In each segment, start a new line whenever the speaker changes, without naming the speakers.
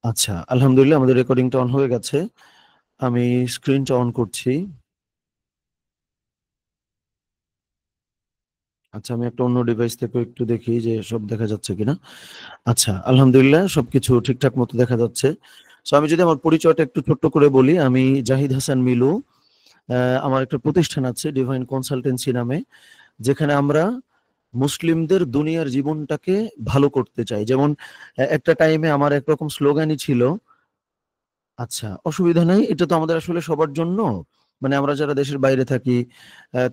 আচ্ছা, আলহামদুলিল্লাহ আমাদের রেকর্ডিংটা অন হয়ে গেছে। আমি স্ক্রিনটা অন করছি। আচ্ছা, আমি একটা অন্য ডিভাইস থেকে একটু দেখি যে সব দেখা যাচ্ছে কিনা। আচ্ছা, আলহামদুলিল্লাহ সবকিছু ঠিকঠাক মতো দেখা যাচ্ছে। সো আমি যদি আমার পরিচয়টা একটু ছোট্ট করে বলি, আমি জাহিদ হাসান মিলু। আমার একটা প্রতিষ্ঠান আছে ডিভাইন কনসালটেন্সি নামে, যেখানে আমরা মুসলিমদের দুনিয়ার জীবনটাকে ভালো করতে চাই। যেমন একটা টাইমে আমার একরকম স্লোগানই ছিল। আচ্ছা, অসুবিধা নাই। এটা তো আমাদের আসলে সবার জন্য। মানে আমরা যারা দেশের বাইরে থাকি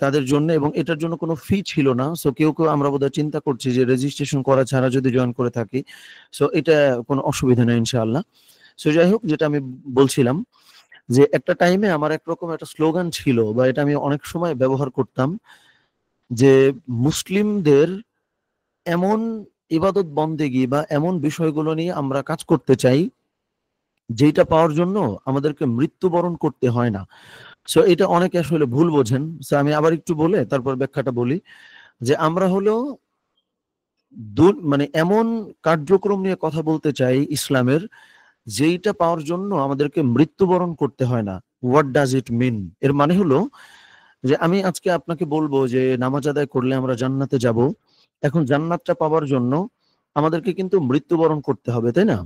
তাদের জন্য, এবং এটার জন্য কোনো ফি ছিল না। সো কেউ আমরা বোধহয় চিন্তা করছি যে রেজিস্ট্রেশন করা ছাড়া যদি জয়েন করে থাকি। সো এটা কোনো অসুবিধা নেই ইনশাআল্লাহ। সো যাই হোক, যেটা আমি বলছিলাম যে একটা টাইমে আমার একরকম একটা স্লোগান ছিল, বা এটা আমি অনেক সময় ব্যবহার করতাম, যে মুসলিমদের এমন ইবাদত বন্দেগী বা এমন বিষয়গুলো নিয়ে আমরা কাজ করতে চাই যেটা পাওয়ার জন্য আমাদেরকে মৃত্যুবরণ করতে হয় না। সো এটা অনেকে আসলে ভুল বোঝেন। সো আমি আবার একটু বলে তারপর ব্যাখ্যাটা বলি, যে আমরা হলো মানে এমন কার্যক্রম নিয়ে কথা বলতে চাই ইসলামের, যেইটা পাওয়ার জন্য আমাদেরকে মৃত্যুবরণ করতে হয় না। হোয়াট ডাজ ইট মিন? এর মানে হলো যে আমি আজকে আপনাকে বলবো যে নামাজ আদায় করলে আমরা জান্নাতে যাব। এখন জান্নাতটা পাওয়ার জন্য আমাদেরকে কিন্তু মৃত্যুবরণ করতে হবে, তাই না?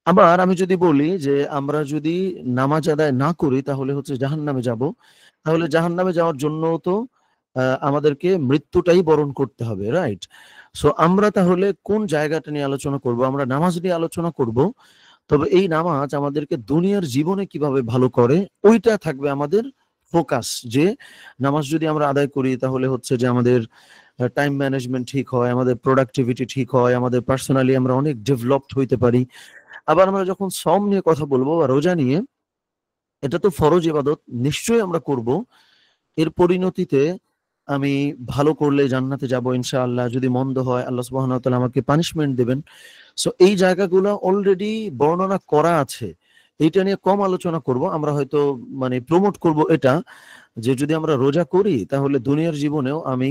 আবার আমি যদি বলি যে আমরা যদি নামাজ আদায় না করি তাহলে হচ্ছে জাহান্নামে যাব, তাহলে জাহান্নামে যাওয়ার জন্য তো আমাদেরকে মৃত্যুটাই বরণ করতে হবে, রাইট? সো আমরা তাহলে কোন জায়গাটা নিয়ে আলোচনা করব? আমরা নামাজ নিয়ে আলোচনা করব। তবে এই নামাজ আমাদেরকে দুনিয়ার জীবনে কিভাবে ভালো করে, ওইটা থাকবে আমাদের ফোকাস। যে নামাজ যদি আমরা আদায় করি তাহলে হচ্ছে যে আমাদের টাইম ম্যানেজমেন্ট ঠিক হয়, আমাদের প্রোডাক্টিভিটি ঠিক হয়, আমাদের পার্সোনালি আমরা অনেক ডেভেলপড হইতে পারি। আবার আমরা যখন সম নিয়ে কথা বলবো বা রোজা নিয়ে, এটা তো ফরজ ইবাদত, নিশ্চয়ই আমরা করব। এর পরিণতিতে আমি ভালো করলে জান্নাতে যাব ইনশাআল্লাহ, যদি মন্দ হয় আল্লাহ সুবহানাহু ওয়া তাআলা আমাকে পানিশমেন্ট দিবেন। সো এই জায়গাগুলো অলরেডি বর্ণনা করা আছে। এইটা নিয়ে কম আলোচনা করব। আমরা হয়তো মানে প্রমোট করব এটা, যে যদি আমরা রোজা করি তাহলে দুনিয়ার জীবনেও আমি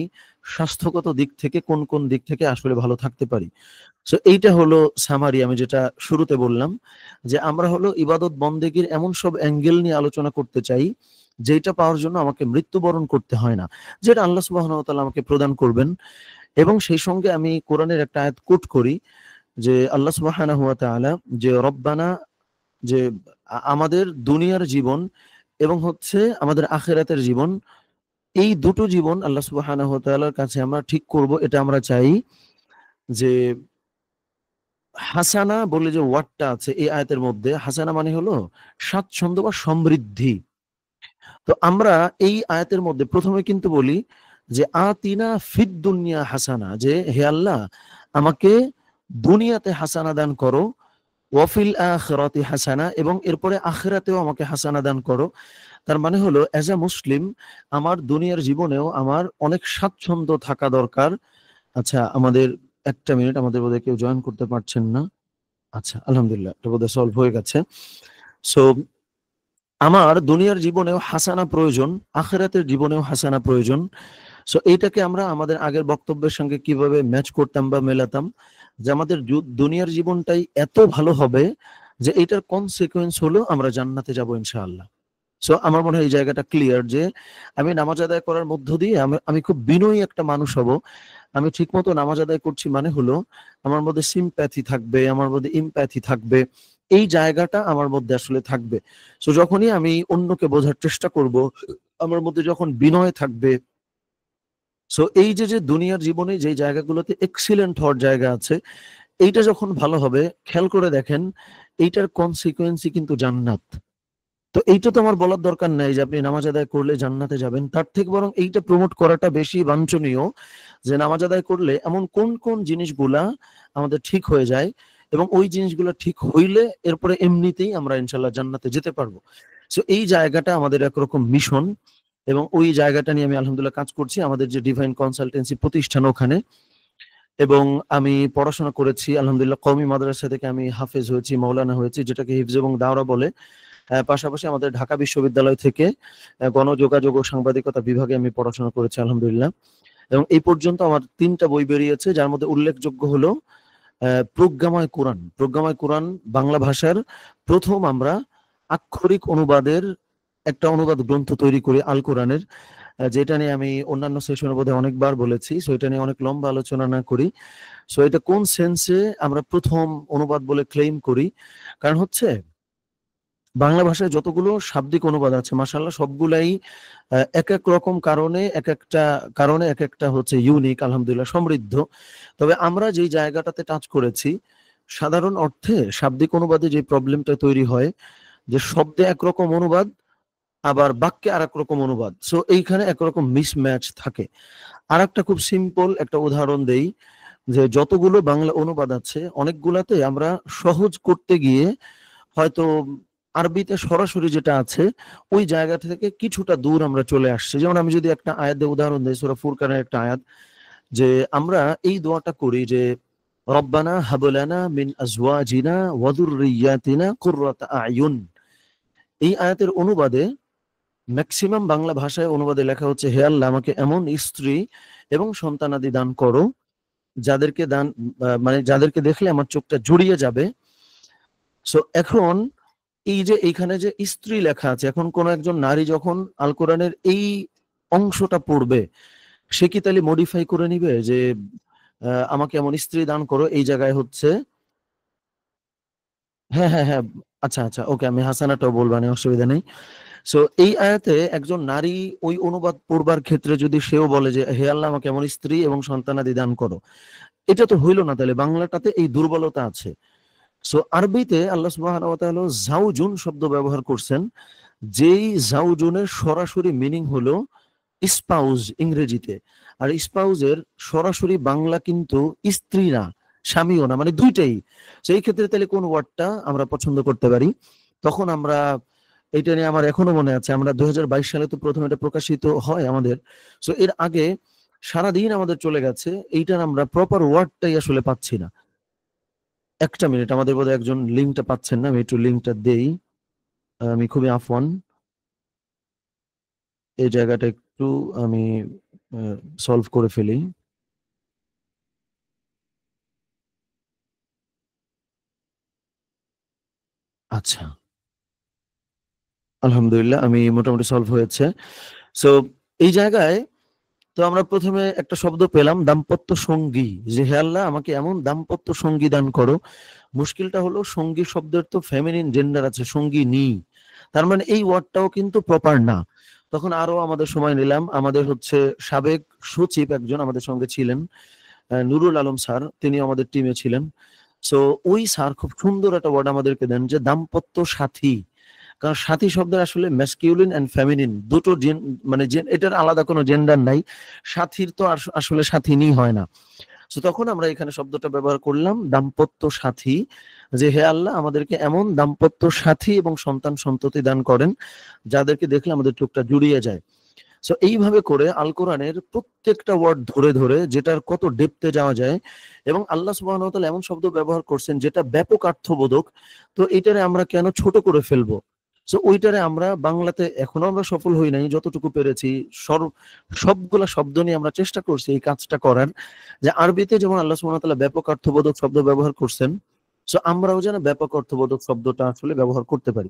স্বাস্থ্যগত দিক থেকে কোন কোন দিক থেকে আসলে ভালো থাকতে পারি। সো এইটা হলো সামারি। আমি যেটা শুরুতে বললাম, যে আমরা হলো ইবাদত বন্দেগীর এমন সব অ্যাঙ্গেল নিয়ে আলোচনা করতে চাই যেটা পাওয়ার জন্য আমাকে মৃত্যুবরণ করতে হয় না, যেটা আল্লাহ সুবহানাহু ওয়া তাআলা আমাকে প্রদান করবেন। এবং সেই সঙ্গে আমি কোরআনের একটা আয়াত কোট করি, যে আল্লাহ সুবহানাহু ওয়া তাআলা, যে রব্বানা, যে আমাদের দুনিয়ার জীবন এবং হচ্ছে আমাদের আখিরাতের জীবন, এই দুটো জীবন আল্লাহ সুবহানাহু ওয়া তাআলার কাছে আমরা ঠিক করব, এটা আমরা চাই। যে হাসানা বলে যে ওয়ার্ডটা আছে এই আয়াতের মধ্যে, হাসানা মানে হলো স্বাচ্ছন্দ্য বা সমৃদ্ধি। তো আমরা এই আয়াতের মধ্যে প্রথমে কিন্তু বলি যে আতিনা ফিদ দুনিয়া হাসানা, যে হে আল্লাহ আমাকে দুনিয়াতে হাসানা দান করো, ওয়াফিল আখিরাতি হাসানা, এবং এরপরে আখিরাতেও আমাকে হাসানা দান করো। তার মানে হলো অ্যাজ আ মুসলিম আমার দুনিয়ার জীবনেও আমার অনেক স্বাচ্ছন্দ্য থাকা দরকার। আচ্ছা, আমাদের একটা মিনিট, আমাদের বোধহয় কেউ জয়েন করতে পারছেন না। আচ্ছা, আলহামদুলিল্লাহ, এটা বোধহয় সলভ হয়ে গেছে। সো আমার দুনিয়ার জীবনেও হাসানা প্রয়োজন, আখিরাতের জীবনেও হাসানা প্রয়োজন। সো এইটাকে আমরা আমাদের আগের বক্তব্যের সঙ্গে কিভাবে ম্যাচ করতাম বা মেলাতাম, যে আমাদের দুনিয়ার জীবনটাই এত ভালো হবে যে এইটার কনসিকুয়েন্স হলো আমরা জান্নাতে যাব ইনশাআল্লাহ। সো আমার মনে হয় এই জায়গাটা ক্লিয়ার, যে আমি নামাজ আদায় করার মধ্য দিয়ে আমি খুব বিনয়ী একটা মানুষ হব। আমি ঠিকমতো নামাজ আদায় করছি মানে হলো আমার মধ্যে সিম্প্যাথি থাকবে, আমার মধ্যে ইমপ্যাথি থাকবে। এই জায়গাটা আমার মধ্যে আসলে থাকবে। সো যখনই আমি অন্যকে বোঝার চেষ্টা করব, আমার মধ্যে যখন বিনয় থাকবে, সো এই যে দুনিয়ার জীবনে যে জায়গাগুলোতে এক্সিলেন্ট হওয়ার জায়গা আছে, এইটা যখন ভালো হবে, খেয়াল করে দেখেন এইটার কনসিকুয়েন্সই কিন্তু জান্নাত। তো এইটা তো আমার বলার দরকার নাই যে আপনি নামাজ আদায় করলে জান্নাতে যাবেন। তার থেকে বরং এইটা প্রমোট করাটা বেশি বাঞ্ছনীয়, যে নামাজ আদায় করলে এমন কোন কোন জিনিসগুলা আমাদের ঠিক হয়ে যায়, এবং ওই জিনিসগুলো ঠিক হইলে এরপরে এমনিতেই আমরা ইনশাল্লাহ জান্নাতে যেতে পারবো। সো এই জায়গাটা আমাদের একরকম মিশন, এবং ওই জায়গাটা নিয়ে আমি আলহামদুলিল্লাহ কাজ করছি আমাদের যে ডিভাইন কনসালটেন্সি প্রতিষ্ঠান ওখানে। এবং আমি পড়াশোনা করেছি আলহামদুলিল্লাহ, কওমি মাদ্রাসা থেকে আমি হাফেজ হয়েছি, মাওলানা হয়েছি, যেটাকে হিফজ এবং দাওরা বলে। পাশাপাশি আমাদের ঢাকা বিশ্ববিদ্যালয় থেকে গণযোগাযোগ ও সাংবাদিকতা বিভাগে আমি পড়াশোনা করেছি আলহামদুলিল্লাহ। এবং এই পর্যন্ত আমার ৩টা বই বেরিয়েছে, যার মধ্যে উল্লেখযোগ্য হলো প্রজ্ঞাময় কোরআন বাংলা ভাষার প্রথম আমরা আক্ষরিক অনুবাদের একটা অনুবাদ গ্রন্থ তৈরি করি আল কোরআনের, যেটা নিয়ে আমি অন্যান্য সেশনের বোধহয় অনেকবার বলেছি। সো এটা নিয়ে অনেক লম্বা আলোচনা না করি। সো এটা কোন সেন্সে আমরা প্রথম অনুবাদ বলে ক্লেম করি, কারণ হচ্ছে বাংলা ভাষায় যতগুলো শাব্দিক অনুবাদ আছে মাশাআল্লাহ সবগুলাই এক এক রকম কারণে এক একটা হচ্ছে ইউনিক, আলহামদুলিল্লাহ সমৃদ্ধ। তবে আমরা যেই জায়গাটাতে টাচ করেছি, সাধারণ অর্থে শাব্দিক অনুবাদে যে প্রবলেমটা তৈরি হয় যে শব্দে একরকম অনুবাদ আবার বাক্যে আর এক রকম অনুবাদ, সো এইখানে একরকম মিসম্যাচ থাকে। আর একটা খুব সিম্পল একটা উদাহরণ দেই, যে যতগুলো বাংলা অনুবাদ আছে অনেকগুলাতে আমরা সহজ করতে গিয়ে হয়তো আরবিতে সরাসরি যেটা আছে ওই জায়গা থেকে কিছুটা দূর আমরা চলে আসছি। যেমন আমি যদি একটা আয়াত দিয়ে উদাহরণ দিই, সূরা ফুরকানের একটা আয়াত, যে আমরা এই দোয়াটা করি যে রব্বানা হাবলানা মিন আজওয়াজিনা ওয়া যুররিয়াতিনা কুররাতা আয়ুন। এই আয়াতের অনুবাদে ম্যাক্সিমাম বাংলা ভাষায় অনুবাদে লেখা হচ্ছে, হে আল্লাহ আমাকে এমন স্ত্রী এবং সন্তানাদি দান করো মানে যাদেরকে দেখলে আমার চোখটা জুড়িয়ে যাবে। সো এখন এই যে এইখানে যে স্ত্রী লেখা আছে, এখন কোন একজন নারী যখন আল কোরআনের এই অংশটা পড়বে, সে কি তাহলে মডিফাই করে নিবে যে আমাকে এমন স্ত্রী দান করো, এই জায়গায় হচ্ছে হ্যাঁ হ্যাঁ হ্যাঁ, আচ্ছা আচ্ছা ওকে, আমি হাসানাটাও বলবানি, অসুবিধা নেই। সো এই আয়াতে একজন নারী ওই অনুবাদ পড়বার ক্ষেত্রে যদি সেও বলে যে হে আল্লাহ আমাকে এমন স্ত্রী এবং সন্তানাদি দান করো, এটা তো হইল না, তাহলে বাংলাটাতে এই দুর্বলতা আছে। সো আরবিতে আল্লাহ সুবহানাহু ওয়া তাআলা জাওজুন শব্দ ব্যবহার করছেন, যেই জাওজুনের সরাসরি মিনিং হলো স্পাউজ ইংরেজিতে, আর স্পাউজের সরাসরি বাংলা কিন্তু স্ত্রী না, স্বামীও না, মানে দুইটাই। সেই ক্ষেত্রে তাহলে কোন ওয়ার্ডটা আমরা পছন্দ করতে পারি? তখন আমরা এটা নিয়ে আমার এখনো মনে আছে, আমরা 2022 সালে তো প্রথম এটা প্রকাশিত হয় আমাদের। সো এর আগে সারাদিন আমাদের চলে গেছে, এইটার আমরা প্রপার ওয়ার্ডটাই আসলে পাচ্ছি না। একটা মিনিট, আমাদের বোধহয় একজন লিঙ্কটা পাচ্ছেন না, আমি একটু লিঙ্কটা দেই। আমি খুবই আফওয়ান, এই জায়গাটা একটু আমি সলভ করে ফেলি। আচ্ছা, আলহামদুলিল্লাহ আমি মোটামুটি সলভ হয়েছে। সো এই জায়গায় তো আমরা প্রথমে একটা শব্দ পেলাম দাম্পত্য সঙ্গী, যে হে আল্লাহ আমাকে এমন দাম্পত্য সঙ্গী দান করো। মুশকিলটা হলো সঙ্গী শব্দের তো ফেমিনিন জেন্ডার আছে, সঙ্গী নি, তার মানে এই ওয়ার্ডটাও কিন্তু প্রপার না। তখন আরো আমাদের সময় নিলাম, আমাদের হচ্ছে সাবেক সচিব একজন আমাদের সঙ্গে ছিলেন, নুরুল আলম স্যার, তিনি আমাদের টিমে ছিলেন। সো ওই স্যার খুব সুন্দর একটা ওয়ার্ড আমাদেরকে দেন, যে দাম্পত্য সাথী। কারণ সাথী শব্দের আসলে ম্যাসকিউলিন এন্ড ফেমিনিন দুটো মানে এটার আলাদা কোনো জেন্ডার নাই। সাথীর তো আসলে সাথিনী হয় না। তো তখন আমরা এখানে শব্দটা ব্যবহার করলাম দাম্পত্য সাথী, যে হে আল্লাহ আমাদেরকে এমন দাম্পত্য সাথী এবং সন্তান সন্ততি দান করেন যাদেরকে দেখলে আমাদের চোখটা জুড়িয়ে যায়। সো এইভাবে করে আল কোরআনের প্রত্যেকটা ওয়ার্ড ধরে ধরে যেটার কত ডেপথে যাওয়া যায়, এবং আল্লাহ সুবহানাহু ওয়া তাআলা এমন শব্দ ব্যবহার করছেন যেটা ব্যাপক অর্থবোধক, তো এটারে আমরা কেন ছোট করে ফেলবো? সো ওইটারে আমরা বাংলাতে এখনো আমরা সফল হই নাই, যতটুকু পেরেছি সবগুলা শব্দ নিয়ে আমরা চেষ্টা করছি এই কাজটা করার, যে আরবিতে যেমন আল্লাহ সুবহানাহু ওয়া তাআলা ব্যাপক অর্থবোধক শব্দ ব্যবহার করছেন, সো আমরাও যেন ব্যাপক অর্থবোধক শব্দটা আসলে ব্যবহার করতে পারি।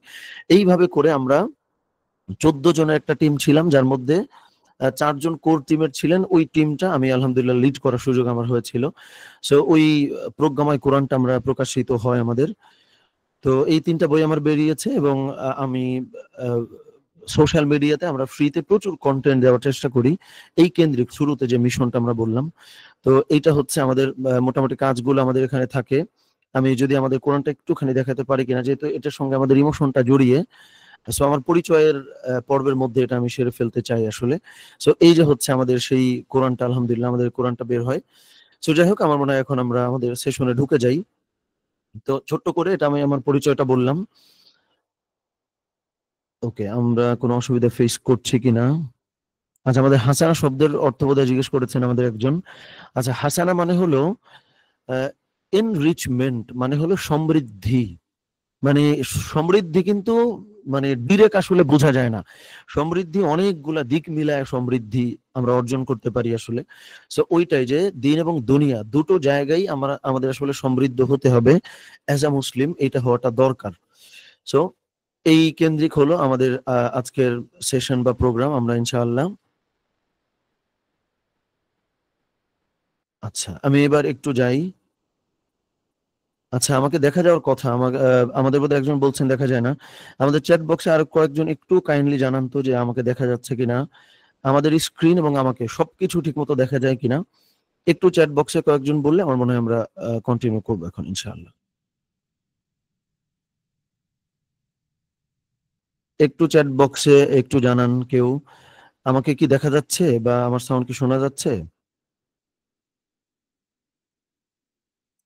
এইভাবে করে আমরা 14 জনের একটা টিম ছিলাম, যার মধ্যে 4 জন কোর টিমের ছিলেন। ওই টিমটা আমি আলহামদুলিল্লাহ লিড করার সুযোগ আমার হয়েছিল। সো ওই প্রজ্ঞাময় কোরআনটা আমরা প্রকাশিত হয় আমাদের। তো এই ৩ টা বই আমার বেরিয়েছে, এবং আমি আ সোশ্যাল মিডিয়াতে আমরা ফ্রিতে প্রচুর কনটেন্ট দেওয়ার চেষ্টা করি। এই কেন্দ্রিক শুরুতে যে মিশনটা আমরা বললাম। তো এইটা হচ্ছে আমাদের মোটামুটি কাজগুলো আমাদের এখানে থাকে। আমি যদি আমাদের কোরআনটা একটুখানি দেখাতে পারি কিনা, যেহেতু এটার সঙ্গে আমাদের ইমোশনটা জড়িয়ে। সো আমার পরিচয়ের পর্বের মধ্যে এটা আমি সেরে ফেলতে চাই আসলে। সো এই যে হচ্ছে আমাদের সেই কোরআনটা, আলহামদুলিল্লাহ আমাদের কোরআনটা বের হয়। সো যাই হোক, আমার মনে হয় এখন আমরা আমাদের সেশনে ঢুকে যাই। তো ছোট্ট করে এটা আমি আমার পরিচয়টা বললাম। ওকে, আমরা কোনো অসুবিধা ফেস করছি কিনা? আচ্ছা, আমাদের হাসানা শব্দের অর্থ বোধহয় জিজ্ঞেস করেছেন আমাদের একজন। আচ্ছা, হাসানা মানে হলো এনরিচমেন্ট, মানে হলো সমৃদ্ধি। মানে সমৃদ্ধি কিন্তু মানে ডিরেক্ট আসলে বোঝা যায় না। সমৃদ্ধি অনেকগুলা দিক মিলায় সমৃদ্ধি আমরা অর্জন করতে পারি আসলে। সো ওইটাই যে দিন এবং দুনিয়া দুটো জায়গায় আমাদের আসলে সমৃদ্ধ হতে হবে অ্যাজ আ মুসলিম, এটা হওয়াটা দরকার। সো এই কেন্দ্রিক হলো আমাদের আজকের সেশন বা প্রোগ্রাম। আমরা ইনশাআল্লাহ আচ্ছা আমি এবার একটু যাই। আচ্ছা আমাকে দেখা যাওয়ার কথা, আমাদের মধ্যে একজন বলছেন দেখা যায় না। আমাদের চ্যাট বক্সে আরো কয়েকজন একটু কাইন্ডলি জানান তো যে আমাকে দেখা যাচ্ছে কিনা, আমাদের স্ক্রিন এবং আমাকে সবকিছু ঠিকমতো দেখা যায় কিনা। একটু চ্যাট বক্সে কয়েকজন বললে আমার মনে হয় আমরা কন্টিনিউ করবো এখন ইনশাআল্লাহ। একটু চ্যাট বক্সে একটু জানান কেউ, আমাকে কি দেখা যাচ্ছে বা আমার সাউন্ড কি শোনা যাচ্ছে?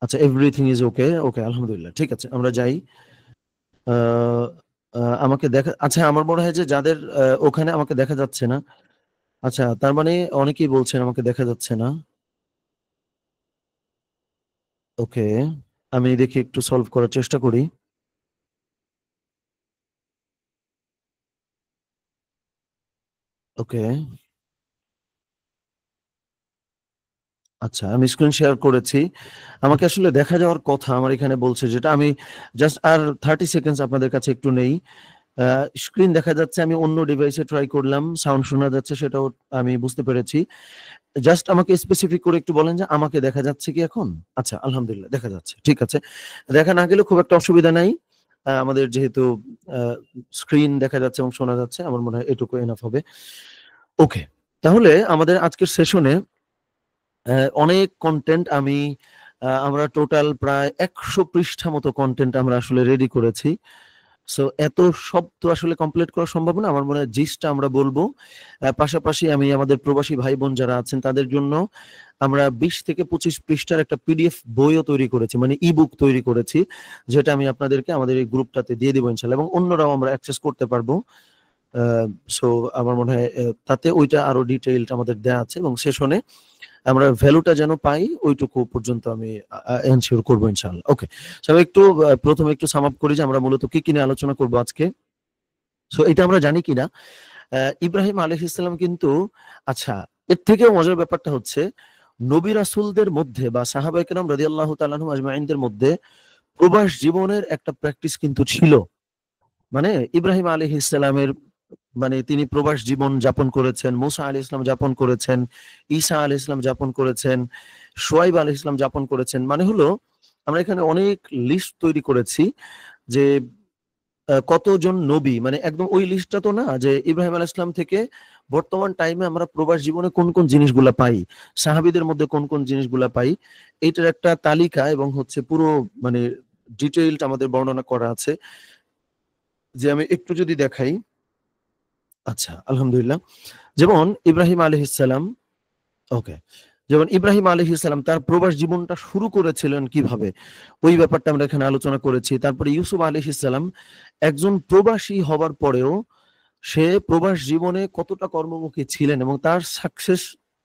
আচ্ছা এভরিথিং ইজ ওকে, ওকে আলহামদুলিল্লাহ, ঠিক আছে আমরা যাই। আহ, আমাকে দেখা, আচ্ছা আমার মনে হয় যে যাদের ওখানে আমাকে দেখা যাচ্ছে না, আচ্ছা তার মানে অনেকেই বলছেন আমাকে দেখা যাচ্ছে না। ওকে, আমি দেখি একটু সলভ করার চেষ্টা করি। ওকে, আচ্ছা আমি স্ক্রিন শেয়ার করেছি, আমাকে আসলে দেখা যাওয়ার কথা আমার এখানে বলছে, যেটা আমি জাস্ট আর 30 সেকেন্ডস আপনাদের কাছে একটু নেই। স্ক্রিন দেখা যাচ্ছে, আমি অন্য ডিভাইসে ট্রাই করলাম, সাউন্ড শোনা যাচ্ছে, সেটাও আমি বুঝতে পেরেছি। জাস্ট আমাকে স্পেসিফিক করে একটু বলেন যে আমাকে দেখা যাচ্ছে কি এখন? আচ্ছা আলহামদুলিল্লাহ দেখা যাচ্ছে, ঠিক আছে। দেখা না গেলেও খুব একটা অসুবিধা নাই। আমাদের যেহেতু স্ক্রিন দেখা যাচ্ছে এবং শোনা যাচ্ছে, আমার মনে হয় এটুকু এনাফ হবে। ওকে, তাহলে আমাদের আজকের সেশনে অনেক কনটেন্ট আমরা টোটাল প্রায় 100 পৃষ্ঠা মতো কনটেন্ট আমরা আসলে রেডি করেছি। সো এত সব তো আসলে কমপ্লিট করা সম্ভব না, আমার মনে হয় জিসটা আমরা বলবো। পাশাপাশি আমি আমাদের প্রবাসী ভাই বোন যারা আছেন তাদের জন্য আমরা 20 থেকে 25 পৃষ্ঠার একটা পিডিএফ বইও তৈরি করেছি, মানে ইবুক তৈরি করেছি, যেটা আমি আপনাদেরকে আমাদের এই গ্রুপটাতে দিয়ে দেবো ইনশাল্লাহ, এবং অন্যরাও আমরা অ্যাক্সেস করতে পারবো। সো আমার মনে হয় তাতে ওইটা আরো ডিটেইলড আমাদের দেয়া আছে, এবং সেশনে আমরা ভ্যালুটা যেন পাই ওইটুকু পর্যন্ত আমি এনশিওর করবো ইনশাআল্লাহ। ওকে, সবাই একটু প্রথমে একটু সাম আপ করি যে আমরা মূলত কি কি নিয়ে আলোচনা করবো আজকে। সো এটা আমরা জানি কিনা, ইব্রাহিম আলাইহিস সালাম কিন্তু, আচ্ছা এর থেকেও মজার ব্যাপারটা হচ্ছে নবী রাসূলদের মধ্যে বা সাহাবায়ে কেরাম রাদিয়াল্লাহু তাআলা আনহুম আজমাইনদের মধ্যে প্রবাস জীবনের একটা প্র্যাকটিস কিন্তু ছিল। মানে ইব্রাহিম আলাইহিস সালামের, মানে তিনি প্রবাস জীবন যাপন করেছেন, মুসা আলাইহিস সালাম যাপন করেছেন, ঈসা আলাইহিস সালাম যাপন করেছেন, শুআয়ব আলাইহিস সালাম যাপন করেছেন। মানে হলো আমরা এখানে অনেক লিস্ট তৈরি করেছি যে কতজন নবী, মানে একদম ওই লিস্টটা তো না যে ইব্রাহিম আলাইহিস সালাম থেকে বর্তমান টাইমে আমরা প্রবাস জীবনে কোন কোন জিনিসগুলা পাই, সাহাবীদের মধ্যে কোন কোন জিনিসগুলা পাই, এইটার একটা তালিকা এবং হচ্ছে পুরো মানে ডিটেইলড আমাদের বর্ণনা করা আছে। যে আমি একটু যদি দেখাই, আচ্ছা আলহামদুলিল্লাহ, যেমন ইব্রাহিম আলাইহিস সালাম, ওকে, যেমন ইব্রাহিম আলাইহিস সালাম তার প্রবাস জীবনটা শুরু করেছিলেন কিভাবে, ওই ব্যাপারটা আমরা এখানে আলোচনা করেছি। তারপরে ইউসুফ আলাইহিস সালাম একজন প্রবাসী হবার পরেও সে প্রবাস জীবনে কতটা কর্মমুখী ছিলেন এবং তার সাকসেস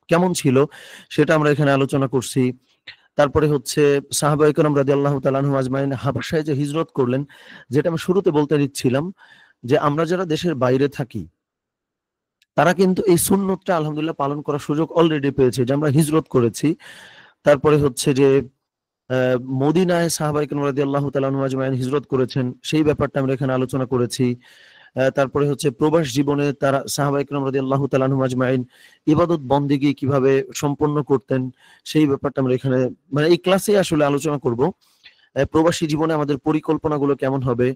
কেমন ছিল, সেটা আমরা এখানে আলোচনা করছি। তারপরে হচ্ছে সাহাবায়ে কেরাম রাদিয়াল্লাহু তাআলা আনহুম আজমাইন হাবশায় যে হিজরত করলেন, যেটা আমি শুরুতে বলতে দিচ্ছিলাম, যে আমরা যারা দেশের বাইরে থাকি তারা কিন্তু এই সুন্নতটা আলহামদুলিল্লাহ পালন করার সুযোগ অলরেডি পেয়েছে, যে আমরা হিজরত করেছি। তারপরে হচ্ছে যে মদিনায় সাহাবায়ে কেরাম রাদিয়াল্লাহু তাআলা আনহুম আজমাইন হিজরত করেছেন, সেই ব্যাপারটা আমরা এখানে আলোচনা করেছি। তারপরে হচ্ছে প্রবাস জীবনে তারা সাহাবায়ে কেরাম রাদিয়াল্লাহু তাআলা আনহুম আজমাইন ইবাদত বন্দেগী কিভাবে সম্পন্ন করতেন, সেই ব্যাপারটা আমরা এখানে মানে এই ক্লাসে আসলে আলোচনা করব। প্রবাসী জীবনে আমাদের পরিকল্পনাগুলো কেমন হবে,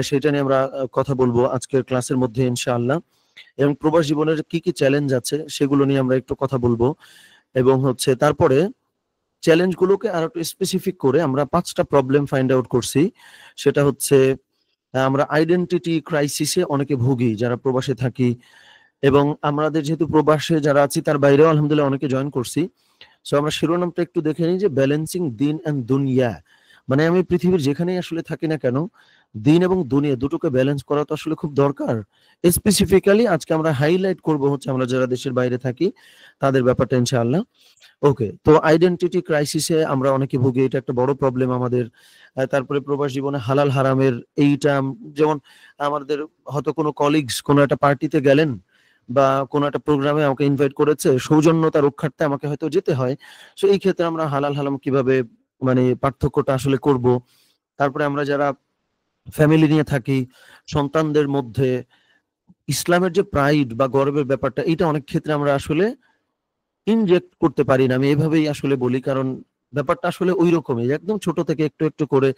সেটা নিয়ে আমরা কথা বলবো আজকের ক্লাসের মধ্যে ইনশাআল্লাহ। এবং প্রবাস জীবনের কি কি চ্যালেঞ্জ আছে সেগুলো নিয়ে আমরা একটু কথা বলবো। এবং হচ্ছে তারপরে চ্যালেঞ্জ গুলোকে আরো একটু স্পেসিফিক করে আমরা 5টা প্রবলেম ফাইন্ড আউট করছি। সেটা হচ্ছে আমরা আইডেন্টিটি ক্রাইসিসে অনেকে ভুগি যারা প্রবাসে থাকি, এবং আমাদের যেহেতু প্রবাসে যারা আছি তার বাইরেও আলহামদুলিল্লাহ অনেকে জয়েন করছি। সো আমরা শিরোনামটা একটু দেখে নিই যে ব্যালেন্সিং দিন এন্ড দুনিয়া, মানে আমি পৃথিবীর যেখানেই আসলে থাকি না কেন, দিন এবং দুনিয়া দুটোকে ব্যালেন্স করা তো আসলে খুব দরকার। স্পেসিফিক্যালি আজকে আমরা হাইলাইট করব হচ্ছে আমরা যারা দেশের বাইরে থাকি তাদের ব্যাপারটা ইনশাআল্লাহ। ওকে, তো আইডেন্টিটি ক্রাইসিসে আমরা অনেকে ভুগি, এটা একটা বড় প্রবলেম আমাদের। তারপরে প্রবাস জীবনে হালাল হারামের এইটা যেমন আমাদের হয়তো কোনো কলিগস কোনো একটা পার্টিতে গেলেন বা কোনো একটা প্রোগ্রামে আমাকে ইনভাইট করেছে, সৌজন্যতা রক্ষার্থে আমাকে হয়তো যেতে হয়। সো এই ক্ষেত্রে আমরা হালাল হারাম কিভাবে মানে পার্থক্যটা আসলে করব। তারপরে আমরা যারা ফ্যামিলি নিয়ে থাকি, সন্তানদের মধ্যে ইসলামের যে প্রাইড বা গর্বের ব্যাপারটা, এটা অনেক ক্ষেত্রে আমরা আসলে ইনজেক্ট করতে পারি না। আমি এভাবেই আসলে বলি, কারণ ব্যাপারটা আসলে ওই রকমই একদম ছোট থেকে একটু একটু করে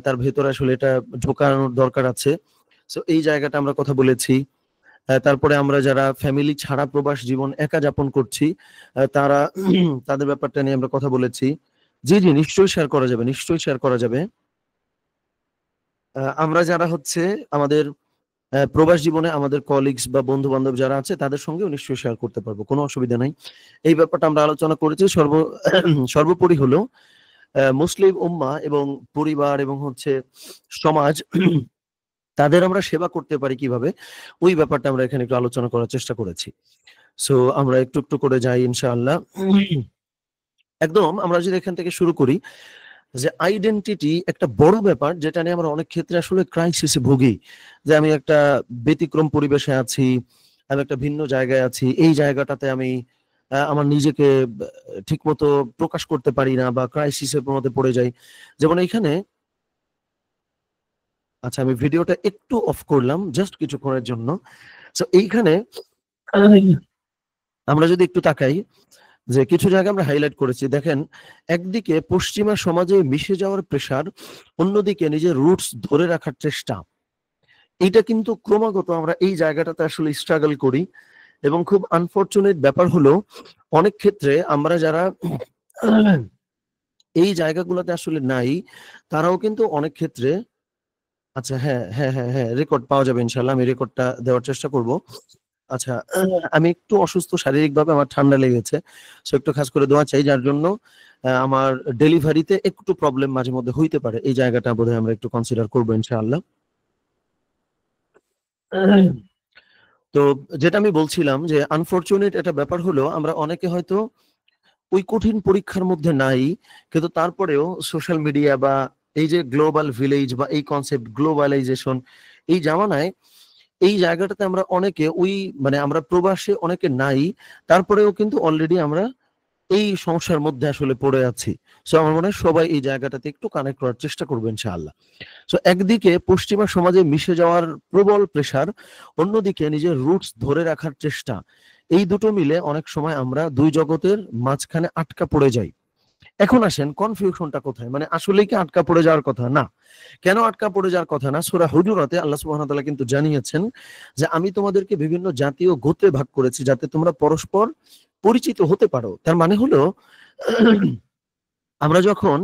তার ভেতরে আসলে এটা ঢোকানোর দরকার আছে। সো এই জায়গাটা আমরা কথা বলেছি। তারপরে আমরা যারা ফ্যামিলি ছাড়া প্রবাস জীবন একা যাপন করছি, তারা তাদের ব্যাপারটা নিয়ে আমরা কথা বলেছি। জি জি, নিশ্চয়ই শেয়ার করা যাবে, নিশ্চয়ই শেয়ার করা যাবে। আমরা যারা হচ্ছে আমাদের প্রবাস জীবনে আমাদের কলিগস বা বন্ধু বান্ধব যারা আছে তাদের সঙ্গেও নিশ্চয়ই শেয়ার করতে পারবো, কোনো অসুবিধা নাই। এই ব্যাপারটা আমরা আলোচনা করেছি। সর্বোপরি হলো মুসলিম উম্মাহ এবং পরিবার এবং হচ্ছে সমাজ, তাদের আমরা সেবা করতে পারি কিভাবে, ওই ব্যাপারটা আমরা এখানে একটু আলোচনা করার চেষ্টা করেছি। সো আমরা একটু একটু করে যাই ইনশাআল্লাহ। একদম আমরা যদি এখান থেকে শুরু করি, যে আইডেন্টিটি একটা বড় ব্যাপার যেটা নিয়ে আমরা অনেক ক্ষেত্রে আসলে ক্রাইসিসে ভুগি। যে আমি একটা ব্যতিক্রম পরিবেশে আছি, আমি একটা ভিন্ন জায়গায় আছি, এই জায়গাটাতে আমি আমার নিজেকে ঠিক মতো প্রকাশ করতে পারি না বা ক্রাইসিসের মধ্যে পড়ে যাই। যেমন এইখানে, আচ্ছা আমি ভিডিওটা একটু অফ করলাম জাস্ট কিছুক্ষণের জন্য। তো এইখানে আমরা যদি একটু তাকাই, যে কিছু জায়গা আমরা হাইলাইট করেছি, দেখেন একদিকে পশ্চিমা সমাজে মিশে যাওয়ার প্রেসার, অন্যদিকে নিজের রুটস ধরে রাখার চেষ্টা। এইটা কিন্তু ক্রমাগত আমরা এই জায়গাটাতে আসলে স্ট্রাগল করি। এবং খুব আনফরচুনেট ব্যাপার হলো অনেক ক্ষেত্রে আমরা যারা এই জায়গাগুলোতে আসলে নাই, তারাও কিন্তু অনেক ক্ষেত্রে, আচ্ছা হ্যাঁ হ্যাঁ হ্যাঁ হ্যাঁ রেকর্ড পাওয়া যাবে ইনশাল্লাহ, আমি রেকর্ডটা দেওয়ার চেষ্টা করব। আচ্ছা, আমি একটু অসুস্থ শারীরিকভাবে, আমার ঠান্ডা লেগেছে। সো একটু খাস করে দোয়া চাই, যার জন্য আমার ডেলিভারিতে একটু প্রবলেম মাঝে মধ্যে হইতে পারে। এই জায়গাটা বোধহয় আমরা একটু কনসিডার করবো ইনশাআল্লাহ। তো যেটা আমি বলছিলাম যে আনফরচুনেট একটা ব্যাপার হলো আমরা অনেকে হয়তো ওই কঠিন পরীক্ষার মধ্যে নাই, কিন্তু তারপরেও সোশ্যাল মিডিয়া বা এই যে গ্লোবাল ভিলেজ বা এই কনসেপ্ট গ্লোবালাইজেশন, এই জামানায় এই জায়গাটাতে আমরা অনেকে ওই মানে আমরা প্রবাসে অনেকে নাই, তারপরেও কিন্তু অলরেডি আমরা এই সমস্যার মধ্যে আসলে পড়ে আছি। সো আমার মনে হয় সবাই এই জায়গাটাতে একটু কানেক্ট করার চেষ্টা করবেন ইনশাআল্লাহ। সো একদিকে পশ্চিমা সমাজে মিশে যাওয়ার প্রবল প্রেসার, অন্যদিকে নিজের রুটস ধরে রাখার চেষ্টা, এই দুটো মিলে অনেক সময় আমরা দুই জগতের মাঝখানে আটকা পড়ে যাই। এখন আসেন কনফিউশনটা কোথায়, মানে আসলেই কি আটকা পড়ে যাওয়ার কথা না? কেন আটকা পড়ে যাওয়ার কথা না? সূরা হুজুরাতে আল্লাহ সুবহানাহু ওয়া তাআলা কিন্তু জানিয়েছেন যে আমি তোমাদেরকে বিভিন্ন জাতি ও গোত্রে ভাগ করেছি যাতে তোমরা পরস্পর পরিচিত হতে পারো। তার মানে হলো আমরা যখন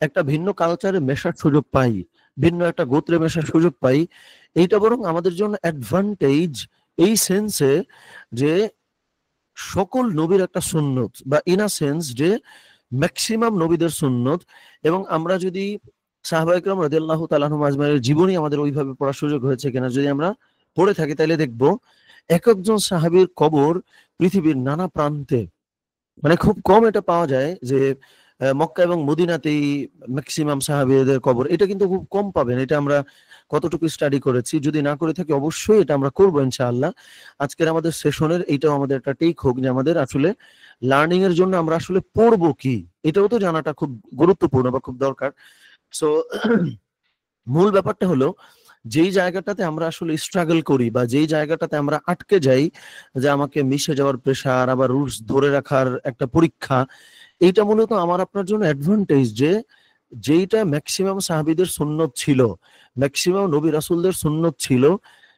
একটা ভিন্ন কালচারে মেশার সুযোগ পাই, ভিন্ন একটা গোত্রে মেশার সুযোগ পাই, এইটা বরং আমাদের জন্য অ্যাডভান্টেজ এই সেন্সে যে সকল নবীর একটা সুন্নত, বা ইন আ সেন্স যে ম্যাক্সিমাম নবীদের সুন্নত। এবং আমরা যদি সাহাবা ইকরাম রাদিয়াল্লাহু তাআলা আনহুম আজমাইনের জীবনী আমাদের ওইভাবে পড়ার সুযোগ হয়েছে কিনা যদি আমরা পড়ে থাকি, তাহলে দেখবো এক একজন সাহাবীর কবর পৃথিবীর নানা প্রান্তে। মানে খুব কম এটা পাওয়া যায় যে মক্কা এবং মদিনাতেই ম্যাক্সিমাম সাহাবীদের কবর, এটা কিন্তু খুব কম পাবেন। এটা আমরা কতটুকু স্টাডি করেছি, যদি না করে থাকি অবশ্যই এটা আমরা করবো ইনশাআল্লাহ। আজকের আমাদের সেশনের এইটাও আমাদের একটা টেক হোক যে আমাদের আসলে লার্নিং এর জন্য আমরা আসলে পড়বো কি, এটাও তো জানাটা খুব গুরুত্বপূর্ণ বা খুব দরকার। সো মূল ব্যাপারটা হলো যেই জায়গাটাতে আমরা আসলে স্ট্রাগল করি বা যেই জায়গাটাতে আমরা আটকে যাই, যে আমাকে মিশে যাওয়ার প্রেশার, আবার রুলস ধরে রাখার একটা পরীক্ষা, এইটা মূলত আমার আপনার জন্য অ্যাডভান্টেজ যে যেইটা ম্যাক্সিমাম সাহাবীদের সুন্নত ছিল, ম্যাক্সিমাম নবী রাসূলদের সুন্নত ছিল,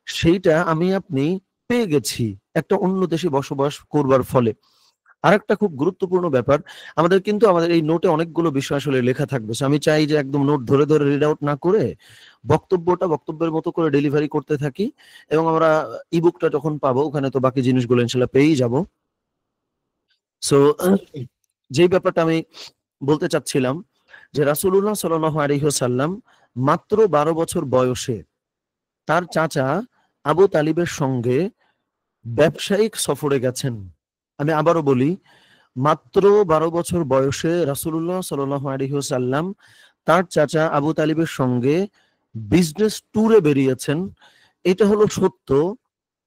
সেইটা আমি আপনি পেয়ে গেছি একটা অন্য দেশে বসবাস করবার ফলে। আরেকটা খুব গুরুত্বপূর্ণ ব্যাপার, আমাদের কিন্তু আমাদের এই নোটে অনেকগুলো বিষয় আসলে লেখা থাকবে। So আমি চাই যে একদম নোট ধরে ধরে রিড আউট না করে বক্তব্যের মতো করে ডেলিভারি করতে থাকি। এবং আমরা ইবুকটা যখন পাবো ওখানে তো বাকি জিনিসগুলো ইনশাল্লাহ পেয়েই যাব। সো যেই ব্যাপারটা আমি বলতে চাচ্ছিলাম যে রাসূলুল্লাহ সাল্লাল্লাহু আলাইহি ওয়াসাল্লাম মাত্র 12 বছর বয়সে তার চাচা আবু তালিবের সঙ্গে ব্যবসায়িক সফরে গেছেন। আমি আবারও বলি, মাত্র 12 বছর বয়সে রাসূলুল্লাহ সাল্লাল্লাহু আলাইহি ওয়াসাল্লাম তার চাচা আবু তালিবের সঙ্গে বিজনেস ট্যুরে বেরিয়েছেন। এটা হলো সত্য,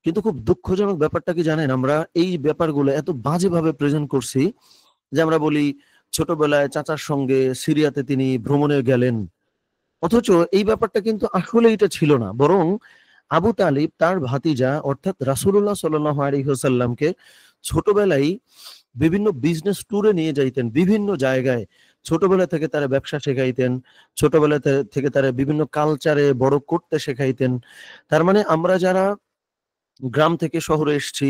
কিন্তু খুব দুঃখজনক ব্যাপারটা কি জানেন? আমরা এই ব্যাপারগুলো এত বাজেভাবে প্রেজেন্ট করছি যে আমরা বলি ছোটবেলায় চাচার সঙ্গে সিরিয়াতে তিনি ভ্রমণে গেলেন। অথচ এই ব্যাপারটা কিন্তু আসলে এটা ছিল না। বরং আবু তালিব তার ভাতিজা অর্থাৎ রাসূলুল্লাহ সাল্লাল্লাহু আলাইহি ওয়াসাল্লামকে ছোটবেলায় বিভিন্ন বিজনেস ট্যুরে নিয়ে যাইতেন বিভিন্ন জায়গায়। ছোটবেলা থেকে তারা ব্যবসা শেখাইতেন, ছোটবেলা থেকে তারা বিভিন্ন কালচারে বড় করতে শেখাইতেন। তার মানে আমরা যারা গ্রাম থেকে শহরে এসেছি,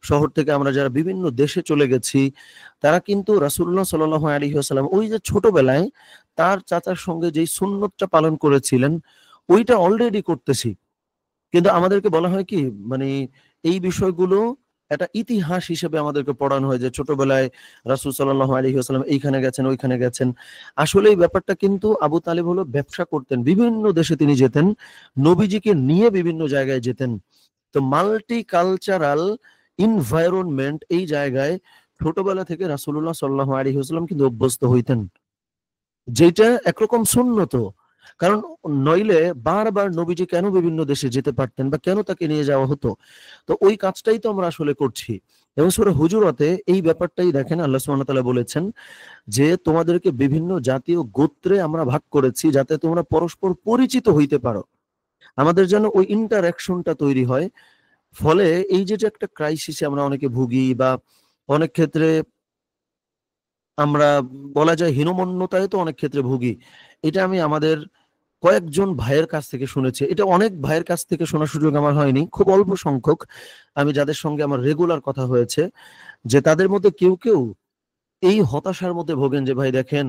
শহর থেকে আমরা যারা বিভিন্ন দেশে চলে গেছি, তারা কিন্তু রাসূলুল্লাহ সাল্লাল্লাহু আলাইহি ওয়াসাল্লাম ওই যে ছোটবেলায় তার চাচার সঙ্গে যেই সুন্নতটা পালন করেছিলেন, ওইটা অলরেডি করতেছি। কিন্তু আমাদেরকে বলা হয় কি, মানে এই বিষয়গুলো একটা ইতিহাস হিসেবে আমাদেরকে পড়ানো হয় যে ছোটবেলায় রাসূল সাল্লাল্লাহু আলাইহি ওয়াসাল্লাম এইখানে গেছেন, ওইখানে গেছেন। আসলে এই ব্যাপারটা কিন্তু আবু তালিব হলো ব্যবসা করতেন। বিভিন্ন দেশে তিনি যেতেন, নবীজিকে নিয়ে বিভিন্ন জায়গায় যেতেন। তো মাল্টি কালচারাল এনভায়রনমেন্ট এই জায়গায় ছোটবেলা থেকে রাসূলুল্লাহ সাল্লাল্লাহু আলাইহি ওয়াসাল্লাম কিন্তু অভ্যস্ত হইতেন, যেটা একরকম সুন্নত। কারণ নইলে বারবার নবীজি কেন বিভিন্ন দেশে যেতে পারতেন বা কেন তাকে নিয়ে যাওয়া হতো? তো ওই কাজটাই তো আমরা আসলে করছি। এবং সূরা হুজুরাতে এই ব্যাপারটাই দেখেন, আল্লাহ সুবহানাহু ওয়া তাআলা বলেছেন যে তোমাদেরকে বিভিন্ন জাতীয় গোত্রে আমরা ভাগ করেছি যাতে তোমরা পরস্পর পরিচিত হইতে পারো। আমাদের যেন ওই ইন্টারঅ্যাকশনটা তৈরি হয়। ফলে এই যে একটা ক্রাইসিসে আমরা অনেকে ভুগি বা অনেক ক্ষেত্রে আমরা বলা যায় হীনমন্যতায় তো অনেক ক্ষেত্রে ভুগি। এটা আমি আমাদের কয়েকজন ভাইয়ের কাছ থেকে শুনেছি। এটা অনেক ভাইয়ের কাছ থেকে শোনার সুযোগ আমার হয়নি। খুব অল্প সংখ্যক আমি যাদের সঙ্গে আমার রেগুলার কথা হয়েছে, যে তাদের মধ্যে কেউ এই হতাশার মধ্যে ভোগেন যে ভাই দেখেন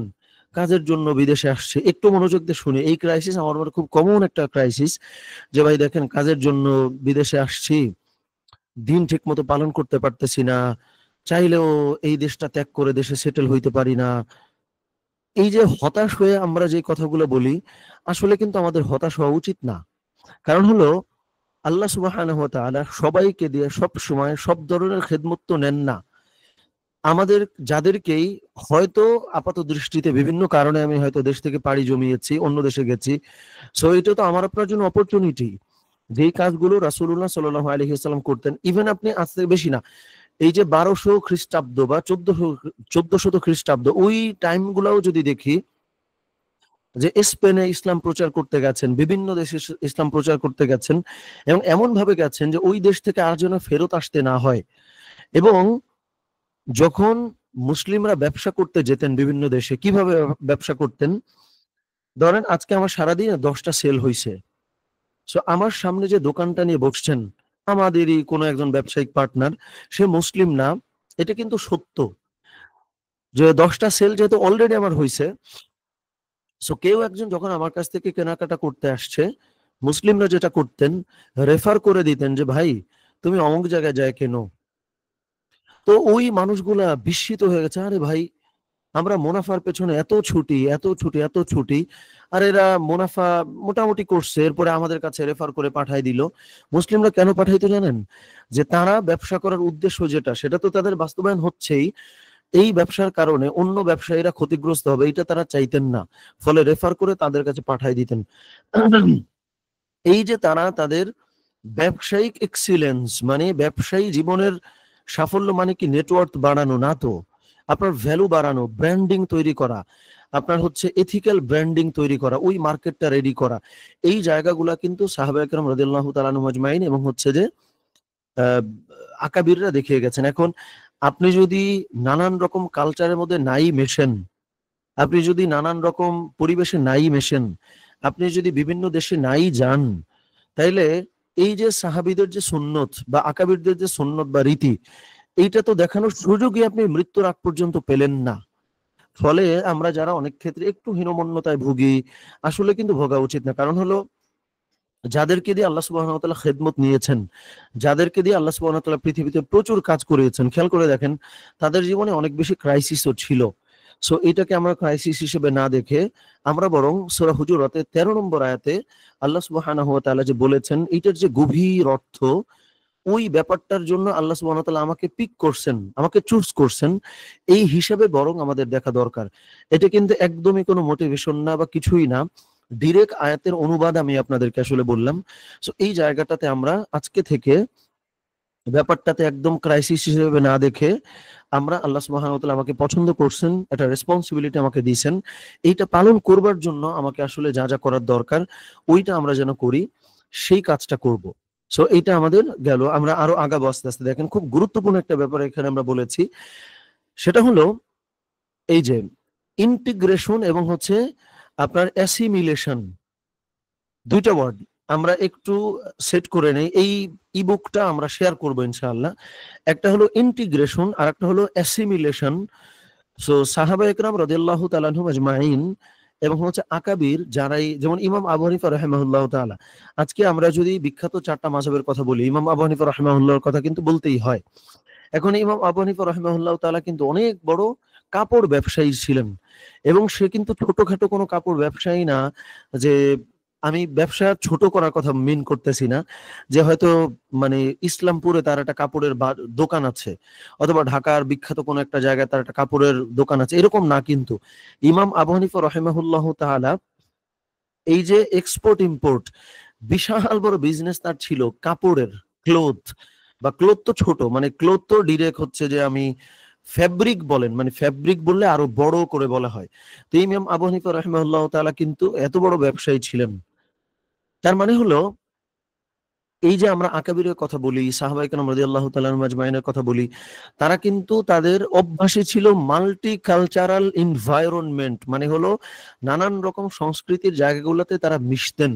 কাজের জন্য বিদেশে আসছে। একটু মনোযোগ দিয়ে শুনে, এই ক্রাইসিস আমার মনে খুব কমন একটা ক্রাইসিস, যে ভাই দেখেন কাজের জন্য বিদেশে আসছি, দিন ঠিক মতো পালন করতে পারতেছি না, চাইলেও এই দেশটা ত্যাগ করে দেশে সেটেল হইতে পারি না। এই যে হতাশ হয়ে আমরা যে কথাগুলো বলি, আসলে কিন্তু আমাদের হতাশ হওয়া উচিত না। কারণ হলো আল্লাহ সুবহানাহু ওয়া তাআলা সবাইকে দিয়ে সব সময় সব ধরনের খেদমত তো নেন না। আমাদের যাদেরকেই হয়তো আপাত দৃষ্টিতে বিভিন্ন কারণে আমি হয়তো দেশ থেকে পাড়ি জমিয়েছি, অন্য দেশে গেছি। সো এটা তো আমার আপনার জন্য অপরচুনিটি। যেই কাজগুলো রাসূলুল্লাহ সাল্লাল্লাহু আলাইহি ওয়াসাল্লাম করতেন, ইভেন আপনি আজ থেকে বেশি না, এই যে 1200 খ্রিস্টাব্দ বা 1400 খ্রিস্টাব্দ ওই টাইম গুলাও যদি দেখি, যে স্পেনে ইসলাম প্রচার করতে গেছেন, বিভিন্ন দেশে ইসলাম প্রচার করতে গেছেন এবং এমন ভাবে গেছেন যে ওই দেশ থেকে আর যেন ফেরত আসতে না হয়। এবং যখন মুসলিমরা ব্যবসা করতে যেতেন বিভিন্ন দেশে, কিভাবে ব্যবসা করতেন? ধরেন আজকে আমার সারাদিনে 10টা সেল হইছে। সো আমার সামনে যে দোকানটা নিয়ে বসছেন আমাদেরই কোনো একজন ব্যবসায়িক পার্টনার, সে মুসলিম না, এটা কিন্তু সত্য যে 10টা সেল যেহেতু অলরেডি আমার হইছে, সো কেউ একজন যখন আমার কাছ থেকে কেনাকাটা করতে আসছে, মুসলিমরা যেটা করতেন, রেফার করে দিতেন যে ভাই তুমি অমুক জায়গায় যায় কেন। তো ওই মানুষগুলা বিস্মিত হয়ে গেছে, আরে ভাই আমরা মুনাফার পেছনে এত ছুটি এত ছুটি এত ছুটি, আর এরা মুনাফা মোটামুটি করছে, এরপরে আমাদের কাছে রেফার করে পাঠাই দিল। মুসলিমরা কেন পাঠাইতো জানেন? যে তারা ব্যবসা করার উদ্দেশ্য যেটা, সেটা তো তাদের বাস্তবায়ন হচ্ছেই। এই ব্যবসার কারণে অন্য ব্যবসায়ীরা ক্ষতিগ্রস্ত হবে, এটা তারা চাইতেন না। ফলে রেফার করে তাদের কাছে পাঠাই দিতেন। এই যে তারা তাদের ব্যবসায়িক এক্সিলেন্স, মানে ব্যবসায়ী জীবনের সাফল্য মানে কি নেটওয়ার্ক বাড়ানো না, তো আপনার ভ্যালু বাড়ানো, ব্র্যান্ডিং তৈরি করা, আপনার হচ্ছে এথিক্যাল ব্র্যান্ডিং তৈরি করা, ওই মার্কেটটা রেডি করা। এই জায়গাগুলা কিন্তু সাহাবায়ে কেরাম রাদিয়াল্লাহু তাআলা আনহুম আজমাইন এবং হচ্ছে যে আকাবিররা দেখিয়ে গেছেন। এখন আপনি যদি নানান রকম কালচারের মধ্যে নাই মেশেন, আপনি যদি নানান রকম পরিবেশে নাই মেশেন, আপনি যদি বিভিন্ন দেশে নাই যান, তাইলে এই যে সাহাবীদের যে সুন্নত বা আকাবিরদের যে সুন্নত বা রীতি, এইটা তো দেখানোর সুযোগই আপনি মৃত্যুর আগ পর্যন্ত পেলেন না। ফলে আমরা যারা অনেক ক্ষেত্রে একটু হীনমন্যতায় ভুগি, আসলে কিন্তু ভোগা উচিত না। কারণ হলো যাদেরকে দিয়ে আল্লাহ সুবহানাহু ওয়া তাআলা খেদমত নিয়েছেন, যাদেরকে দিয়ে আল্লাহ সুবহানাহু ওয়া তাআলা পৃথিবীতে প্রচুর কাজ করিয়েছেন, খেয়াল করে দেখেন তাদের জীবনে অনেক বেশি ক্রাইসিসও ছিল। সো এটাকে আমরা ক্রাইসিস হিসেবে না দেখে আমরা বরং সূরা হুজুরাতে 13 নম্বর আয়াতে আল্লাহ সুবহানাহু ওয়া তাআলা যে বলেছেন এটার যে গভীর অর্থ, ওই ব্যাপারটার জন্য আল্লাহ সুবহানাহু ওয়া তাআলা আমাকে পিক করছেন, আমাকে চুজ করছেন, এই হিসাবে বরং আমাদের দেখা দরকার। এটা কিন্তু একদমই কোনো মোটিভেশন না বা কিছুই না, ডিরেক্ট আয়াতের অনুবাদ আমি আপনাদেরকে আসলে বললাম। সো এই জায়গাটাতে আমরা আজকে থেকে ব্যাপারটাতে একদম ক্রাইসিস হিসেবে না দেখে আমরা আল্লাহ সুবহানাহু ওয়া তাআলা আমাকে পছন্দ করছেন, একটা রেসপন্সিবিলিটি আমাকে দিয়েছেন, এইটা পালন করবার জন্য আমাকে আসলে যা যা করার দরকার ওইটা আমরা যেন করি, সেই কাজটা করব। সো এইটা আমাদের গেল, আমরা আরো আগাবো আস্তে আস্তে। দেখেন খুব গুরুত্বপূর্ণ একটা ব্যাপার এখানে আমরা বলেছি, সেটা হলো এই যে ইন্টিগ্রেশন এবং হচ্ছে আপনার অ্যাসিমিলেশন, দুইটা ওয়ার্ড আমরা একটু সেট করে নেই। এই ইবুকটা আমরা শেয়ার করবো ইনশাআল্লাহ। একটা হলো ইন্টিগ্রেশন আর একটা হলো অ্যাসিমিলেশন। সো সাহাবা একরাম রাদিয়াল্লাহু তাআলা আনহুম আজমাইন এবং হচ্ছে আকাবির যারাই, যেমন ইমাম আবু হানিফা রাহিমাহুল্লাহ তাআলা, আজকে আমরা যদি বিখ্যাত চারটা মাযহাবের কথা বলি, ইমাম আবু হানিফা রাহিমাহুল্লাহর কথা কিন্তু বলতেই হয়। এখন ইমাম আবু হানিফা রাহিমাহুল্লাহ তাআলা কিন্তু অনেক বড় কাপড় ব্যবসায়ী ছিলেন, এবং সে কিন্তু ছোটখাটো কোনো কাপড় ব্যবসায়ী না, যে আমি ব্যবসা ছোট করার কথা মিন করতেছি না, যে হয়তো মানে ইসলামপুরে তার একটা কাপড়ের দোকান আছে, অথবা ঢাকার বিখ্যাত কোনো একটা জায়গায় তার একটা কাপড়ের দোকান আছে, এরকম না। কিন্তু ইমাম আবু হানিফা রাহিমাহুল্লাহ তাআলা এই যে এক্সপোর্ট ইম্পোর্ট বিশাল বড় বিজনেস তার ছিল কাপড়ের, ক্লোথ, বা ক্লোথ তো ছোট, মানে ক্লোথ তো ডিরেক্ট হচ্ছে যে আমি ফ্যাব্রিক বলেন, মানে ফ্যাব্রিক বললে আরো বড় করে বলা হয়। তো ইমাম আবু হানিফা রাহিমাহুল্লাহ তাআলা কিন্তু এত বড় ব্যবসায়ী ছিলেন। তার মানে হলো এই যে আমরা আকাবিরের কথা বলি, সাহাবায়ে কেরাম রাদিয়াল্লাহু তাআলা আনহুম আজমাইনের কথা বলি, তারা কিন্তু তাদের অভ্যাসই ছিল মাল্টি কালচারাল এনভায়রনমেন্ট, মানে হলো নানান রকম সংস্কৃতির জায়গাগুলোতে তারা মিশতেন।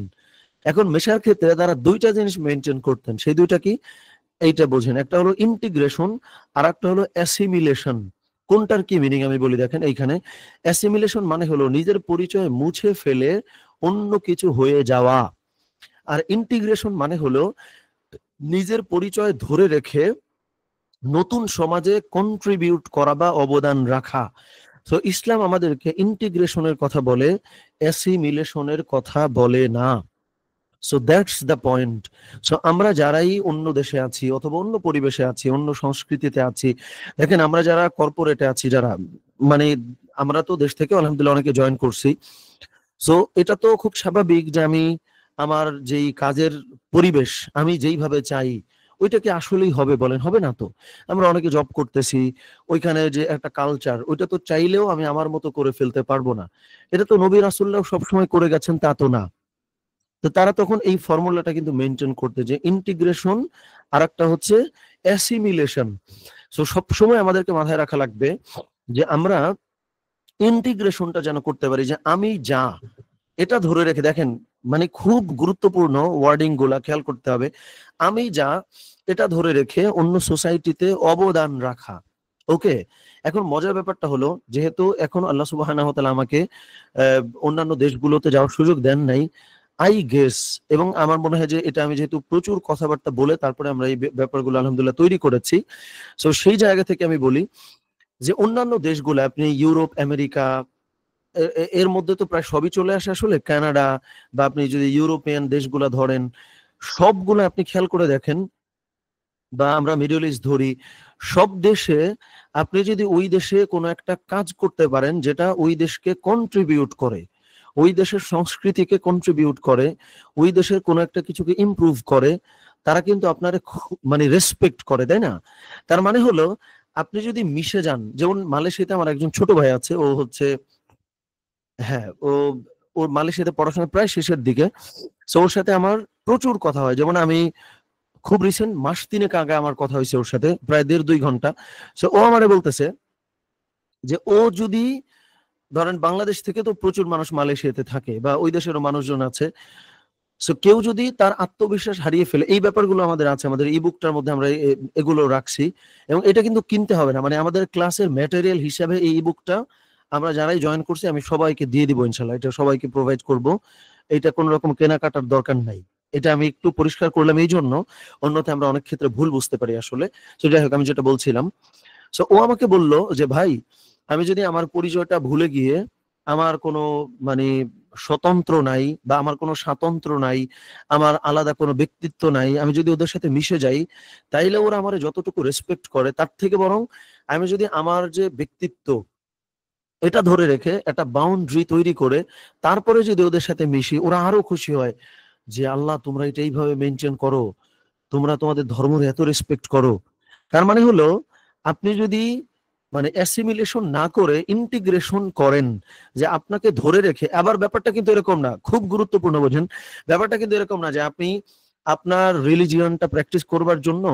এখন মেশার ক্ষেত্রে তারা দুইটা জিনিস মেনটেন করতেন, সেই দুইটা কি এইটা বোঝেন। একটা হলো ইন্টিগ্রেশন আর একটা হলো অ্যাসিমিলেশন। কোনটার কি মিনিং আমি বলি, দেখেন এইখানে অ্যাসিমিলেশন মানে হলো নিজের পরিচয় মুছে ফেলে অন্য কিছু হয়ে যাওয়া, আর ইন্টিগ্রেশন মানে হলো নিজের পরিচয় ধরে রেখে নতুন সমাজে কন্ট্রিবিউট করা বা অবদান রাখা। সো ইসলাম আমাদেরকে ইন্টিগ্রেশনের কথা বলে, অ্যাসিমিলেশনের কথা বলে না। So that's the point. So আমরা যারাই অন্য দেশে আছি অথবা অন্য পরিবেশে আছি, অন্য সংস্কৃতিতে আছি, দেখেন আমরা যারা কর্পোরেটে আছি, যারা মানে আমরা তো দেশ থেকে আলহামদুলিল্লাহ অনেকে জয়েন করছি। সো এটা তো খুব স্বাভাবিক যে আমি আমার যেই কাজের পরিবেশ আমি যেইভাবে চাই ওইটা কি আসলেই হবে বলেন, হবে না তো। আমরা অনেকে জব করতেছি, ওইখানে যে একটা কালচার ওইটা তো চাইলেও আমি আমার মতো করে ফেলতে পারবো না। এটা তো নবী রাসূলুল্লাহ সবসময় করে গেছেন তা তো না। তো তারা তখন এই ফর্মুলাটা কিন্তু মেনটেন করতে, যে ইন্টিগ্রেশন আর একটা হচ্ছে অ্যাসিমিলেশন। সো সবসময় আমাদেরকে মাথায় রাখা লাগবে যে আমরা ইন্টিগ্রেশনটা যেন করতে পারি, যে আমি যা এটা ধরে রেখে, দেখেন মানে খুব গুরুত্বপূর্ণ ওয়ার্ডিং গুলা খেয়াল করতে হবে। আমি যা এটা ধরে রেখে অন্য সোসাইটিতে অবদান রাখা। ওকে, এখন মজার ব্যাপারটা হলো, যেহেতু এখন আল্লাহ সুবহানাহু ওয়া তাআলা আমাকে অন্যান্য দেশগুলোতে যাওয়ার সুযোগ দেন নাই, আই গেস, এবং আমার মনে হয় যে এটা আমি যেহেতু প্রচুর কথাবার্তা বলে তারপরে আমরা এই ব্যাপারগুলো আলহামদুলিল্লাহ তৈরি করেছি। সো সেই জায়গা থেকে আমি বলি যে অন্যান্য দেশগুলো, আপনি ইউরোপ, আমেরিকা, এর মধ্যে তো প্রায় সবই চলে আসে আসলে, কানাডা, বা আপনি যদি ইউরোপিয়ান দেশগুলা ধরেন, সবগুলো আপনি খেয়াল করে দেখেন, বা আমরা মিডল ইস্ট ধরি, সব দেশে আপনি যদি ওই দেশে কোনো একটা কাজ করতে পারেন যেটা ওই দেশকে কন্ট্রিবিউট করে, ওই দেশের সংস্কৃতিকে কন্ট্রিবিউট করে, ওই দেশের কোনো একটা কিছুকে ইমপ্রুভ করে, তারা কিন্তু আপনার মানে রেসপেক্ট করে, তাই না? তার মানে হলো আপনি যদি মিশে যান, যেমন মালয়েশিয়াতে আমার একজন ছোট ভাই আছে, ও হচ্ছে, হ্যাঁ, ওর মালয়েশিয়াতে পড়াশোনা প্রায় শেষের দিকে। সো ওর সাথে আমার প্রচুর কথা হয়, যেমন আমি খুব রিসেন্ট মাস ৩ আগে আমার কথা হয়েছে ওর সাথে প্রায় ১.৫-২ ঘন্টা। সো ও আমারে বলতেছে যে ও যদি ধরেন বাংলাদেশ থেকে তো প্রচুর মানুষ মালয়েশিয়াতে থাকে বা ওই দেশেরও মানুষজন আছে। সো কেউ যদি তার আত্মবিশ্বাস হারিয়ে ফেলে, এই ব্যাপারগুলো আমাদের আছে, আমাদের ইবুকটার মধ্যে আমরা এগুলো রাখছি, এবং এটা কিন্তু কিনতে হবে না, মানে আমাদের ক্লাসের ম্যাটেরিয়াল হিসাবে এই ইবুকটা আমরা যারাই জয়েন করছি আমি সবাইকে দিয়ে দিব ইনশাল্লাহ, এটা সবাইকে প্রোভাইড করব। এটা কোনো রকম কেনাকাটার দরকার নাই। এটা আমি একটু পরিষ্কার করলাম এই জন্য, অন্যথায় আমরা অনেক ক্ষেত্রে ভুল বুঝতে পারি আসলে। তো যাই হোক, আমি যেটা বলছিলাম, সো ও আমাকে বলল যে ভাই, আমি যদি আমার পরিচয়টা ভুলে গিয়ে আমার কোনো মানে স্বতন্ত্র নাই বা আমার কোনো স্বাতন্ত্র নাই, আমার আলাদা কোনো ব্যক্তিত্ব নাই, আমি যদি ওদের সাথে মিশে যাই, তাইলে ওরা আমার যতটুকু রেসপেক্ট করে তার থেকে বরং আমি যদি আমার যে ব্যক্তিত্ব এটা ধরে রেখে একটা বাউন্ডারি তৈরি করে তারপরে যদি ওদের সাথে মিশি, ওরা আরো খুশি হয় যে আল্লাহ তোমরা এটা এইভাবে মেনটেন করো, তোমরা তোমাদের ধর্মের এত রেসপেক্ট করো। তার মানে হলো আপনি যদি মানে অ্যাসিমিলেশন না করে ইন্টিগ্রেশন করেন, যে আপনাকে ধরে রেখে, আবার ব্যাপারটা কিন্তু এরকম না, খুব গুরুত্বপূর্ণ বোঝেন, ব্যাপারটা কিন্তু এরকম না যে আপনি আপনার রিলিজিয়নটা প্র্যাকটিস করবার জন্য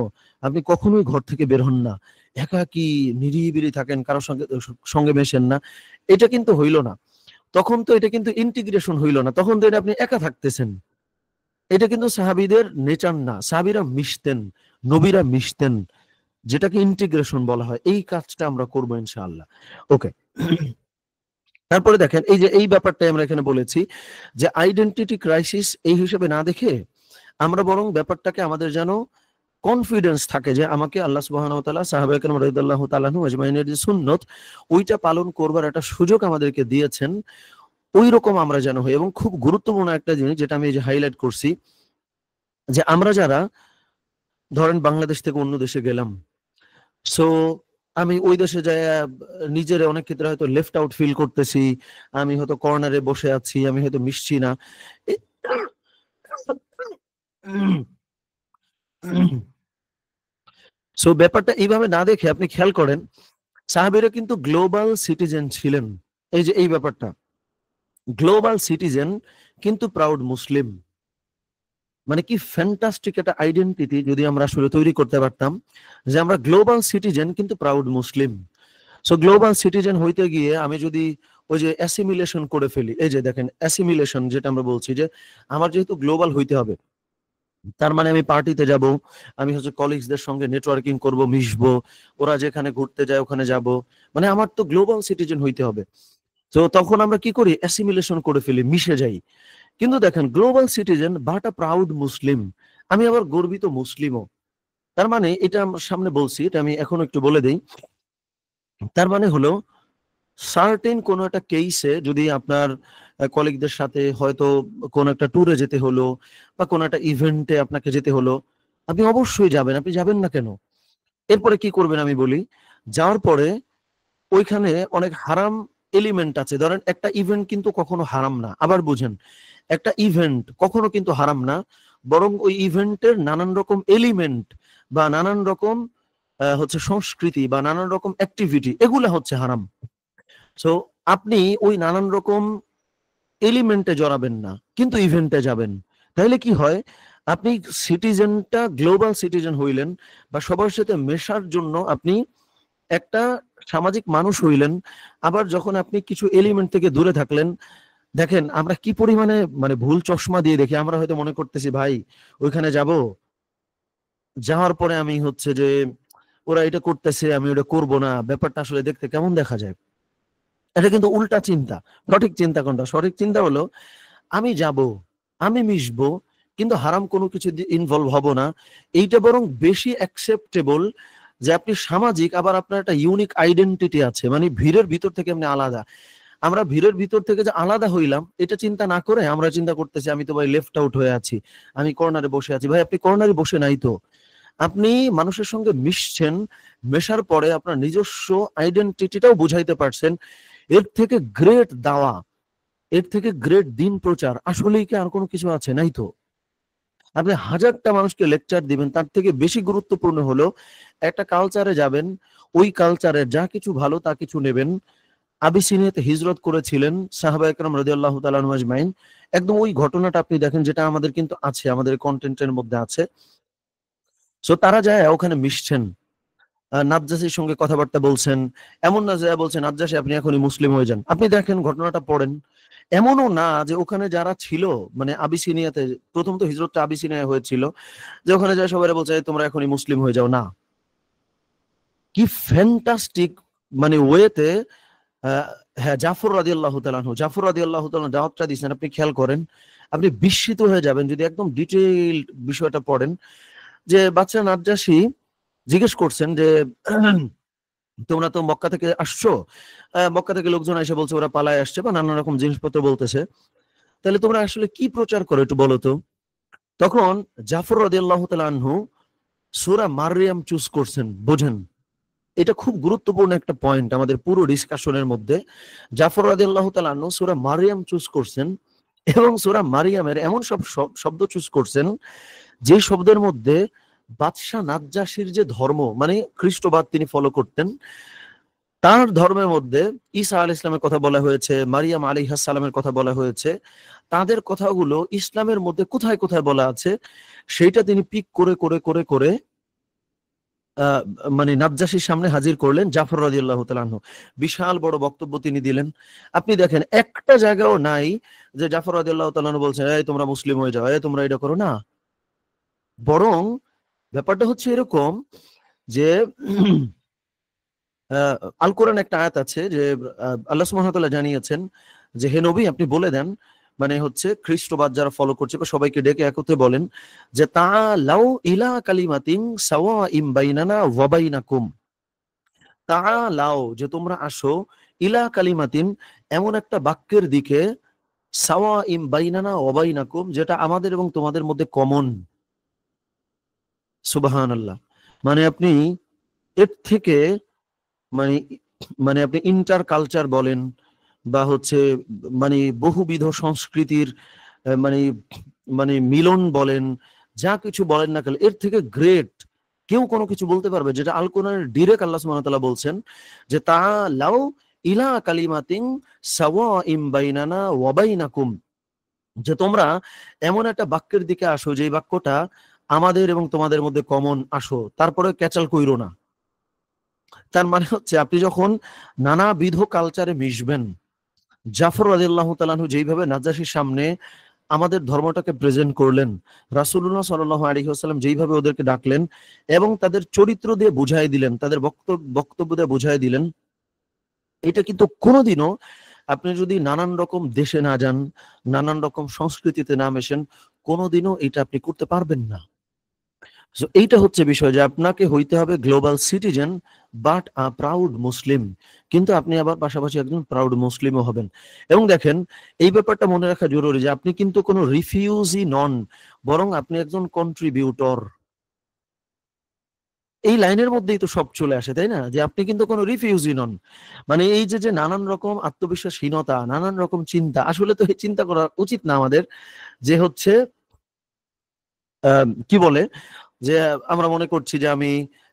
আপনি কখনোই ঘর থেকে বের হন না, একাকী নিরিবিলি থাকেন, কারোর সঙ্গে সঙ্গে মেশেন না, এটা কিন্তু হইল না। তখন তো এটা কিন্তু ইন্টিগ্রেশন হইল না, তখন তো এটা আপনি একা থাকতেছেন। এটা কিন্তু সাহাবীদের নেচার না, সাহাবীরা মিশতেন, নবীরা মিশতেন, যেটাকে ইন্টিগ্রেশন বলা হয়। এই কাজটা আমরা করবো ইনশাআল্লাহ। ওকে, তারপরে দেখেন এই যে এই ব্যাপারটাই আমরা এখানে বলেছি যে আইডেন্টিটি ক্রাইসিস এই হিসেবে না দেখে আমরা বরং ব্যাপারটাকে আমাদের যেন কনফিডেন্স থাকে যে আমাকে আল্লাহ সুবহানাহু ওয়া তাআলা সাহাবায়ে কেরাম রাদিয়াল্লাহু তাআলা আনহুম আজমাইনের যে সুন্নত ওইটা পালন করবার একটা সুযোগ আমাদেরকে দিয়েছেন, ওই রকম আমরা যেন হই। এবং খুব গুরুত্বপূর্ণ একটা জিনিস যেটা আমি এই যে হাইলাইট করছি, যে আমরা যারা ধরেন বাংলাদেশ থেকে অন্য দেশে গেলাম, সো আমি ওই দেশে যাই নিজের অনেক ক্ষেত্রে হয়তো লেফট আউট ফিল করতেছি, আমি হয়তো কর্নারে বসে আছি, আমি হয়তো মিশছি না। সো ব্যাপারটা এইভাবে না দেখে আপনি খেয়াল করেন সাহাবীরা কিন্তু গ্লোবাল সিটিজেন ছিলেন। এই যে এই ব্যাপারটা, গ্লোবাল সিটিজেন কিন্তু প্রাউড মুসলিম, মানে কি ফ্যান্টাস্টিক একটা আইডেন্টিটি যদি আমরা আসলে তৈরি করতে পারতাম যে আমরা গ্লোবাল সিটিজেন কিন্তু প্রাউড মুসলিম। সো গ্লোবাল সিটিজেন হইতে গিয়ে আমি যদি ওই যে অ্যাসিমিলেশন করে ফেলি, এই যে দেখেন অ্যাসিমিলেশন যেটা আমরা বলছি যে আমার যেহেতু গ্লোবাল হইতে হবে, তার মানে আমি পার্টিতে যাব, আমি হচ্ছে কলিগসদের সঙ্গে নেটওয়ার্কিং করব, মিশবো, ওরা যেখানে ঘুরতে যায় ওখানে যাব, মানে আমার তো গ্লোবাল সিটিজেন হইতে হবে। তো তখন আমরা কি করি, অ্যাসিমিলেশন করে ফেলি, মিশে যাই। কিন্তু দেখেন global citizen but a proud Muslim, আমি আবার গর্বিত মুসলিমও। তার মানে এটা আমার সামনে বলছি, এটা আমি এখন একটু বলে দেই। তার মানে হলো সার্টেন কোন একটা কেসে যদি আপনার কলিগদের সাথে হয়তো কোন একটা ট্যুরে যেতে হলো বা কোন একটা ইভেন্টে আপনাকে যেতে হলো, আপনি অবশ্যই যাবেন, আপনি যাবেন না কেন? এরপরে কি করবেন আমি বলি, যাওয়ার পরে ওইখানে অনেক হারাম এলিমেন্ট আছে। ধরেন একটা ইভেন্ট কিন্তু কখনো হারাম না, আবার বুঝেন, একটা ইভেন্ট কখনো কিন্তু হারাম না, বরং ওই ইভেন্টের নানান রকম এলিমেন্ট বা নানান রকম হচ্ছে সংস্কৃতি বা নানান রকম অ্যাক্টিভিটি এগুলা হচ্ছে হারাম। সো আপনি ওই নানান রকম এলিমেন্টে জড়াবেন না, কিন্তু ইভেন্টে যাবেন। তাহলে কি হয়, আপনি সিটিজেনটা গ্লোবাল সিটিজেন হইলেন বা সবার সাথে মেশার জন্য আপনি একটা সামাজিক মানুষ হইলেন। আবার যখন আপনি কিছু এলিমেন্ট থেকে দূরে থাকলেন, দেখেন আমরা কি পরিমাণে মানে ভুল চশমা দিয়ে দেখি, আমরা হয়তো মনে করতেছি ভাই ওইখানে যাব, যাওয়ার পরে আমি হচ্ছে যে ওরা এটা করতেছে আমি ওটা করব না, ব্যাপারটা আসলে দেখতে কেমন দেখা যায়। এটা কিন্তু উল্টা চিন্তা। সঠিক চিন্তা কোনটা? সঠিক চিন্তা হলো আমি যাব, আমি মিশবো, কিন্তু হারাম কোনো কিছু ইনভলভ হব না। এইটা বরং বেশি অ্যাকসেপ্টেবল যে আপনি সামাজিক, আবার আপনার একটা ইউনিক আইডেন্টিটি আছে, মানে ভিড়ের ভিতর থেকে আপনি আলাদা। আমরা ভিড়ের ভিতর থেকে যে আলাদা হইলাম এটা চিন্তা না করে আমরা চিন্তা করতেছি আমি তো ভাই লেফট আউট হয়ে আছি, আমি কর্নারে বসে আছি। ভাই আপনি কর্নারে বসে নাই তো, আপনি মানুষের সঙ্গে মিশছেন, মেশার পরে আপনার নিজস্ব আইডেন্টিটিটাও বুঝাইতে পারছেন। এর থেকে গ্রেট দাওয়া, এর থেকে গ্রেট দিন প্রচার আসলেই কি আর কোনো কিছু আছে? নাই তো। আপনি হাজারটা মানুষকে লেকচার দিবেন, তার থেকে বেশি গুরুত্বপূর্ণ হলো একটা কালচারে যাবেন, ওই কালচারে যা কিছু ভালো তা কিছু নেবেন। আবিসিনিয়াতে হিজরত করেছিলেন সাহাবায়ে কেরাম রাদিয়াল্লাহু তাআলা আনহুম আজমাইন। একদম ওই ঘটনাটা আপনি দেখেন, যেটা আমাদের কিন্তু আছে, আমাদের কন্টেন্টের মধ্যে আছে। সো তারা যায় ওখানে মিশছেন, নাজ্জাশীর সঙ্গে কথাবার্তা বলছেন। এমন না যে বলছেন নাজ্জাশী আপনি এখনই মুসলিম হয়ে যান। আপনি দেখেন ঘটনাটা পড়েন। এমনও না যে ওখানে যারা ছিল মানে আবিসিনিয়াতে, প্রথম তো হিজরতটা আবিসিনিয়ায় হয়েছিল, যে ওখানে যায় সবাই বলছে তোমরা এখনই মুসলিম হয়ে যাও, না। কি ফ্যান্টাস্টিক মানে ওয়েতে হ্যাঁ জাফর রাদিয়াল্লাহু তাআলা আনহু, জাফর রাদিয়াল্লাহু তাআলা দাওয়াতটা দিয়েছেন, আপনি খেয়াল করেন, আপনি বিস্মিত হয়ে যাবেন যদি একদম ডিটেইল বিষয়টা পড়েন। যে বাচ্চা নাজ্জাশী জিজ্ঞেস করছেন যে তোমরা তো মক্কা থেকে আসছো, মক্কা থেকে লোকজন এসে বলছে ওরা পালায় আসছে বা নানা রকম জিনিসপত্র বলতেছে, তাহলে তোমরা আসলে কি প্রচার করো একটু বলো তো। তখন জাফর রাদিয়াল্লাহু তাআলা আনহু সূরা মারইয়াম চুজ করছেন। বোঝেন, এটা খুব গুরুত্বপূর্ণ একটা পয়েন্ট আমাদের পুরো ডিসকাশনের মধ্যে। জাফর রাদিয়াল্লাহু তাআলা আনহু সূরা মারইয়াম চুজ করছেন, এবং সূরা মারইয়ামের এমন সব শব্দ চুজ করছেন যে শব্দের মধ্যে বাদশাহ নাজ্জাশীর যে ধর্ম, মানে খ্রিস্টবাদ তিনি ফলো করতেন, তার ধর্মের মধ্যে ঈসা আলাইহিস সালামের কথা বলা হয়েছে, মারিয়াম আলাইহিস সালামের কথা বলা হয়েছে। তাদের কথাগুলো ইসলামের মধ্যে কোথায় কোথায় বলা আছে সেইটা তিনি পিক করে করে করে করে মানে নাজ্জাশীর সামনে হাজির করলেন জাফর রাদিয়াল্লাহু তাআলা আনহু। বিশাল বড় বক্তব্য তিনি দিলেন। আপনি দেখেন একটা জায়গাও নাই যে জাফর রাদিয়াল্লাহু তাআলা আনহু বলছেন এই তোমরা মুসলিম হয়ে যাও, এই তোমরা এটা করো না। বরং ব্যাপারটা হচ্ছে এরকম যে আল কোরআন একটা আয়াত আছে যে আল্লাহ সুবহানাহু ওয়া তাআলা জানিয়েছেন যে হে নবী আপনি বলে দেন, মানে হচ্ছে খ্রিস্টবাদ যারা ফলো করছে বা সবাইকে ডেকে একত্রে বলেন যে তাআলাউ ইলা কালিমাতিন সাওয়াইম বাইনানা ওয়া বাইনাকুম। তাআলাউ, যে তোমরা আসো, ইলা কালিমাতিন, এমন একটা বাক্যের দিকে, সাওয়াইম বাইনানা ওয়া বাইনাকুম, যেটা আমাদের এবং তোমাদের মধ্যে কমন। সুবহানাল্লাহ। মানে আপনি এর থেকে মানে মানে আপনি ইন্টার কালচার বলেন বা হচ্ছে মানে বহুবিধ সংস্কৃতির মানে মানে মিলন বলেন, যা কিছু বলেন না কেন, এর থেকে গ্রেট কেউ কোনো কিছু বলতে পারবে? যেটা আল কোরআনের ডিরেক্ট আল্লাহ সুবহানাহু ওয়া তাআলা বলছেন যে তাআলাউ ইলা কালিমাতিন সাওয়াইম বাইনানা ওয়া বাইনাকুম, যে তোমরা এমন একটা বাক্যের দিকে আসো যে বাক্যটা আমাদের এবং তোমাদের মধ্যে কমন, আসো, তারপরে ক্যাচাল কইরো না। তার মানে হচ্ছে আপনি যখন নানাবিধ কালচারে মিশবেন, জাফর রাদিয়াল্লাহু তাআলা আনহু যেইভাবে নাজ্জাশীর সামনে আমাদের ধর্মটাকে প্রেজেন্ট করলেন, রাসূলুল্লাহ সাল্লাল্লাহু আলাইহি ওয়াসাল্লাম যেইভাবে ওদেরকে ডাকলেন এবং তাদের চরিত্র দিয়ে বুঝাই দিলেন, তাদের বক্তব্য দিয়ে বুঝাই দিলেন, এটা কিন্তু কোনোদিনও আপনি যদি নানান রকম দেশে না যান, নানান রকম সংস্কৃতিতে না মেশেন, কোনোদিনও এটা আপনি করতে পারবেন না। সো এইটা হচ্ছে বিষয় যে আপনাকে হইতে হবে global citizen but a proud Muslim, কিন্তু আপনি আবার পাশাপাশি একজন প্রাউড মুসলিমও হবেন। এবং দেখেন এই ব্যাপারটা মনে রাখা জরুরি যে আপনি কিন্তু কোনো রিফিউজি নন, বরং আপনি একজন কন্ট্রিবিউটর। এই লাইনের মধ্যেই তো সব চলে আসে, তাই না? যে আপনি কিন্তু কোনো রিফিউজি নন। মানে এই যে যে নানান রকম আত্মবিশ্বাসহীনতা, নানান রকম চিন্তা, আসলে তো এই চিন্তা করা উচিত না আমাদের। যে হচ্ছে কি বলে যে আমরা মনে করছি যে আমি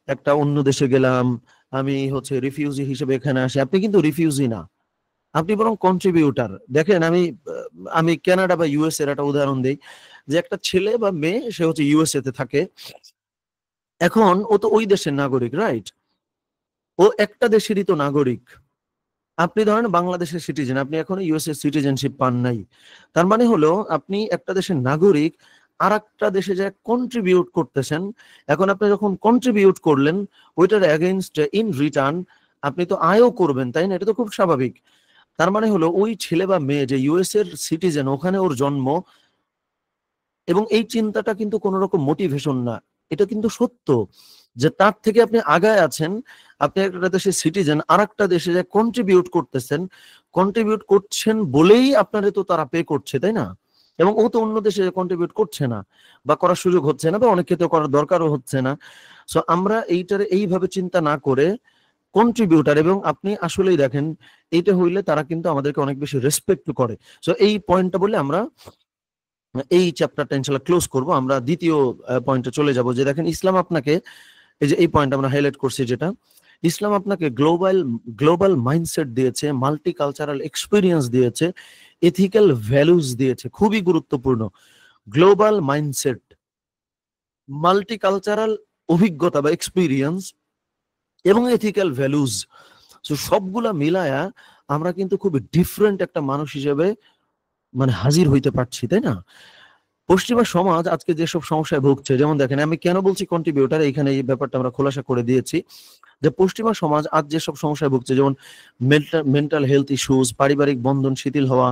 একটা অন্য দেশে গেলাম, আমি হচ্ছে রিফিউজি হিসেবে এখানে আসি। আপনি কিন্তু রিফিউজি না, আপনি বরং কন্ট্রিবিউটার। দেখেন আমি কানাডা বা ইউএস এর একটা উদাহরণ দেই, যে একটা ছেলে বা মেয়ে সে হচ্ছে ইউএসএ তে থাকে, এখন ও তো ওই দেশের নাগরিক, রাইট? ও একটা দেশেরই তো নাগরিক। আপনি ধরেন বাংলাদেশের সিটিজেন, আপনি এখনো ইউএসএ সিটিজেনশিপ পান নাই। তার মানে হলো আপনি একটা দেশের নাগরিক, আর একটা দেশে যে কন্ট্রিবিউট করতেছেন। এখন আপনি যখন কন্ট্রিবিউট করলেন, ওইটার এগেইনস্ট ইন রিটার্ন আপনি তো আয়ও করবেন, তাই না? এটা তো খুব স্বাভাবিক। তার মানে হলো ওই ছেলে বা মেয়ে যে ইউএস এর সিটিজেন, ওখানে ওর জন্ম, এবং এই চিন্তাটা কিন্তু কোনো রকম মোটিভেশন না, এটা কিন্তু সত্য যে তার থেকে আপনি আগায় আছেন। আপনি একটা দেশের সিটিজেন, আর একটা দেশে যে কন্ট্রিবিউট করতেছেন, কন্ট্রিবিউট করছেন বলেই আপনারে তো তারা পে করছে, তাই না? এবং ও তো অন্য দেশে কন্ট্রিবিউট করছে না বা করার সুযোগ হচ্ছে না, বা অনেক ক্ষেত্রে করার দরকারও হচ্ছে না। সো আমরা এইটারে এইভাবে চিন্তা না করে কন্ট্রিবিউটার, এবং আপনি আসলেই দেখেন এইটা হইলে তারা কিন্তু আমাদেরকে অনেক বেশি রেসপেক্ট করে। সো এই পয়েন্টটা বলে আমরা এই চ্যাপ্টারটা ইনশাআল্লাহ ক্লোজ করব। আমরা দ্বিতীয় পয়েন্টে চলে যাব, যে দেখেন ইসলাম আপনাকে, এই যে এই পয়েন্ট আমরা হাইলাইট করছি যেটা, ইসলাম আপনাকে গ্লোবাল গ্লোবাল মাইন্ডসেট দিয়েছে, মাল্টি কালচারাল এক্সপিরিয়েন্স দিয়েছে, এথিক্যাল ভ্যালুজ দিয়েছে। খুবই গুরুত্বপূর্ণ, গ্লোবাল মাইন্ডসেট, মাল্টি কালচারাল অভিজ্ঞতা বা এক্সপিরিয়েন্স, এবং এথিক্যাল ভ্যালুজ। সো সবগুলা মিলায়া আমরা কিন্তু খুব ডিফারেন্ট একটা মানুষ হিসেবে মানে হাজির হইতে পারছি, তাই না? পশ্চিমা সমাজ আজকে যেসব সমস্যায় ভুগছে, যেমন দেখেন আমি কেন বলছি কন্ট্রিবিউটার, এখানে এই ব্যাপারটা আমরা খোলাসা করে দিয়েছি যে পশ্চিমা সমাজ আজ যেসব সমস্যায় ভুগছে, যেমন মেন্টাল হেলথ ইস্যুস, পারিবারিক বন্ধন শিথিল হওয়া,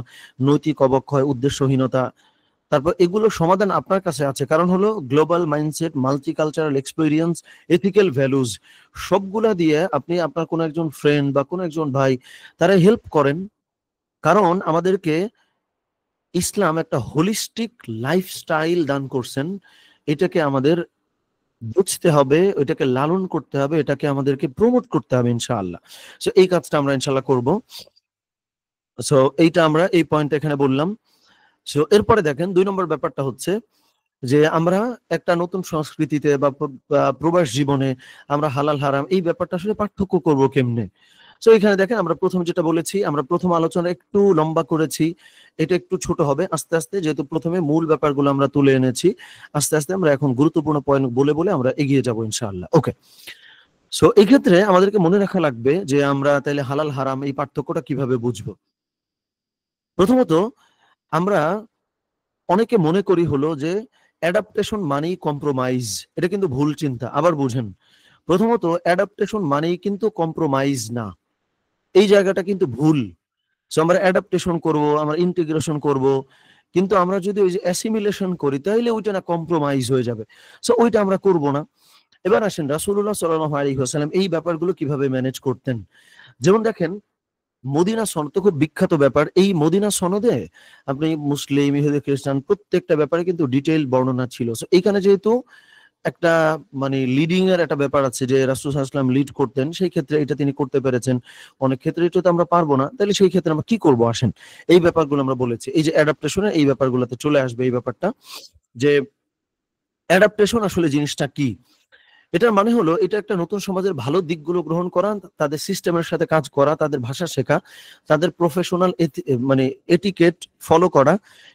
নৈতিক অবক্ষয়, উদ্দেশ্যহীনতা, তারপর এগুলো সমাধান আপনার কাছে আছে, কারণ হলো global mindset, multicultural experience, ethical values, সবগুলা দিয়ে আপনি আপনার কোনো একজন ফ্রেন্ড বা কোনো একজন ভাই তারা হেল্প করেন। কারণ আমাদেরকে ইসলাম একটা হোলিস্টিক লাইফস্টাইল দান করছেন, এটাকে আমাদের বুঝতে হবে, এটাকে লালন করতে হবে, এটাকে আমাদেরকে প্রমোট করতে হবে ইনশাআল্লাহ। সো এই কাজটা আমরা ইনশাআল্লাহ করব। সো এইটা আমরা এই পয়েন্ট এখানে বললাম। সো এরপরে দেখেন 2 নম্বর ব্যাপারটা হচ্ছে যে আমরা একটা নতুন সংস্কৃতিতে বা প্রবাস জীবনে আমরা হালাল হারাম এই ব্যাপারটা আসলে পার্থক্য করব কেমনে। সো এখানে দেখেন আমরা প্রথম যেটা বলেছি, আমরা প্রথম আলোচনা একটু লম্বা করেছি, এটা একটু ছোট হবে আস্তে আস্তে, যেহেতু প্রথমে মূল ব্যাপারগুলো আমরা তুলে এনেছি। আস্তে আস্তে আমরা এখন গুরুত্বপূর্ণ পয়েন্ট বলে বলে আমরা এগিয়ে যাব ইনশাআল্লাহ। ওকে, সো এই ক্ষেত্রে আমাদেরকে মনে রাখা লাগবে যে আমরা তাইলে হালাল হারাম এই পার্থক্যটা কিভাবে বুঝবো। প্রথমত আমরা অনেকে মনে করি হলো যে অ্যাডাপ্টেশন মানেই কম্প্রোমাইজ, এটা কিন্তু ভুল চিন্তা। আবার বুঝেন, প্রথমত অ্যাডাপ্টেশন মানেই কিন্তু কম্প্রোমাইজ না, এই জায়গাটা কিন্তু ভুল। সো আমরা অ্যাডাপ্টেশন করব, আমরা ইন্টিগ্রেশন করব, কিন্তু আমরা যদি ওই যে অ্যাসিমিলেশন করি তাহলে ওইটা না কম্প্রোমাইজ হয়ে যাবে। সো ওইটা আমরা করব না। এবার আসেন রাসূলুল্লাহ সাল্লাল্লাহু আলাইহি ওয়াসাল্লাম এই ব্যাপারগুলো কিভাবে ম্যানেজ করতেন। যেমন দেখেন মদিনা সনদ তো খুব বিখ্যাত ব্যাপার। এই মদিনা সনদে আপনি মুসলিম, ইহুদি, খ্রিস্টান প্রত্যেকটা ব্যাপারে কিন্তু ডিটেইল বর্ণনা ছিল। সো এইখানে যেহেতু একটা মানে লিডিং এর একটা ব্যাপার আছে যে রাসূল সাল্লাল্লাহু আলাইহি ওয়াসাল্লাম লিড করতেন, সেই ক্ষেত্রে এটা তিনি করতে পেরেছেন। অনেক ক্ষেত্রে এটা তো আমরা পারবো না, তাহলে সেই ক্ষেত্রে আমরা কি করব আসেন। এই ব্যাপারগুলো আমরা বলেছি, এই যে অ্যাডাপ্টেশনের এই ব্যাপারগুলোতে চলে আসবে এই ব্যাপারটা, যে অ্যাডাপ্টেশন আসলে জিনিসটা কি। এটার মানে হলো এটা একটা নতুন সমাজের ভালো দিকগুলো গ্রহণ করা, তাদের সিস্টেমের সাথে কাজ করা, তাদের ভাষা শেখা, তাদের প্রফেশনাল মানে এটিকেট ফলো করা।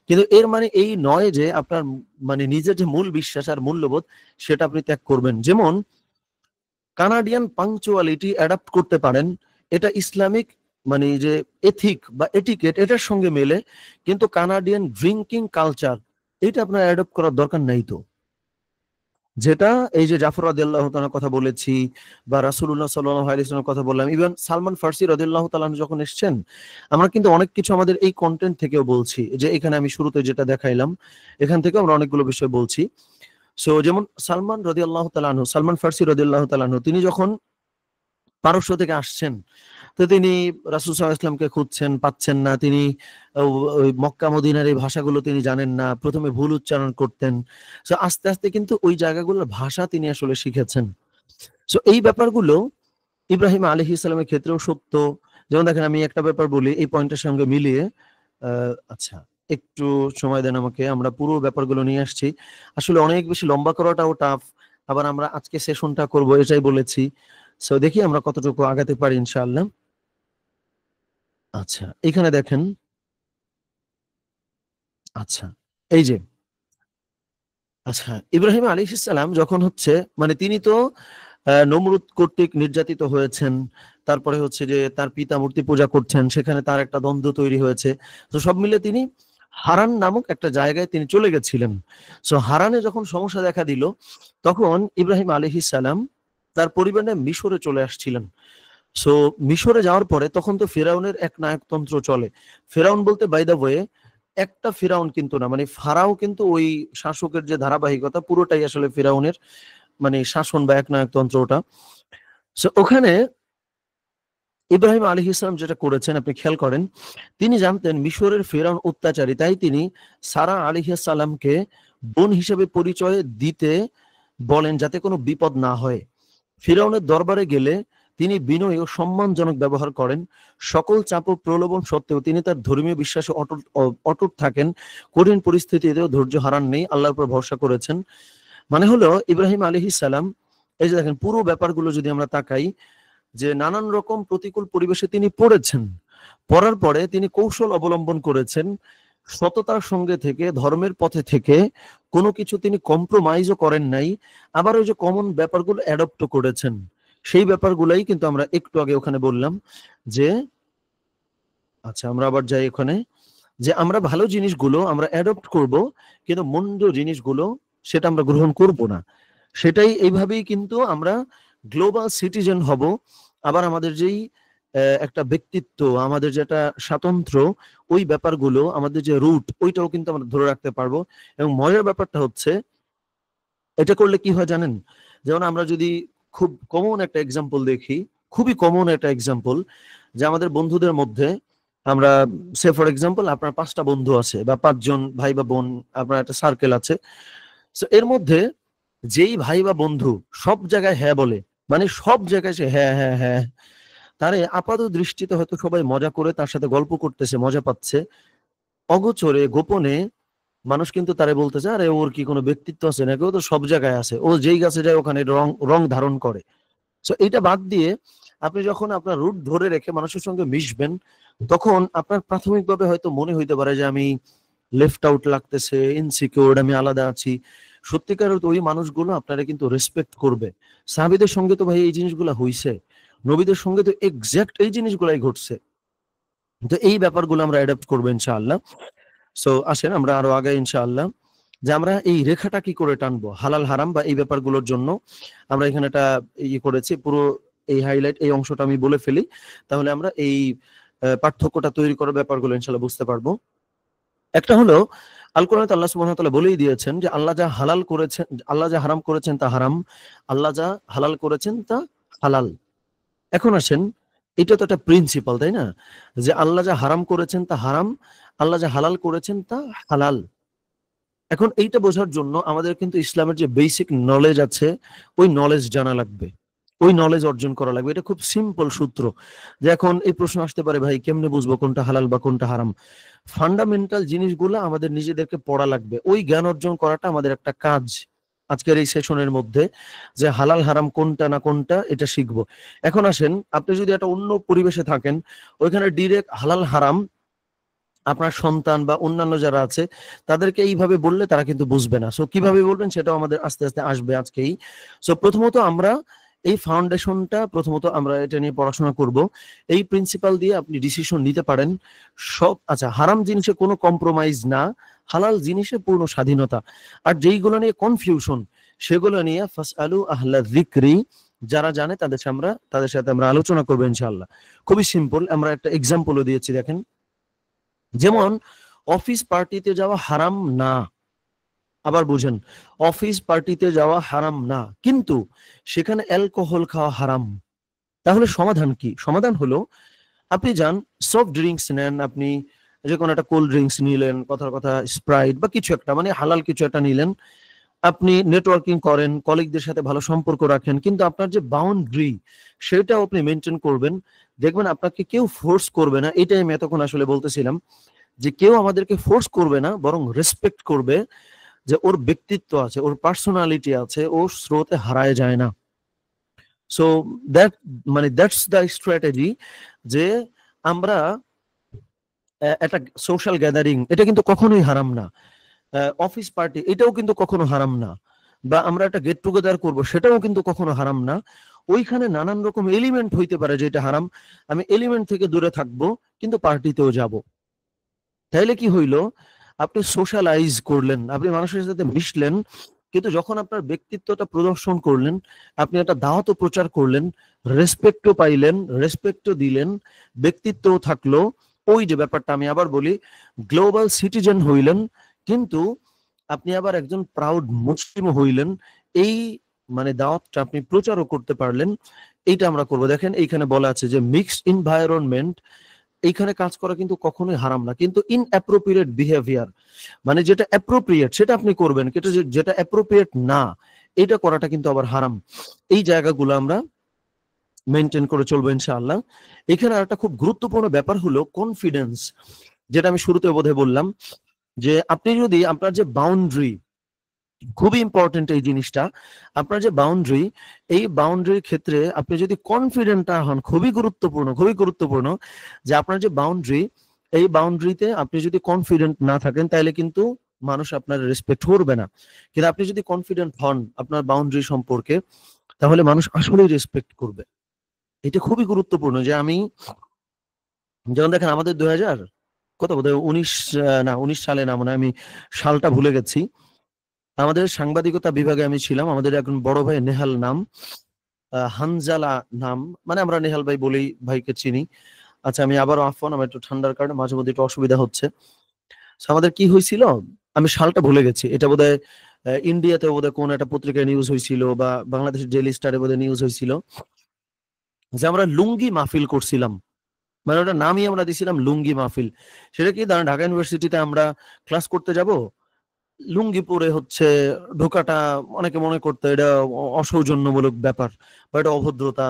কিন্তু এর মানে এই নয় যে আপনার মানে নিজের যে মূল বিশ্বাস আর মূল্যবোধ সেটা আপনি ত্যাগ করবেন। যেমন কানাডিয়ান পাংচুয়ালিটি অ্যাডাপ্ট করতে পারেন, এটা ইসলামিক মানে যে এথিক বা এটিকেট এটার সঙ্গে মেলে, কিন্তু কানাডিয়ান ড্রিঙ্কিং কালচার এটা আপনার অ্যাডাপ্ট করার দরকার নাই তো। যেটা এই যে জাফর রাদিয়াল্লাহু তাআলার কথা বলেছি বা রাসূলুল্লাহ সাল্লাল্লাহু আলাইহি ওয়াসাল্লামের কথা বললাম, ইভেন সালমান ফার্সি রাদিয়াল্লাহু তাআলা যখন এসেছেন, আমরা কিন্তু অনেক কিছু আমাদের এই কন্টেন্ট থেকেও বলছি। যে এখানে আমি শুরুতে যেটা দেখাইলাম এখান থেকে আমরা অনেকগুলো বিষয় বলছি। সো যেমন সালমান রাদিয়াল্লাহু তাআলা আনহু, সালমান ফার্সি রাদিয়াল্লাহু তাআলা আনহু, তিনি যখন পারস্য থেকে আসছেন, তো তিনি রাসূল সাল্লাল্লাহু আলাইহি ওয়াসাল্লামকে খুঁজছেন, পাচ্ছেন না। তিনি ওই মক্কা মদিনার এই ভাষাগুলো তিনি জানেন না, প্রথমে ভুল উচ্চারণ করতেন। সো আস্তে আস্তে কিন্তু ওই জায়গাগুলোর ভাষা তিনি আসলে শিখেছেন। সো এই ব্যাপারগুলো ইব্রাহিম আলাইহিস সালামের ক্ষেত্রেও সত্য। যেমন দেখেন আমি একটা ব্যাপার বলি এই পয়েন্টের সঙ্গে মিলিয়ে। আচ্ছা, একটু সময় দেন আমাকে, আমরা পুরো ব্যাপারগুলো নিয়ে আসছি। আসলে অনেক বেশি লম্বা করাটাও টাফ, আবার আমরা আজকে সেশনটা করব এটাই বলেছি। সো দেখি আমরা কতটুকু আগাতে পারি ইনশাআল্লাহ। আচ্ছা, এখানে দেখেন। আচ্ছা, এই যে আচ্ছা ইব্রাহিম আলাইহিস সালাম যখন হচ্ছে মানে তিনি তো নমরুদ কর্তৃক নির্যাতিত হয়েছেন। তারপরে হচ্ছে যে তার পিতা মূর্তি পূজা করছেন, সেখানে তার একটা দ্বন্দ্ব তৈরি হয়েছে। তো সব মিলে তিনি হারান নামক একটা জায়গায় তিনি চলে গেছিলেন। সো হারানে যখন সমস্যা দেখা দিল, তখন ইব্রাহিম আলাইহিস সালাম তার পরিবার নিয়ে মিশরে চলে আসছিলেন। সো মিশরে যাওয়ার পরে তখন তো ফেরাউনের এক নায়কতন্ত্র চলে। ফেরাউন বলতে বাই দ্য ওয়ে একটা ফেরাউন কিন্তু না, মানে ফারাও কিন্তু ওই শাসকের যে ধারাবাহিকতা পুরোটাই আসলে ফেরাউনের মানে শাসন বা একনায়কতন্ত্র ওটা। সো ওখানে ইব্রাহিম আলাইহিস সালাম যেটা করেছেন আপনি খেয়াল করেন, তিনি জানতেন মিশরের ফেরাউন অত্যাচারী, তাই তিনি সারা আলাইহিস সালামকে বোন হিসেবে পরিচয় দিতে বলেন যাতে কোনো বিপদ না হয়। ফিরআউনের দরবারে গেলে তিনি বিনয়ী ও সম্মানজনক ব্যবহার করেন। সকল চাপ ও প্রলোভন সত্ত্বেও তিনি তার ধর্মীয় বিশ্বাসে অটুট থাকেন। কঠিন পরিস্থিতিতেও ধৈর্য হারান নেই, আল্লাহর উপর ভরসা করেছেন। মানে হলো ইব্রাহিম আলাইহিস সালাম, এই যে দেখেন পুরো ব্যাপারগুলো যদি আমরা তাকাই, যে নানান রকম প্রতিকূল পরিবেশে তিনি পড়েছেন, পড়ার পরে তিনি কৌশল অবলম্বন করেছেন, সততার সঙ্গে থেকে ধর্মের পথে থেকে কোনো কিছু তিনি কম্প্রোমাইজও করেন নাই। আবার ওই যে কমন ব্যাপারগুলো অ্যাডপ্ট করেছেন, সেই ব্যাপারগুলাই কিন্তু আমরা একটু আগে ওখানে বললাম যে আচ্ছা আমরা আবার যাই ওখানে, যে আমরা ভালো জিনিসগুলো আমরা অ্যাডপ্ট করব, কিন্তু মন্দ জিনিসগুলো সেটা আমরা গ্রহণ করব না। সেটাই এইভাবেই কিন্তু আমরা গ্লোবাল সিটিজেন হব। আবার আমাদের যেই একটা ব্যক্তিত্ব, আমাদের যেটা স্বাতন্ত্র্য, ওই ব্যাপারগুলো, আমাদের যে রুট, ওইটাও কিন্তু আমরা ধরে রাখতে পারবো। এবং মজার ব্যাপারটা হচ্ছে, এটা করলে কি হয় জানেন? যেমন আমরা যদি খুব কমন একটা এক্সাম্পল দেখি, খুবই কমন একটা এক্সাম্পল, যে আমাদের বন্ধুদের মধ্যে আমরা, সে ফর এক্সাম্পল আপনার 5টা বন্ধু আছে বা 5জন ভাই বা বোন, আপনার একটা সার্কেল আছে। সো এর মধ্যে যেই ভাই বা বন্ধু সব জায়গায় হ্যাঁ বলে, মানে সব জায়গায় সে হ্যাঁ হ্যাঁ হ্যাঁ, তারে আপাত দৃষ্টিতে হয়তো সবাই মজা করে তার সাথে গল্প করতেছে, মজা পাচ্ছে, অগোচরে গোপনে মানুষ কিন্তু তারে বলতেছে, আরে ওর কি কোনো ব্যক্তিত্ব আছে নাকি, ও তো সব জায়গায় আছে, ও যেই গাছে যায় ওখানে রং রং ধারণ করে। সো এইটা বাদ দিয়ে আপনি যখন আপনার রুট ধরে রেখে মানুষের সঙ্গে মিশবেন, তখন আপনার প্রাথমিকভাবে হয়তো মনে হইতে পারে যে আমি লেফট আউট লাগতেছে, ইনসিকিউর, আমি আলাদা আছি। সত্যিকার ওই মানুষগুলো আপনারা কিন্তু রেসপেক্ট করবে। সাহাবীদের সঙ্গে তো ভাই এই জিনিসগুলো হইছে, নবীদের সঙ্গে তো এক্সাক্ট এই জিনিসগুলাই ঘটছে। তো এই ব্যাপারগুলো আমরা অ্যাডাপ্ট করবো ইনশাআল্লাহ। সো আসেন আমরা আরো আগে ইনশাআল্লাহ, যে আমরা এই রেখাটা কি করে টানবো হালাল হারাম বা এই ব্যাপারগুলোর জন্য। আমরা এখানে একটা করেছি, পুরো এই হাইলাইট, এই অংশটা আমি বলে ফেলি, তাহলে আমরা এই পার্থক্যটা তৈরি করার ব্যাপারগুলো ইনশাআল্লাহ বুঝতে পারবো। একটা হলো, আল কোরআনে আল্লাহ সুবহানাহু ওয়া তাআলা বলেই দিয়েছেন যে আল্লাহ যা হালাল করেছেন, আল্লাহ যা হারাম করেছেন তা হারাম, আল্লাহ যা হালাল করেছেন তা হালাল। এখন আসেন, এটা তো একটা প্রিন্সিপাল, তাই না? যে আল্লাহ যা হারাম করেছেন তা হারাম, আল্লাহ যা হালাল করেছেন তা হালাল। এখন এইটা বোঝার জন্য আমাদের কিন্তু ইসলামের যে বেসিক নলেজ আছে, ওই নলেজ জানা লাগবে, ওই নলেজ অর্জন করা লাগবে। এটা খুব সিম্পল সূত্র। যে এখন এই প্রশ্ন আসতে পারে, ভাই কেমনে বুঝবো কোনটা হালাল বা কোনটা হারাম? ফান্ডামেন্টাল জিনিসগুলো আমাদের নিজেদেরকে পড়া লাগবে, ওই জ্ঞান অর্জন করাটা আমাদের একটা কাজ আজকের এই সেশনের মধ্যে, যে হালাল হারাম কোনটা না কোনটা এটা শিখবো। এখন আসেন, আপনি যদি একটা অন্য পরিবেশে থাকেন, ওইখানে ডিরেক্ট হালাল হারাম আপনার সন্তান বা অন্যান্য যারা আছে তাদেরকে এইভাবে বললে তারা কিন্তু বুঝবে না। সো কিভাবে বলবেন সেটাও আমাদের আস্তে আস্তে আসবে আজকেই। সো প্রথমত আমরা এই ফাউন্ডেশনটা, প্রথমত আমরা এটা নিয়ে পড়াশোনা করব। এই প্রিন্সিপাল দিয়ে আপনি ডিসিশন নিতে পারেন। সব আচ্ছা, হারাম জিনিসে কোনো কম্প্রোমাইজ না, হালাল জিনিসে পূর্ণ স্বাধীনতা। আর যেইগুলো নিয়ে কনফিউশন, সেগুলো নিয়ে ফাসআলু আহলা যিকরি, যারা জানে তাদের সাথে আমরা আলোচনা করবো ইনশাআল্লাহ। খুবই সিম্পল, আমরা একটা এক্সাম্পলও দিয়েছি, দেখেন। যেমন অফিস পার্টিতে যাওয়া হারাম না, আবার বুঝেন, অফিস পার্টিতে যাওয়া হারাম না, কিন্তু সেখানে অ্যালকোহল খাওয়া হারাম। তাহলে সমাধান কি? সমাধান হলো, আপনি যান, সফট ড্রিঙ্কস নেন, আপনি যে কোনো একটা কোল্ড ড্রিঙ্কস নিলেন, কথার কথা স্প্রাইট বা কিছু একটা, মানে হালাল কিছু একটা নিলেন। আপনি নেটওয়ার্কিং করেন, কলিগদের সাথে ভালো সম্পর্ক রাখেন, কিন্তু আপনার যে বাউন্ডারি সেটাও আপনি মেনটেন করবেন। দেখবেন আপনাকে কেউ ফোর্স করবে না। এটাই আমি এতক্ষণ আসলে বলতেছিলাম, যে কেউ আমাদেরকে ফোর্স করবে না, বরং রেসপেক্ট করবে, যে ওর ব্যক্তিত্ব আছে, ওর পার্সোনালিটি আছে, ও স্রোতে হারায় যায় না। সো দ্যাট, মানে দ্যাটস দ্য স্ট্র্যাটেজি, যে আমরা একটা সোশ্যাল গ্যাদারিং, এটা কিন্তু কখনোই হারাম না। অফিস পার্টি, এটাও কিন্তু কখনো হারাম না। বা আমরা একটা গেট টুগেদার করব, সেটাও কিন্তু কখনো হারাম না। ওইখানে নানান রকম এলিমেন্ট হইতে পারে যেটা হারাম, আমি এলিমেন্ট থেকে দূরে থাকবো, কিন্তু পার্টিতেও যাব। তাইলে কি হইলো, আপনি সোশ্যালাইজ করলেন, আপনি মানুষের সাথে মিশলেন, কিন্তু যখন আপনার ব্যক্তিত্বটা প্রদর্শন করলেন, আপনি একটা দাওয়াতও প্রচার করলেন, রেসপেক্টও পাইলেন, রেসপেক্টও দিলেন, ব্যক্তিত্বও থাকলো। ওই যে ব্যাপারটা আমি আবার বলি, গ্লোবাল সিটিজেন হইলেন, কিন্তু আপনি আবার একজন প্রাউড মুসলিম হইলেন। এই মানে দাওয়াতটা আপনি প্রচারও করতে পারলেন। এইটা আমরা করবো। দেখেন এইখানে বলা আছে যে মিক্সড এনভায়রনমেন্ট, এইখানে কাজ করা কিন্তু কখনোই হারাম না, কিন্তু ইনঅ্যাপ্রোপ্রিয়েট বিহেভিয়ার, মানে যেটা অ্যাপ্রোপ্রিয়েট সেটা আপনি করবেন, কিন্তু যেটা অ্যাপ্রোপ্রিয়েট না এটা করাটা কিন্তু আবার হারাম। এই জায়গাগুলো আমরা মেনটেন করে চলবো ইনশাআল্লাহ। এখানে একটা খুব গুরুত্বপূর্ণ ব্যাপার হলো কনফিডেন্স, যেটা আমি শুরুতে বোধহয় বললাম, যে আপনি যদি আপনার যে বাউন্ডারি, খুবই ইম্পর্টেন্ট এই জিনিসটা, আপনার যে বাউন্ডারি, এই বাউন্ডারির ক্ষেত্রে আপনি যদি কনফিডেন্ট না হন, খুবই গুরুত্বপূর্ণ, খুবই গুরুত্বপূর্ণ, যে আপনার যে বাউন্ডারি, এই বাউন্ডারিতে আপনি যদি কনফিডেন্ট না থাকেন, তাহলে কিন্তু মানুষ আপনার রেসপেক্ট করবে না। কিন্তু আপনি যদি কনফিডেন্ট হন আপনার বাউন্ডারি সম্পর্কে, তাহলে মানুষ আসলেই রেসপেক্ট করবে। এটা খুবই গুরুত্বপূর্ণ। যে আমি, যেমন দেখেন আমাদের 2000 কত বোধহয় 19, না 19 সালে, না মনে হয়, আমি সালটা ভুলে গেছি, আমাদের সাংবাদিকতা বিভাগে আমি ছিলাম, আমাদের একজন বড় ভাই নেহাল নাম, হানজালা নাম, মানে আমরা নেহাল ভাই বলেই ভাইকে চিনি। আচ্ছা, আমি আবারও আফওয়ান, আমার একটু ঠান্ডার কারণে মাঝে মধ্যে একটু অসুবিধা হচ্ছে। আমাদের কি হয়েছিল, আমি সালটা ভুলে গেছি, এটা বোধহয় ইন্ডিয়াতে বোধহয় কোন একটা পত্রিকায় নিউজ হয়েছিল, বা বাংলাদেশের ডেইলি স্টারে বোধহয় নিউজ হয়েছিল, যে আমরা লুঙ্গি মাহফিল করছিলাম। মানে ওটা নামই আমরা দিছিলাম লুঙ্গি মাহফিল। সেটা কি, ঢাকা ইউনিভার্সিটিতে আমরা ক্লাস করতে যাব, লুঙ্গি পরে হচ্ছে ঢোকাটা অনেকে মনে করতো এটা অসৌজন্যমূলক ব্যাপার বা এটা অভদ্রতা,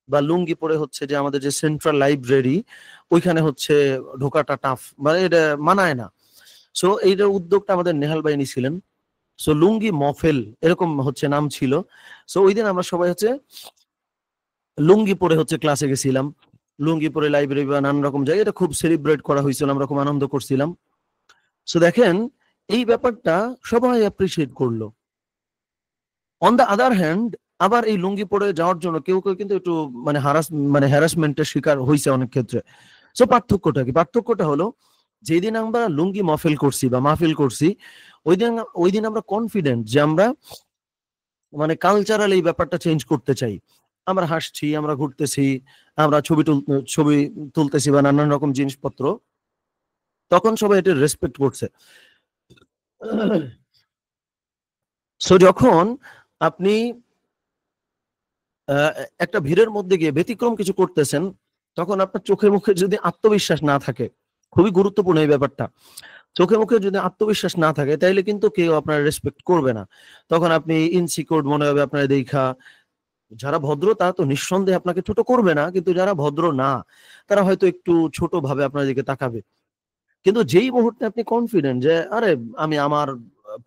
বা লুঙ্গি পরে হচ্ছে যে আমাদের যে সেন্ট্রাল লাইব্রেরি ওইখানে হচ্ছে ঢোকাটা টাফ, মানে এটা মানায় না। সো এইটার উদ্যোগটা আমাদের নেহাল ভাই নিছিলেন। সো লুঙ্গি মফেল এরকম হচ্ছে নাম ছিল। সো ওই দিন আমরা সবাই হচ্ছে লুঙ্গি পরে হচ্ছে ক্লাসে গেছিলাম, লুঙ্গি পরে লাইব্রেরি বা নানান রকম জায়গায় এটা খুব সেলিব্রেট করা হয়েছিল, আমরা খুব আনন্দ করছিলাম। সো দেখেন, এই ব্যাপারটা সবাই অ্যাপ্রিসিয়েট করলো। অন দ্য আদার হ্যান্ড, আবার এই লুঙ্গি পরে যাওয়ার জন্য কেউ কেউ কিন্তু একটু মানে হ্যারাসমেন্টের শিকার হয়েছে অনেক ক্ষেত্রে। সো পার্থক্যটা কি? পার্থক্যটা হলো, যেদিন আমরা লুঙ্গি মহফিল করছি বা মাহফিল করছি, ওই দিন আমরা কনফিডেন্ট যে আমরা মানে কালচারাল এই ব্যাপারটা চেঞ্জ করতে চাই। আমরা হাসছি, আমরা ঘুরতেছি, আমরা ছবি তুলতেছি বা নানান রকম জিনিসপত্র, তখন সবাই এটা রেসপেক্ট করছে। সো যখন আপনি একটা ভিড়ের মধ্যে গিয়ে ব্যতিক্রম কিছু করতেছেন, তখন আপনার চোখে মুখে যদি আত্মবিশ্বাস না থাকে, খুবই গুরুত্বপূর্ণ এই ব্যাপারটা, চোখে মুখে যদি আত্মবিশ্বাস না থাকে তাইলে কিন্তু কেউ আপনার রেসপেক্ট করবে না। তখন আপনি ইনসিকিউর মনে হবে আপনার দেখা। যারা ভদ্র তারা তো নিঃসন্দেহে আপনাকে ছোট করবে না, কিন্তু যারা ভদ্র না তারা হয়তো একটু ছোট ভাবে আপনার দিকে তাকাবে। কিন্তু যেই মুহূর্তে আপনি কনফিডেন্ট যে আরে আমি আমার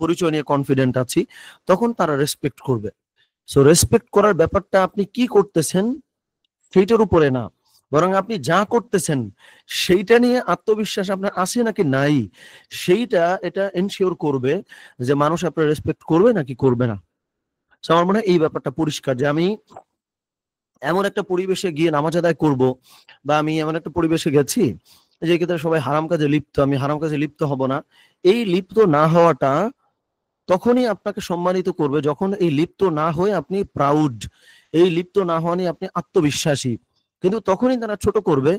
পরিচয় নিয়ে কনফিডেন্ট আছি, তখন তারা রেসপেক্ট করবে। সো রেসপেক্ট করার ব্যাপারটা আপনি কি করতেছেন সেইটার উপরে না, বরং আপনি যা করতেছেন সেইটা নিয়ে আত্মবিশ্বাস আপনার আছে নাকি নাই, এটা এনশিওর করবে যে মানুষ আপনার রেসপেক্ট করবে নাকি করবে না। সো আমার মনে হয় এই ব্যাপারটা পরিষ্কার, যে আমি এমন একটা পরিবেশে গিয়ে নামাজ আদায় করব, বা আমি এমন একটা পরিবেশে গেছি যে ক্ষেত্রে সবাই হারাম কাজে লিপ্ত, আমি হারাম কাজে লিপ্ত হব না। এই লিপ্ত না হওয়াটা তখনই আপনাকে সম্মানিত করবে যখন এই লিপ্ত না হয়ে আপনি প্রাউড, এই লিপ্ত না হওয়া নিয়ে আপনি আত্মবিশ্বাসী। কিন্তু তখনই তারা ছোট করবে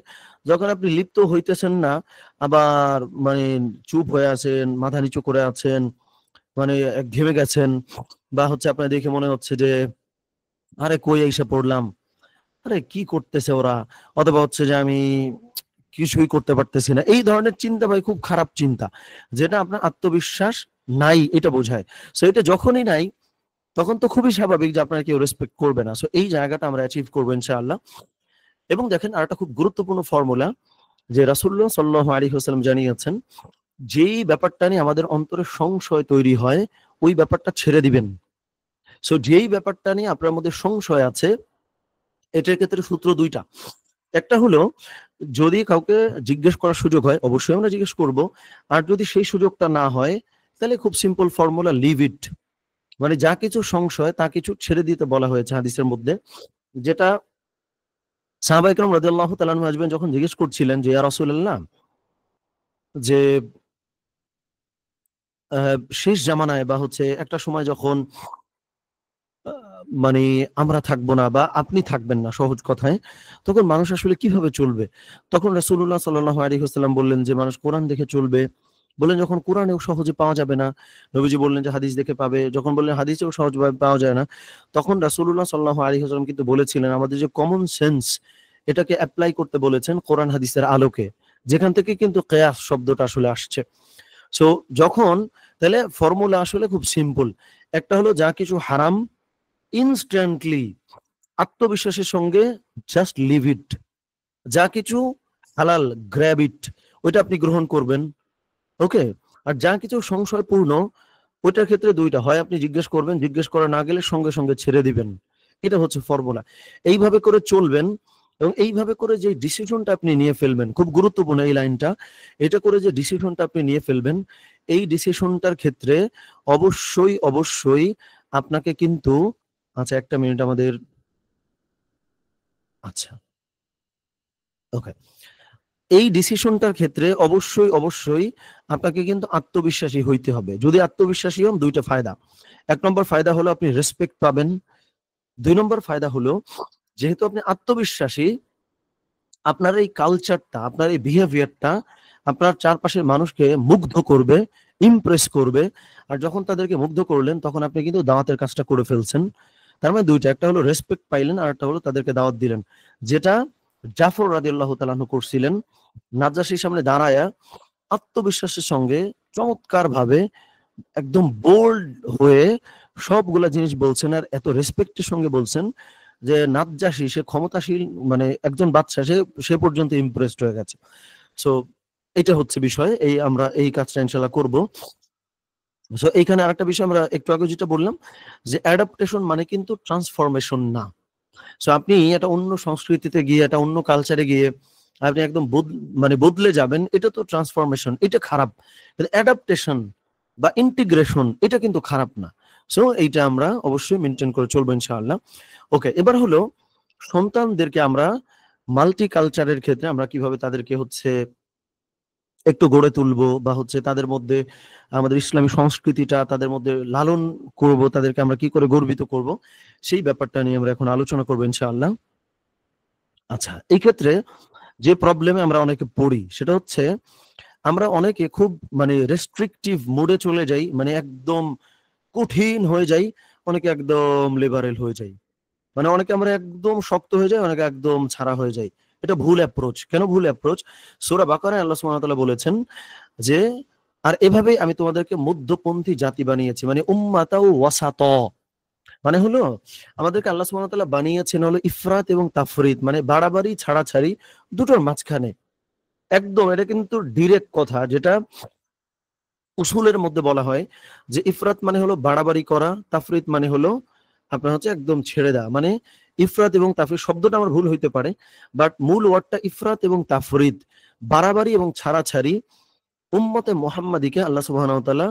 যখন আপনি লিপ্ত হইতেছেন না, আবার মানে চুপ হয়ে আছেন, মাথা নিচু করে আছেন, মানে ঘেমে গেছেন, বা হচ্ছে আপনার দেখে মনে হচ্ছে যে আরে কই এসে পড়লাম, আরে কি করতেছে ওরা, অথবা হচ্ছে যে আমি কিছুই করতে পারতেছি না, এই ধরনের চিন্তা ভাই খুব খারাপ চিন্তা, যেটা আপনার আত্মবিশ্বাস নাই এটা বোঝায়। সো এটা যখনই নাই, তখন তো খুবই স্বাভাবিক যে আপনার কেউ রেসপেক্ট করবে না। সো এই জায়গাটা আমরা অ্যাচিভ করবো ইনশাআল্লাহ। এবং দেখেন আর একটা খুব গুরুত্বপূর্ণ ফর্মুলা, যে রাসূলুল্লাহ সাল্লাল্লাহু আলাইহি ওয়াসাল্লাম জানিয়েছেন, যেই ব্যাপারটা নিয়ে আমাদের অন্তরে সংশয় তৈরি হয় ওই ব্যাপারটা ছেড়ে দিবেন। সো যেই ব্যাপারটা নিয়ে আপনার মধ্যে সংশয় আছে, এটার ক্ষেত্রে সূত্র দুইটা। একটা হলো, যদি কাউকে জিজ্ঞেস করার সুযোগ হয় অবশ্যই আমরা জিজ্ঞেস করব, আর যদি সেই সুযোগটা না হয় তাহলে খুব সিম্পল ফর্মুলা, লিভ ইট। মানে যা কিছু সংশয় তা কিছু ছেড়ে দিতে বলা হয়েছে হাদিসের মধ্যে, যেটা সাহাবা ইকরাম রাদিয়াল্লাহু তাআলা আনহু আজমাইন যখন জিজ্ঞেস করছিলেন যে ইয়া রাসূলুল্লাহ, যে শেষ জামানায় বা হচ্ছে একটা সময় যখন মানে আমরা থাকবো না বা আপনি থাকবেন না, সহজ কথায়, তখন মানুষ আসলে কিভাবে চলবে? তখন রাসূলুল্লাহ সাল্লাল্লাহু আলাইহি ওয়াসাল্লাম বললেন যে মানুষ কোরআন দেখে চলবে। বললেন যখন কোরআনেও সহজে পাওয়া যাবে না, নবীজি বললেন যে হাদিস দেখে পাবে। যখন বললেন হাদিসেও সহজভাবে পাওয়া যায় না, তখন রাসূলুল্লাহ সাল্লাল্লাহু আলাইহি ওয়াসাল্লাম কিন্তু বলেছিলেন আমাদের যে কমন সেন্স, এটাকে অ্যাপ্লাই করতে বলেছেন কোরআন হাদিসের আলোকে, যেখান থেকে কিন্তু কিয়াস শব্দটা আসলে আসছে। সো যখন, তাহলে ফর্মুলা আসলে খুব সিম্পল। একটা হলো যা কিছু হারাম ইনস্ট্যান্টলি আত্মবিশ্বাসের সঙ্গে জাস্ট লিভ ইট, যা কিছু হালাল গ্র্যাব ইট, ওইটা আপনি গ্রহণ করবেন। ওকে। আর যা কিছু সংশয়পূর্ণ, ওইটার ক্ষেত্রে দুইটা হয়, আপনি জিজ্ঞেস করবেন, জিজ্ঞেস করা না গেলে সঙ্গে সঙ্গে ছেড়ে দিবেন। এটা হচ্ছে ফর্মুলা। এইভাবে করে চলবেন, এবং এইভাবে করে যে ডিসিশনটা আপনি নিয়ে ফেলবেন, খুব গুরুত্বপূর্ণ এই লাইনটা, এটা করে যে ডিসিশনটা আপনি নিয়ে ফেলবেন, এই ডিসিশনটার ক্ষেত্রে অবশ্যই অবশ্যই আপনাকে কিন্তু, আচ্ছা একটা মিনিট আমাদের, আচ্ছা ওকে, এই ডিসিশনটার ক্ষেত্রে অবশ্যই অবশ্যই আপনাকে কিন্তু আত্মবিশ্বাসী হইতে হবে। যদি আত্মবিশ্বাসী হন, দুইটা ফায়দা। এক নম্বর ফায়দা হলো আপনি রেসপেক্ট পাবেন, 2 নম্বর ফায়দা হলো, যেহেতু আপনি আত্মবিশ্বাসী, আপনার এই কালচারটা, আপনার এই বিহেভিয়ারটা আপনার চারপাশের মানুষকে মুগ্ধ করবে, ইমপ্রেস করবে। আর যখন তাদেরকে মুগ্ধ করলেন, তখন আপনি কিন্তু দাওয়াতের কাজটা করে ফেলছেন। তার মানে দুইটা, একটা হলো রেসপেক্ট পাইলেন, আর একটা হলো তাদেরকে দাওয়াত দিলেন, যেটা জাফর রাদিয়াল্লাহু তাআলা আনহু করছিলেন। নাজ্জাশীর সামনে দাঁড়ায়া আত্মবিশ্বাসের সঙ্গে চমৎকার ভাবে একদম বোল্ড হয়ে সবগুলা জিনিস বলছেন, আর এত রেসপেক্টের সঙ্গে বলছেন যে নাজ্জাশী, সে ক্ষমতাশীল, মানে একজন বাদশা, সে পর্যন্ত ইমপ্রেসড হয়ে গেছে। সো এটা হচ্ছে বিষয়, আমরা এই কাজটা ইনশাআল্লাহ করব। সো এইখানে আরেকটা বিষয় আমরা একটু আগে যেটা বললাম, যে অ্যাডাপ্টেশন মানে কিন্তু ট্রান্সফরমেশন না। সো আপনি একটা অন্য সংস্কৃতিতে গিয়ে, একটা অন্য কালচারে গিয়ে আপনি একদম মানে বদলে যাবেন, এটা তো ট্রান্সফরমেশন, এটা খারাপ। অ্যাডাপ্টেশন বা ইন্টিগ্রেশন এটা কিন্তু খারাপ না। সো এইটা আমরা অবশ্যই মেনটেন করে চলবো ইনশাআল্লাহ। ওকে, এবার হলো সন্তানদেরকে আমরা মাল্টি কালচারের ক্ষেত্রে আমরা কিভাবে তাদেরকে হচ্ছে একটু গড়ে তুলবো, বা হচ্ছে তাদের মধ্যে আমাদের ইসলামী সংস্কৃতিটা তাদের মধ্যে লালন করব, তাদেরকে আমরা কি করে গর্বিত করব, সেই ব্যাপারটা নিয়ে আমরা এখন আলোচনা করবো ইনশাআল্লাহ। আচ্ছা, এই ক্ষেত্রে যে প্রবলেমে আমরা অনেকে পড়ি, সেটা হচ্ছে আমরা অনেকে খুব মানে রেস্ট্রিকটিভ মোডে চলে যাই, মানে একদম কঠিন হয়ে যাই, অনেকে একদম লিবারেল হয়ে যাই, মানে অনেকে আমরা একদম শক্ত হয়ে যাই, অনেকে একদম ছাড়া হয়ে যাই। এটা ভুল অ্যাপ্রোচ। কেন ভুল অ্যাপ্রোচ? সূরা বাকারায় আল্লাহ সুবহানাহু ওয়া তাআলা বলেছেন যে, আর এভাবেই আমি তোমাদেরকে মধ্যপন্থী জাতি বানিয়েছি, মানে উম্মাতাও ওয়াসাত। মানে হলো আমাদেরকে আল্লাহ সুবহানাহু ওয়া তাআলা বানিয়েছেন হলো ইফরাত এবং তাফরিত, মানে বাড়াবাড়ি ছাড়াছাড়ি দুটোর মাঝখানে। একদম এটা কিন্তু ডিরেক্ট কথা, যেটা উসুলের মধ্যে বলা হয় যে ইফরাত মানে হলো বাড়াবাড়ি করা, তাফরিত মানে হলো আপনার হচ্ছে একদম ছেড়ে দেওয়া। মানে ইফরাত এবং তাফরিত শব্দটা আমার ভুল হইতে পারে, বাট মূল ওয়ার্ডটা ইফরাত এবং তাফরিত, বাড়াবাড়ি এবং ছাড়াছাড়ি। উম্মতে মুহাম্মাদিকে আল্লাহ সুবহানাহু ওয়া তাআলা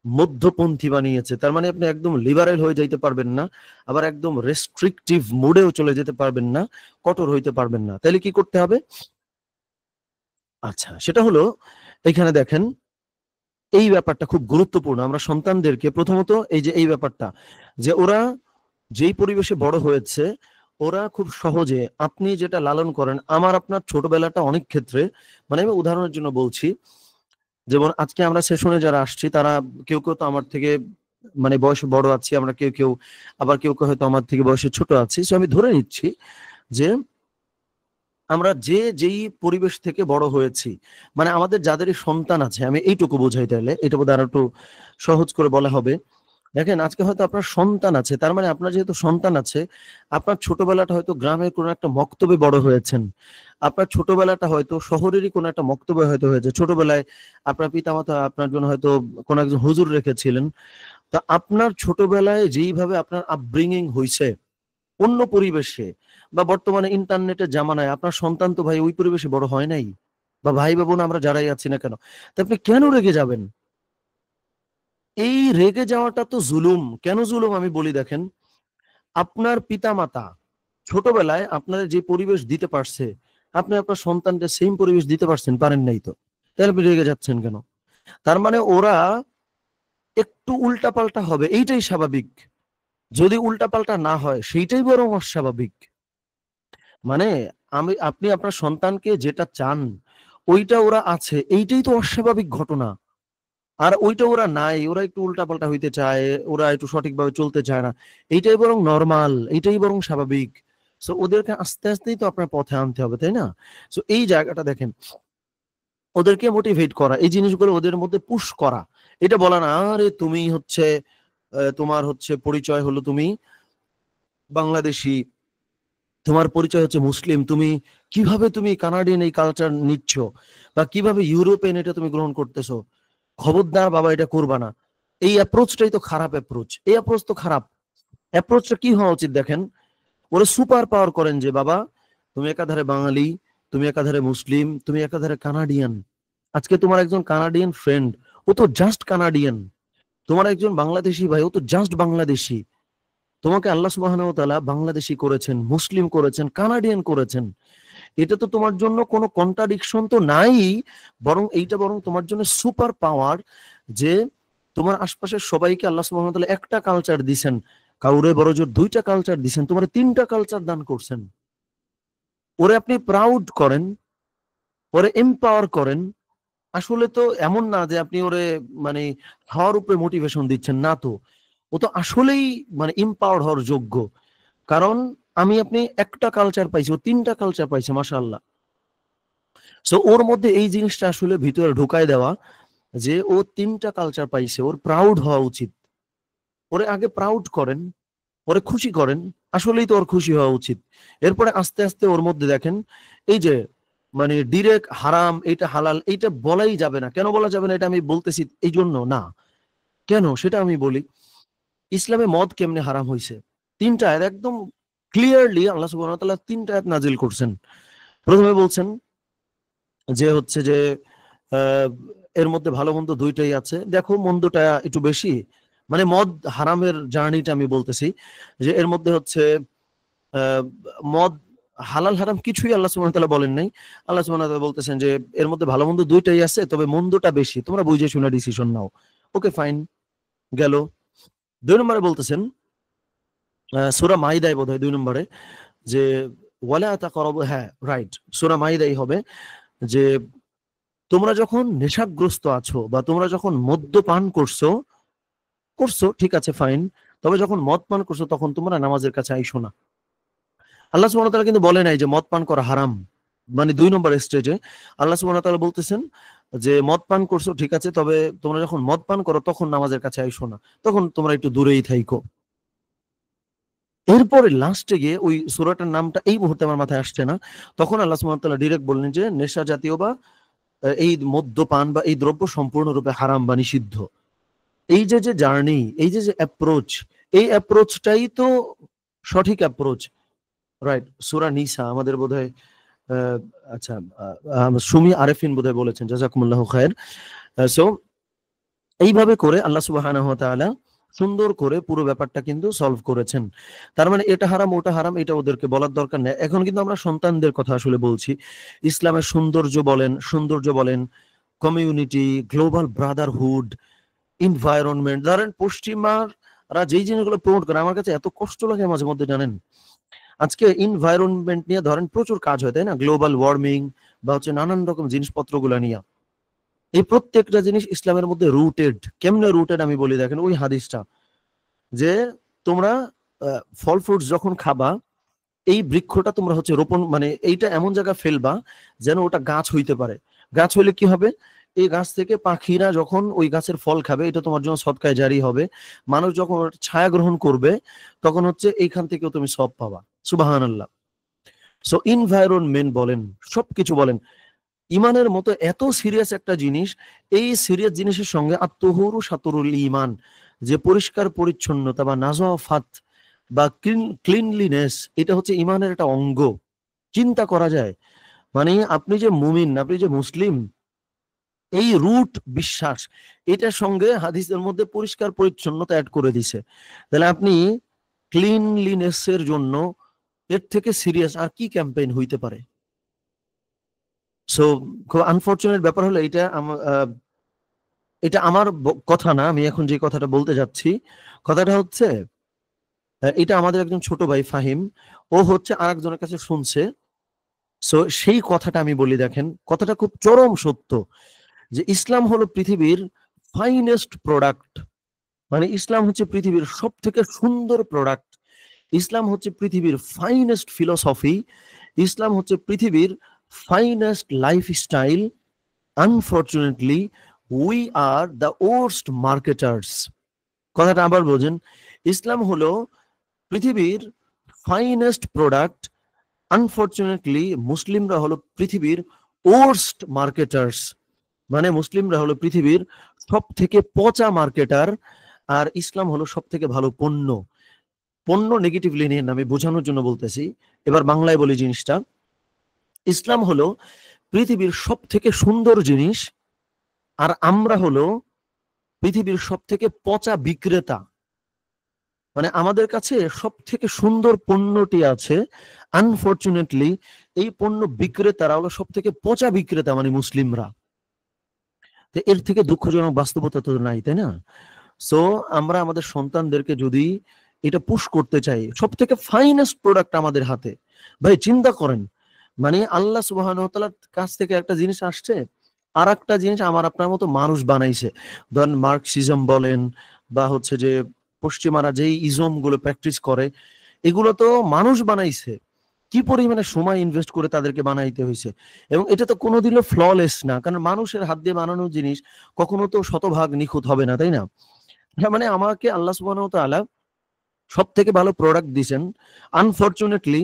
মধ্যপন্থী বানিয়েছে। তার মানে আপনি একদম লিবারেল হয়ে যাইতে পারবেন না, আবার একদম রেস্ট্রিকটিভ মুডেও চলে যেতে পারবেন না, কঠোর হইতে পারবেন না। তাহলে কি করতে হবে? আচ্ছা, সেটা হলো এখানে দেখেন, এই ব্যাপারটা খুব গুরুত্বপূর্ণ। আমরা সন্তানদেরকে প্রথমত এই ব্যাপারটা, যে ওরা যেই পরিবেশে বড় হয়েছে, ওরা খুব সহজে আপনি যেটা লালন করেন, আপনার ছোটবেলাটা অনেক ক্ষেত্রে, মানে আমি উদাহরণের জন্য বলছি, যেমন আজকে আমরা সেশনে যারা আসছি, তারা কেউ কেউ তো আমার থেকে মানে বয়সে বড় আছি, আমরা কেউ কেউ, আবার কেউ কেউ হয়তো আমার থেকে বয়সে ছোট আছি। সো আমি ধরে নিচ্ছি যে আমরা যেই পরিবেশ থেকে বড় হয়েছি, মানে আমাদের যাদেরই সন্তান আছে, আমি এইটুকু বোঝাই, তাহলে এটা বোধহয় আর একটু সহজ করে বলা হবে। দেখেন, আজকে হয়তো আপনার সন্তান আছে, তার মানে আপনার যেহেতু সন্তান আছে, আপনার ছোটবেলাটা হয়তো গ্রামের কোনো একটা মক্তবে বড় হয়েছেন, আপনার ছোটবেলাটা হয়তো শহরেরই কোনো একটা মক্তবে হয়তো হয়েছে, ছোটবেলায় আপনার পিতামাতা আপনার জন্য হয়তো কোনো একজন হুজুর রেখেছিলেন। তা আপনার ছোটবেলায় যেইভাবে আপনার আপব্রিঙ্গিং হয়েছে অন্য পরিবেশে, বা বর্তমানে ইন্টারনেটের জামানায় আপনার সন্তান তো ভাই ওই পরিবেশে বড় হয় নাই, বা ভাই বা বোন আমরা যারাই আছি না কেন, তা আপনি কেন রেগে যাবেন? এই রেগে যাওয়াটা তো জুলুম। কেন জুলুম আমি বলি, দেখেন, আপনার পিতামাতা ছোটবেলায় আপনার যে পরিবেশ দিতে পারছে, আপনি আপনার সন্তানকে সেম পরিবেশ দিতে পারছেন? পারেন নাই তো। তাহলে আপনি রেগে যাচ্ছেন কেন? তার মানে ওরা একটু উল্টাপাল্টা হবে, এইটাই স্বাভাবিক। যদি উল্টাপাল্টা না হয়, সেইটাই বরং অস্বাভাবিক। মানে আপনি আপনার সন্তানকে যেটা চান ওইটা ওরা আছে, এইটাই তো অস্বাভাবিক ঘটনা। আর ওইটা ওরা নাই, ওরা একটু উল্টাপাল্টা হইতে চায়, ওরা একটু সঠিকভাবে চলতে চায় না, এইটাই বরং নরমাল, এইটাই বরং স্বাভাবিক। সো ওদেরকে আস্তে আস্তেই তো আপনার পথে আনতে হবে, তাই না? সো এই জায়গাটা দেখেন, ওদেরকে মোটিভেট করা, এই জিনিসগুলো ওদের মধ্যে পুশ করা। এটা বলা না, আরে তুমি হচ্ছে তোমার হচ্ছে পরিচয় হলো তুমি বাংলাদেশী, তোমার পরিচয় হচ্ছে মুসলিম, কিভাবে তুমি কানাডিয়ান এই কালচার নিচ্ছ, বা কিভাবে ইউরোপিয়ান এটা তুমি গ্রহণ করতেছো, খবরদার বাবা এটা করবা না। এই অ্যাপ্রোচটাই তো খারাপ অ্যাপ্রোচ, এই অ্যাপ্রোচ তো খারাপ। অ্যাপ্রোচটা কি হওয়া উচিত দেখেন, ওরা সুপার পাওয়ার করেন যে বাবা তুমি একাধারে বাঙালি, তুমি একাধারে মুসলিম, তুমি একাধারে কানাডিয়ান। আজকে তোমার একজন কানাডিয়ান ফ্রেন্ড, ও তো জাস্ট কানাডিয়ান। তোমার একজন বাংলাদেশি ভাই, ও তো জাস্ট বাংলাদেশি। তোমাকে আল্লাহ সুবহানাহু ওয়া তাআলা বাংলাদেশি করেছেন, মুসলিম করেছেন, কানাডিয়ান করেছেন। এটা তো তোমার জন্য কোনো কন্ট্রাডিকশন তো নাই, বরং এইটা বরং তোমার জন্য সুপার পাওয়ার, যে তোমার আশপাশের সবাইকে আল্লাহ সুবহানাহু ওয়া তাআলা একটা কালচার দিয়েছেন। কাউরে বড় জোর 2টা কালচার দিছেন, তোমার 3টা কালচার দান করছেন। ওরে আপনি প্রাউড করেন, ওরে এম্পাওয়ার করেন। আসলে তো এমন না যে আপনি ওরে মানে হওয়ার উপরে মোটিভেশন দিচ্ছেন, না তো। ও তো আসলেই মানে এম্পাওয়ার্ড হওয়ার যোগ্য। কারণ আমি আপনি একটা কালচার পাইছি, ও 3টা কালচার পাইছে, মাশাআল্লাহ। সো ওর মধ্যে এই জিনিসটা আসলে ভিতরে ঢুকায় দেওয়া যে ও 3টা কালচার পাইছে, ওর প্রাউড হওয়া উচিত। ওরে আগে প্রাউড করেন, ওরে খুশি করেন, আসলেই তো ওর খুশি হওয়া উচিত। এরপরে আস্তে আস্তে ওর মধ্যে দেখেন এই যে মানে ডিরেক্ট হারাম এইটা হালাল এইটা বলাই যাবে না। কেন বলা যাবে না এটা আমি বলতেছি এই জন্য না, কেন সেটা আমি বলি। ইসলামে মদ কেমনে হারাম হয়েছে? 3টা আয়াত একদম ক্লিয়ারলি আল্লাহ সুবহানাহু ওয়া তাআলা 3টা আয়াত নাজিল করছেন। প্রথমে বলছেন যে হচ্ছে যে আহ, এর মধ্যে ভালো মন্দ 2টাই আছে, দেখো মন্দটা একটু বেশি। মানে মদ হারামের জার্নিটা আমি বলতেছি যে এর মধ্যে হচ্ছে আহ, মদ হালাল হারাম কিছুই আল্লাহ সুবহানাহু ওয়া তাআলা বলেন নাই। আল্লাহ সুবহানাহু ওয়া তাআলা বলতেছেন যে এর মধ্যে ভালো মন্দ 2টাই আছে, তবে মন্দটা বেশি, তোমরা বুঝে শুনে ডিসিশন নাও। ওকে ফাইন, গেল। 2 নম্বরে বলতেছেন সূরা মাইদায় বোধহয় 2 নম্বরে যে ওয়ালা তাকরাবু, হ্যাঁ রাইট, সূরা মাইদাই হবে, যে তোমরা যখন নেশাগ্রস্ত আছো বা তোমরা যখন মদ্যপান করছো করছো ঠিক আছে ফাইন, তবে যখন মদ পান করছো তখন তোমরা নামাজের কাছে আইসো না। আল্লাহ সুবহানাহু ওয়া তাআলা কিন্তু বলে নাই যে মদ পান করা হারাম। মানে 2 নম্বর স্টেজে আল্লাহ সুবহানাহু ওয়া তাআলা বলতেছেন যে মদ পান করছো ঠিক আছে, তবে তোমরা যখন মদ পান করো তখন নামাজের কাছে আইসো না, তখন তোমরা একটু দূরেই থাইকো। এরপরে লাস্টে গিয়ে ওই সূরাটার নামটা এই মুহূর্তে আমার মাথায় আসছে না, তখন আল্লাহ সুবহানাহু ওয়া তাআলা ডিরেক্ট বললেন যে নেশা জাতীয় বা এই মদ্যপান বা এই দ্রব্য সম্পূর্ণরূপে হারাম বা নিষিদ্ধ। এই যে যে জার্নি, এই যে যে অ্যাপ্রোচ, এই অ্যাপ্রোচটাই তো সঠিক অ্যাপ্রোচ। রাইট, সূরা নিসা আমাদের বোধহয় আহ, আচ্ছা সুমি আরেফিন বোধহয় বলেছেন, জাযাকুমুল্লাহু খায়ের। সো এইভাবে করে আল্লাহ সুবহানাহু ওয়া তাআলা সুন্দর করে পুরো ব্যাপারটা কিন্তু সলভ করেছেন। তার মানে এটা হারাম ওটা হারাম এটা ওদেরকে বলার দরকার নেই। এখন কিন্তু আমরা সন্তানদের কথা আসলে বলছি। ইসলামের সৌন্দর্য বলেন, কমিউনিটি, গ্লোবাল ব্রাদারহুড, এনভায়রনমেন্ট, ধরেন পশ্চিমারা যেই জিনিসগুলো প্রমোট করে আমার কাছে এত কষ্ট লাগে মাঝে মধ্যে, জানেন। আজকে এনভায়রনমেন্ট নিয়ে ধরেন প্রচুর কাজ হয়, তাই না? গ্লোবাল ওয়ার্মিং বা হচ্ছে নানান রকম জিনিসপত্রগুলো নিয়ে। এই প্রত্যেকটা জিনিস ইসলামের মধ্যে রুটেড। কেমনে রুটেড আমি বলি, দেখেন ওই হাদিসটা যে তোমরা ফল ফ্রুটস যখন খাবা, এই বৃক্ষটা তোমরা হচ্ছে রোপণ মানে এইটা এমন জায়গায় ফেলবা যেন ওটা গাছ হইতে পারে। গাছ হইলে কি হবে, এই গাছ থেকে পাখিরা যখন ওই গাছের ফল খাবে এটা তোমার জন্য সদকায়ে জারি হবে। মানুষ যখন ওর ছায়া গ্রহণ করবে তখন হচ্ছে এইখান থেকেও তুমি সব পাবা। সুবহানাল্লাহ। সো এনভায়রনমেন্ট বলেন, সবকিছু বলেন, ইমানের মতো এত সিরিয়াস একটা জিনিস, এই সিরিয়াস জিনিসের সঙ্গে আত্মহুরু সাতুরুল ইমান, যে পরিষ্কার পরিচ্ছন্নতা বা নাজাফাত বা ক্লিনলিনেস, এটা হচ্ছে ইমানের একটা অঙ্গ। চিন্তা করা যায়, মানে আপনি যে মুমিন, আপনি যে মুসলিম, এই রুট বিশ্বাস, এটার সঙ্গে হাদিসের মধ্যে পরিষ্কার পরিচ্ছন্নতা অ্যাড করে দিছে। তাহলে আপনি ক্লিনলিনেসের জন্য এর থেকে সিরিয়াস আর কি ক্যাম্পেইন হইতে পারে? সো খুব আনফরচুনেট ব্যাপার হলো এটা আমার কথা না, আমি এখন যে কথাটা বলতে যাচ্ছি, কথাটা হচ্ছে এটা আমাদের একজন ছোট ভাই ফাহিম, ও হচ্ছে আরেকজনের কাছে শুনছে। সো সেই কথাটা আমি বলি, দেখেন কথাটা খুব চরম সত্য, যে ইসলাম হলো পৃথিবীর ফাইনেস্ট প্রোডাক্ট। মানে ইসলাম হচ্ছে পৃথিবীর সব থেকে সুন্দর প্রোডাক্ট। ইসলাম হচ্ছে পৃথিবীর ফাইনেস্ট ফিলোসফি। ইসলাম হচ্ছে পৃথিবীর finest lifestyle. Unfortunately we are the worst marketers. কথাটা আবার বোঝেন, ইসলাম হলো পৃথিবীর ফাইনেস্ট প্রোডাক্ট, আনফরচুনেটলি মুসলিমরা হলো পৃথিবীর ওর্স্ট মার্কেটার্স। মানে মুসলিমরা হলো পৃথিবীর সব থেকে পচা মার্কেটার, আর ইসলাম হলো সব থেকে ভালো পণ্য। পণ্য নেগেটিভলি নিয়ে আমি বোঝানোর জন্য বলতেছি, এবার বাংলায় বলি জিনিসটা। ইসলাম হলো পৃথিবীর সব থেকে সুন্দর জিনিস, আর আমরা হলো পৃথিবীর সব থেকে পচা বিক্রেতা। মানে আমাদের কাছে সব থেকে সুন্দর পণ্যটি আছে, আনফরচুনেটলি এই পণ্য বিক্রেতারা হলো সব থেকে পচা বিক্রেতা, মানে মুসলিমরা। তো এর থেকে দুঃখজনক বাস্তবতা তো নাই, তাই না? সো আমরা আমাদের সন্তানদেরকে যদি এটা পুশ করতে চাই, সব থেকে ফাইনেস্ট প্রোডাক্ট আমাদের হাতে। ভাই চিন্তা করেন, মানে আল্লাহ সুবহানাহু ওয়া তাআলার কাছ থেকে একটা জিনিস আসছে, আর একটা জিনিস আমার আপনার মতো মানুষ বানাইছে। ধরেন মার্কসিজম বলেন বা হচ্ছে যে পশ্চিমারা যেই ইজম গুলো প্র্যাকটিস করে, এগুলো তো মানুষ বানাইছে। কি পরিমাণে সময় ইনভেস্ট করে তাদেরকে বানাইতে হয়েছে, এবং এটা তো কোনোদিনও ফ্ললেস না, কারণ মানুষের হাত দিয়ে বানানো জিনিস কখনো তো শতভাগ নিখুঁত হবে না, তাই না? হ্যাঁ, মানে আমাকে আল্লাহ সুবহানাহু ওয়া তাআলা সব থেকে ভালো প্রোডাক্ট দিয়েছেন। আনফরচুনেটলি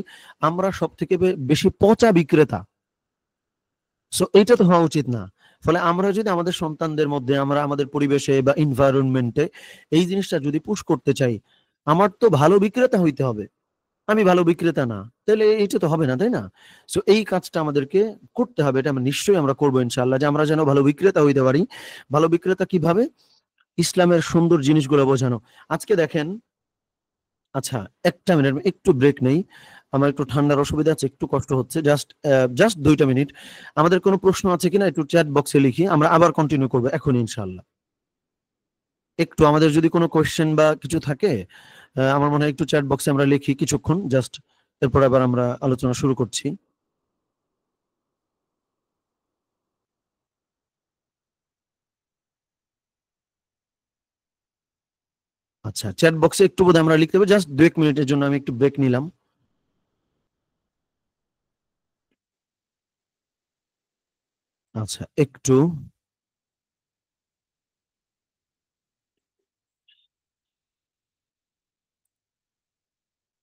আমরা সব থেকে বেশি পচা বিক্রেতা। সো এইটা তো হওয়া উচিত না। ফলে আমরা যদি আমাদের সন্তানদের মধ্যে, আমরা আমাদের পরিবেশে বা এনভায়রনমেন্টে এই জিনিসটা যদি পুশ করতে চাই, আমার তো ভালো বিক্রেতা হইতে হবে। আমি ভালো বিক্রেতা না, তাহলে এটা তো হবে না, তাই না? সো এই কাজটা আমাদেরকে করতে হবে, এটা আমরা নিশ্চয়ই আমরা করবো ইনশাআল্লাহ, যে আমরা যেন ভালো বিক্রেতা হইতে পারি। ভালো বিক্রেতা কিভাবে? ইসলামের সুন্দর জিনিসগুলো বোঝানো। আজকে দেখেন, আচ্ছা, একটা মিনিট একটু ব্রেক নেই, আমার একটু ঠান্ডার অসুবিধা আছে, একটু কষ্ট হচ্ছে, জাস্ট জাস্ট 2টা মিনিট। আমাদের কোনো প্রশ্ন আছে কিনা একটু চ্যাট বক্সে লিখি, আমরা আবার কন্টিনিউ করবো এখন ইনশাআল্লাহ। একটু আমাদের যদি কোনো কোয়েশ্চেন বা কিছু থাকে, আমার মনে হয় একটু চ্যাট বক্সে আমরা লিখি কিছুক্ষণ, জাস্ট এরপর আবার আমরা আলোচনা শুরু করছি। আচ্ছা, চ্যাট বক্সে একটু বোধহয় আমরা লিখতে হবে, জাস্ট 2-1 মিনিটের জন্য আমি একটু ব্রেক নিলাম। আচ্ছা, একটু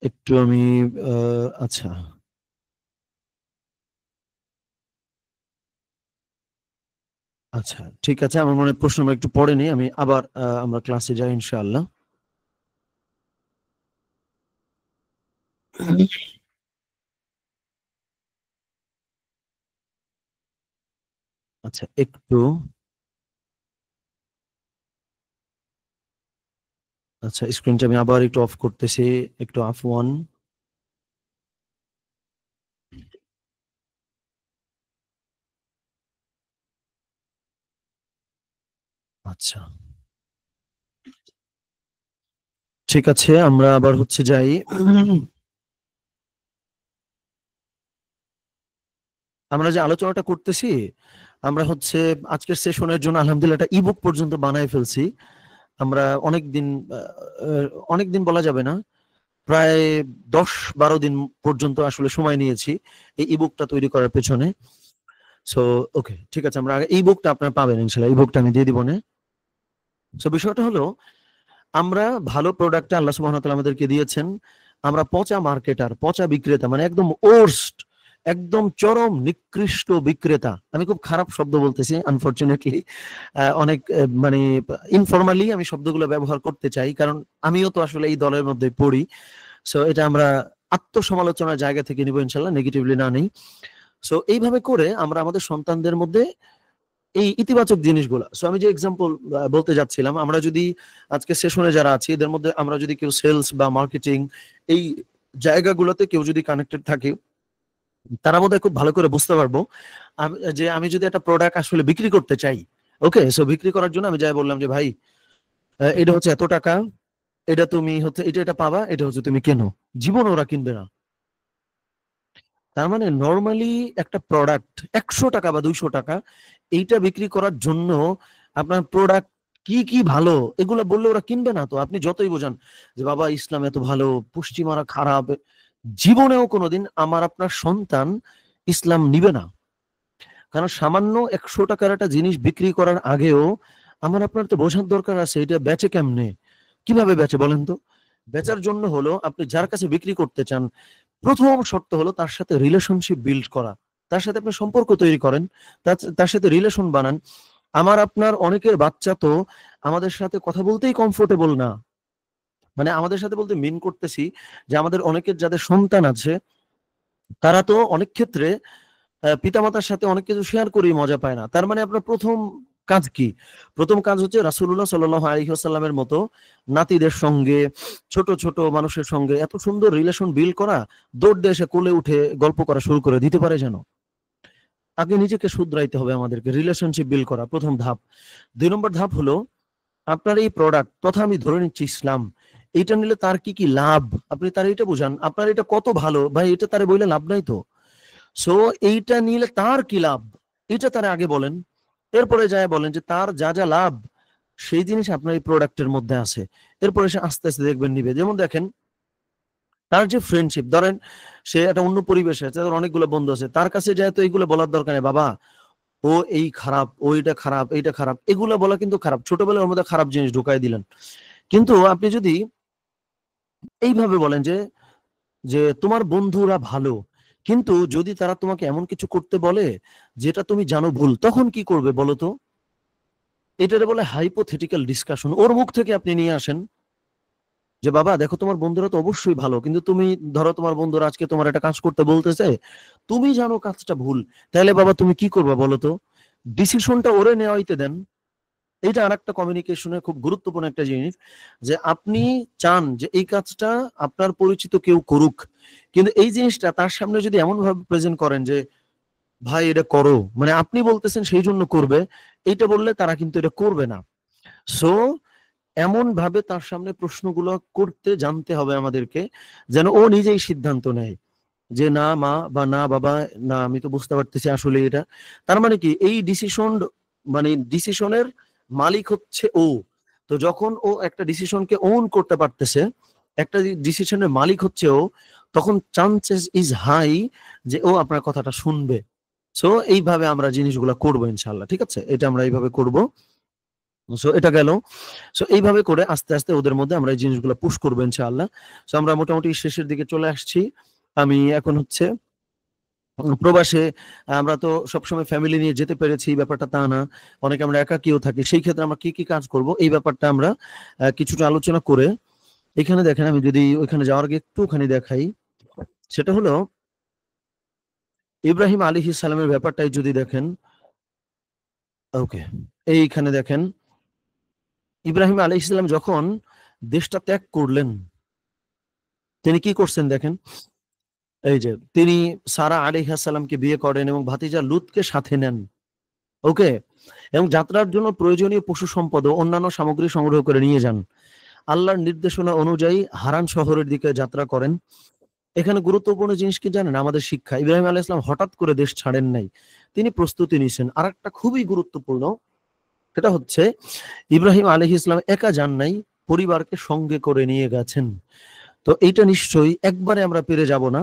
একটু আমি আচ্ছা, আচ্ছা, ঠিক আছে, আমার মনে হয় প্রশ্ন আমরা একটু পড়ে নিই, আমি আবার আমরা ক্লাসে যাই ইনশাআল্লাহ। আচ্ছা, একটু, আচ্ছা, স্ক্রিনটা আমি আবার একটু অফ করতেছি, একটু আফওয়ান। আচ্ছা, ঠিক আছে, আমরা আবার হচ্ছে যাই। আমরা যে আলোচনাটা করতেছি, আমরা হচ্ছে আজকের সেশনের জন্য আলহামদুলিল্লাহ একটা ইবুক পর্যন্ত বানায় ফেলছি। আমরা অনেকদিন, অনেকদিন বলা যাবে না, প্রায় 10-12 দিন পর্যন্ত আসলে সময় নিয়েছি এই ইবুকটা তৈরি করার পেছনে। সো ওকে, ঠিক আছে, আমরা এই বুকটা আপনারা পাবেন ইনশাআল্লাহ, এই বুকটা আমি দিয়ে দিব না। সো বিষয়টা হলো, আমরা ভালো প্রোডাক্ট আল্লাহ সুবহানাহু ওয়া তাআলা আমাদেরকে দিয়েছেন, আমরা পচা মার্কেটার, পচা বিক্রেতা, মানে একদম ওর্স্ট, একদম চরম নিকৃষ্ট বিক্রেতা। আমি খুব খারাপ শব্দ বলতেছি আনফরচুনেটলি, অনেক মানে ইনফরমালি আমি শব্দগুলো ব্যবহার করতে চাই, কারণ আমিও তো আসলে এই দলের মধ্যে পড়ি। সো এটা আমরা আত্মসমালোচনার জায়গা থেকে নিব ইনশাআল্লাহ, নেগেটিভলি না নেই। সো এইভাবে করে আমরা আমাদের সন্তানদের মধ্যে এই ইতিবাচক জিনিসগুলা, সো আমি যে এক্সাম্পল বলতে যাচ্ছিলাম, আমরা যদি আজকে সেশনে যারা আছি এদের মধ্যে আমরা যদি কেউ সেলস বা মার্কেটিং এই জায়গাগুলোতে কেউ যদি কানেক্টেড থাকে, তারা বোধহয় খুব ভালো করে বুঝতে পারবো যে আমি যদি একটা প্রোডাক্ট আসলে বিক্রি করতে চাই, ওকে, সো বিক্রি করার জন্য আমি যাই বললাম যে ভাই, এটা হচ্ছে এত টাকা, এটা তুমি হচ্ছে এটা এটা পাবা, এটা হচ্ছে তুমি কেনো, জীবন ওরা কিনবে না। তার মানে নর্মালি একটা প্রোডাক্ট 100 টাকা বা 200 টাকা, এইটা বিক্রি করার জন্য আপনার প্রোডাক্ট কি কি ভালো এগুলো বললে ওরা কিনবে না। তো আপনি যতই বোঝান যে বাবা ইসলাম এত ভালো, পশ্চিমারা খারাপ, জীবনেও কোনোদিন আমার আপনার সন্তান ইসলাম নিবে না। কারণ সামান্য 100 টাকার একটা জিনিস বিক্রি করার আগেও আমার আপনার তো বোঝার দরকার আছে এটা বেচে কেমনে, কিভাবে বেচে বলেন তো। বেচার জন্য হলো আপনি যার কাছে বিক্রি করতে চান, প্রথম শর্ত হলো তার সাথে রিলেশনশিপ বিল্ড করা। তার সাথে আপনি সম্পর্ক তৈরি করেন, তার সাথে রিলেশন বানান। আমার আপনার অনেকের বাচ্চা তো আমাদের সাথে কথা বলতেই কমফোর্টেবল না। মানে আমাদের সাথে বলতে মিন করতেছি যে আমাদের অনেকের যাদের সন্তান আছে, তারা তো অনেক ক্ষেত্রে পিতামাতার সাথে অনেক কিছু শেয়ার করেই মজা পায় না। তার মানে আপনার প্রথম কাজ কি? প্রথম কাজ হচ্ছে রাসূলুল্লাহ সাল্লাল্লাহু আলাইহি ওয়াসাল্লামের মতো নাতিদের সঙ্গে, ছোট ছোট মানুষের সঙ্গে এত সুন্দর রিলেশন বিল্ড করা, দৌড় দিয়ে এসে কোলে উঠে গল্প করা শুরু করে দিতে পারে যেন। আগে নিজেকে শুধরাইতে হবে আমাদেরকে, রিলেশনশিপ বিল্ড করা প্রথম ধাপ। 2 নম্বর ধাপ হলো আপনার এই প্রোডাক্ট, তথা আমি ধরে নিচ্ছি ইসলাম, এইটা নিলে তার কি কি লাভ, আপনি তার এটা বুঝান, আপনার এটা কত ভালো ভাই, এটা তারে বইলে লাভ নাই তো। সো এইটা নিলে তার কি লাভ, এটা তারা আগে বলেন, এরপরে যায় বলেন যে তার যা যা লাভ সেই জিনিস আপনার এই প্রোডাক্টের মধ্যে আছে, এরপরে সে আস্তে আস্তে দেখবেন নিবে। যেমন দেখেন তার যে ফ্রেন্ডশিপ, ধরেন সে একটা অন্য পরিবেশে আছে, তার অনেকগুলো বন্ধু আছে, তার কাছে যায় তো এইগুলো বলার দরকার নেই, বাবা ও এই খারাপ, ও এটা খারাপ, এইটা খারাপ, এগুলো বলা কিন্তু খারাপ, ছোটবেলায় ওর মধ্যে খারাপ জিনিস ঢুকাই দিলেন। কিন্তু আপনি যদি এইভাবে বলেন যে যে তোমার বন্ধুরা ভালো, কিন্তু যদি তারা তোমাকে এমন কিছু করতে বলে যেটা তুমি জানো ভুল, তখন কি করবে বলো তো? এটারে বলে হাইপোথেটিক্যাল ডিসকাশন। ওর মুখ থেকে আপনি নিয়ে আসেন যে বাবা দেখো তোমার বন্ধুরা তো অবশ্যই ভালো, কিন্তু তুমি ধরো তোমার বন্ধুরা আজকে তোমার একটা কাজ করতে বলতেছে, তুমি জানো কাজটা ভুল, তাহলে বাবা তুমি কি করবা বলো তো? ডিসিশনটা ওরে নেওয়াইতে দেন। এইটা আর একটা কমিউনিকেশনের খুব গুরুত্বপূর্ণ একটা জিনিস, যে আপনি চান যে এই কাজটা আপনার পরিচিত কেউ করুক, কিন্তু এই জিনিসটা তার সামনে যদি এমন ভাবে প্রেজেন্ট করেন যে ভাই এটা করো, মানে আপনি বলতেছেন সেই জন্য করবে, এইটা বললে তারা কিন্তু এটা করবে না। সো এমন ভাবে তার সামনে প্রশ্নগুলো করতে জানতে হবে আমাদেরকে, যেন ও নিজেই সিদ্ধান্ত নেয় যে না মা বা না বাবা, না আমি তো বুঝতে পারতেছি আসলে এটা। তার মানে কি এই ডিসিশন, মানে ডিসিশনের মালিক হচ্ছে ও। তো যখন ও একটা ডিসিশনকে ওন করতে পারতেছে, একটা ডিসিশনের মালিক হচ্ছে ও, তখন চান্সেস ইজ হাই যে ও আপনার কথাটা শুনবে। সো এইভাবে আমরা জিনিসগুলো করবো ইনশাল্লাহ, ঠিক আছে, এটা আমরা এইভাবে করব। সো এটা গেল। সো এইভাবে করে আস্তে আস্তে ওদের মধ্যে আমরা এই জিনিসগুলো পুশ করবো ইনশাআল্লাহ। সো আমরা মোটামুটি শেষের দিকে চলে আসছি। আমি এখন হচ্ছে প্রবাসে, আমরা তো সবসময় ফ্যামিলি নিয়ে যেতে পেরেছি ব্যাপারটা তা না, অনেকে আমরা একাকিও থাকি, সেই ক্ষেত্রে আমরা কি কি কাজ করব এই ব্যাপারটা আমরা কিছুটা আলোচনা করে, এখানে দেখেন আমি যদি ওইখানে যাওয়ার আগে একটুখানি দেখাই, সেটা হলো ইব্রাহিম আলাইহিস সালামের ব্যাপারটাই যদি দেখেন। ওকে, এইখানে দেখেন ইব্রাহিম আলাইহিস সালাম যখন দেশটা ত্যাগ করলেন, তিনি কি করছেন দেখেন। এই যে তিনি সারা আলাইহিস সালামকে বিয়ে করেন এবং ভাতিজা লুতকে সাথে নেন। ওকে, এবং যাত্রার জন্য প্রয়োজনীয় পশু সম্পদ ও অন্যান্য সামগ্রী সংগ্রহ করে নিয়ে যান। আল্লাহর নির্দেশনা অনুযায়ী হারান শহরের দিকে যাত্রা করেন। এখানে গুরুত্বপূর্ণ জিনিস কি জানেন, আমাদের শিক্ষা, ইব্রাহিম আলাইহিস সালাম হঠাৎ করে দেশ ছাড়েন নাই, তিনি প্রস্তুতি নিয়েছেন। আর একটা খুবই গুরুত্বপূর্ণ, সেটা হচ্ছে ইব্রাহিম আলাইহিস সালাম একা যান নাই, পরিবারকে সঙ্গে করে নিয়ে গেছেন। তো এইটা নিশ্চয়ই একবারে আমরা পেরে যাব না,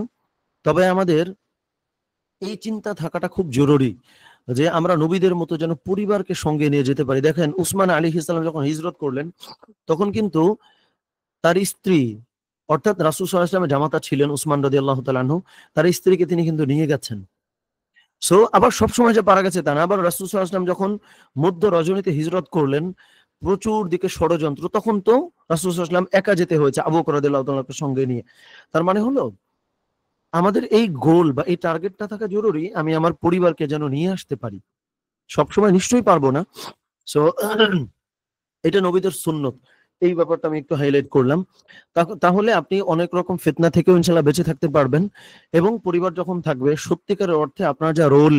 তবে আমাদের এই চিন্তা থাকাটা খুব জরুরি যে আমরা নবীদের মতো যেন পরিবারকে সঙ্গে নিয়ে যেতে পারি। দেখেন উসমান আলাইহিস সালাম যখন হিজরত করলেন, তখন কিন্তু তার স্ত্রী, অর্থাৎ রাসূল সাল্লাল্লাহু আলাইহি ওয়াসাল্লামের জামাতা ছিলেন উসমান রাদিয়াল্লাহু তাআলা আনহু, তার স্ত্রীকে তিনি কিন্তু নিয়ে গেছেন। সো আবার সবসময় যে পারা গেছে তা না, আবার রাসূল সাল্লাল্লাহু আলাইহি ওয়াসাল্লাম যখন মধ্য রজনীতে হিজরত করলেন, প্রচুর দিকে ষড়যন্ত্র, তখন তো রাসূল সাল্লাল্লাহু আলাইহি ওয়াসাল্লাম একা যেতে হয়েছে আবু বকর রাদিয়াল্লাহু তাআলাকে সঙ্গে নিয়ে। তার মানে হলো আমাদের এই গোল বা এই টার্গেটটা থাকা জরুরি, আমি আমার পরিবারকে যেন নিয়ে আসতে পারি। সবসময় নিশ্চয়ই পারবো না। সো এটা নবীদের সুন্নত, এই ব্যাপারটা আমি একটু হাইলাইট করলাম। তাহলে আপনি অনেক রকম ফিতনা থেকেও ইনশাল্লাহ বেঁচে থাকতে পারবেন, এবং পরিবার যখন থাকবে সত্যিকারের অর্থে আপনার যা রোল,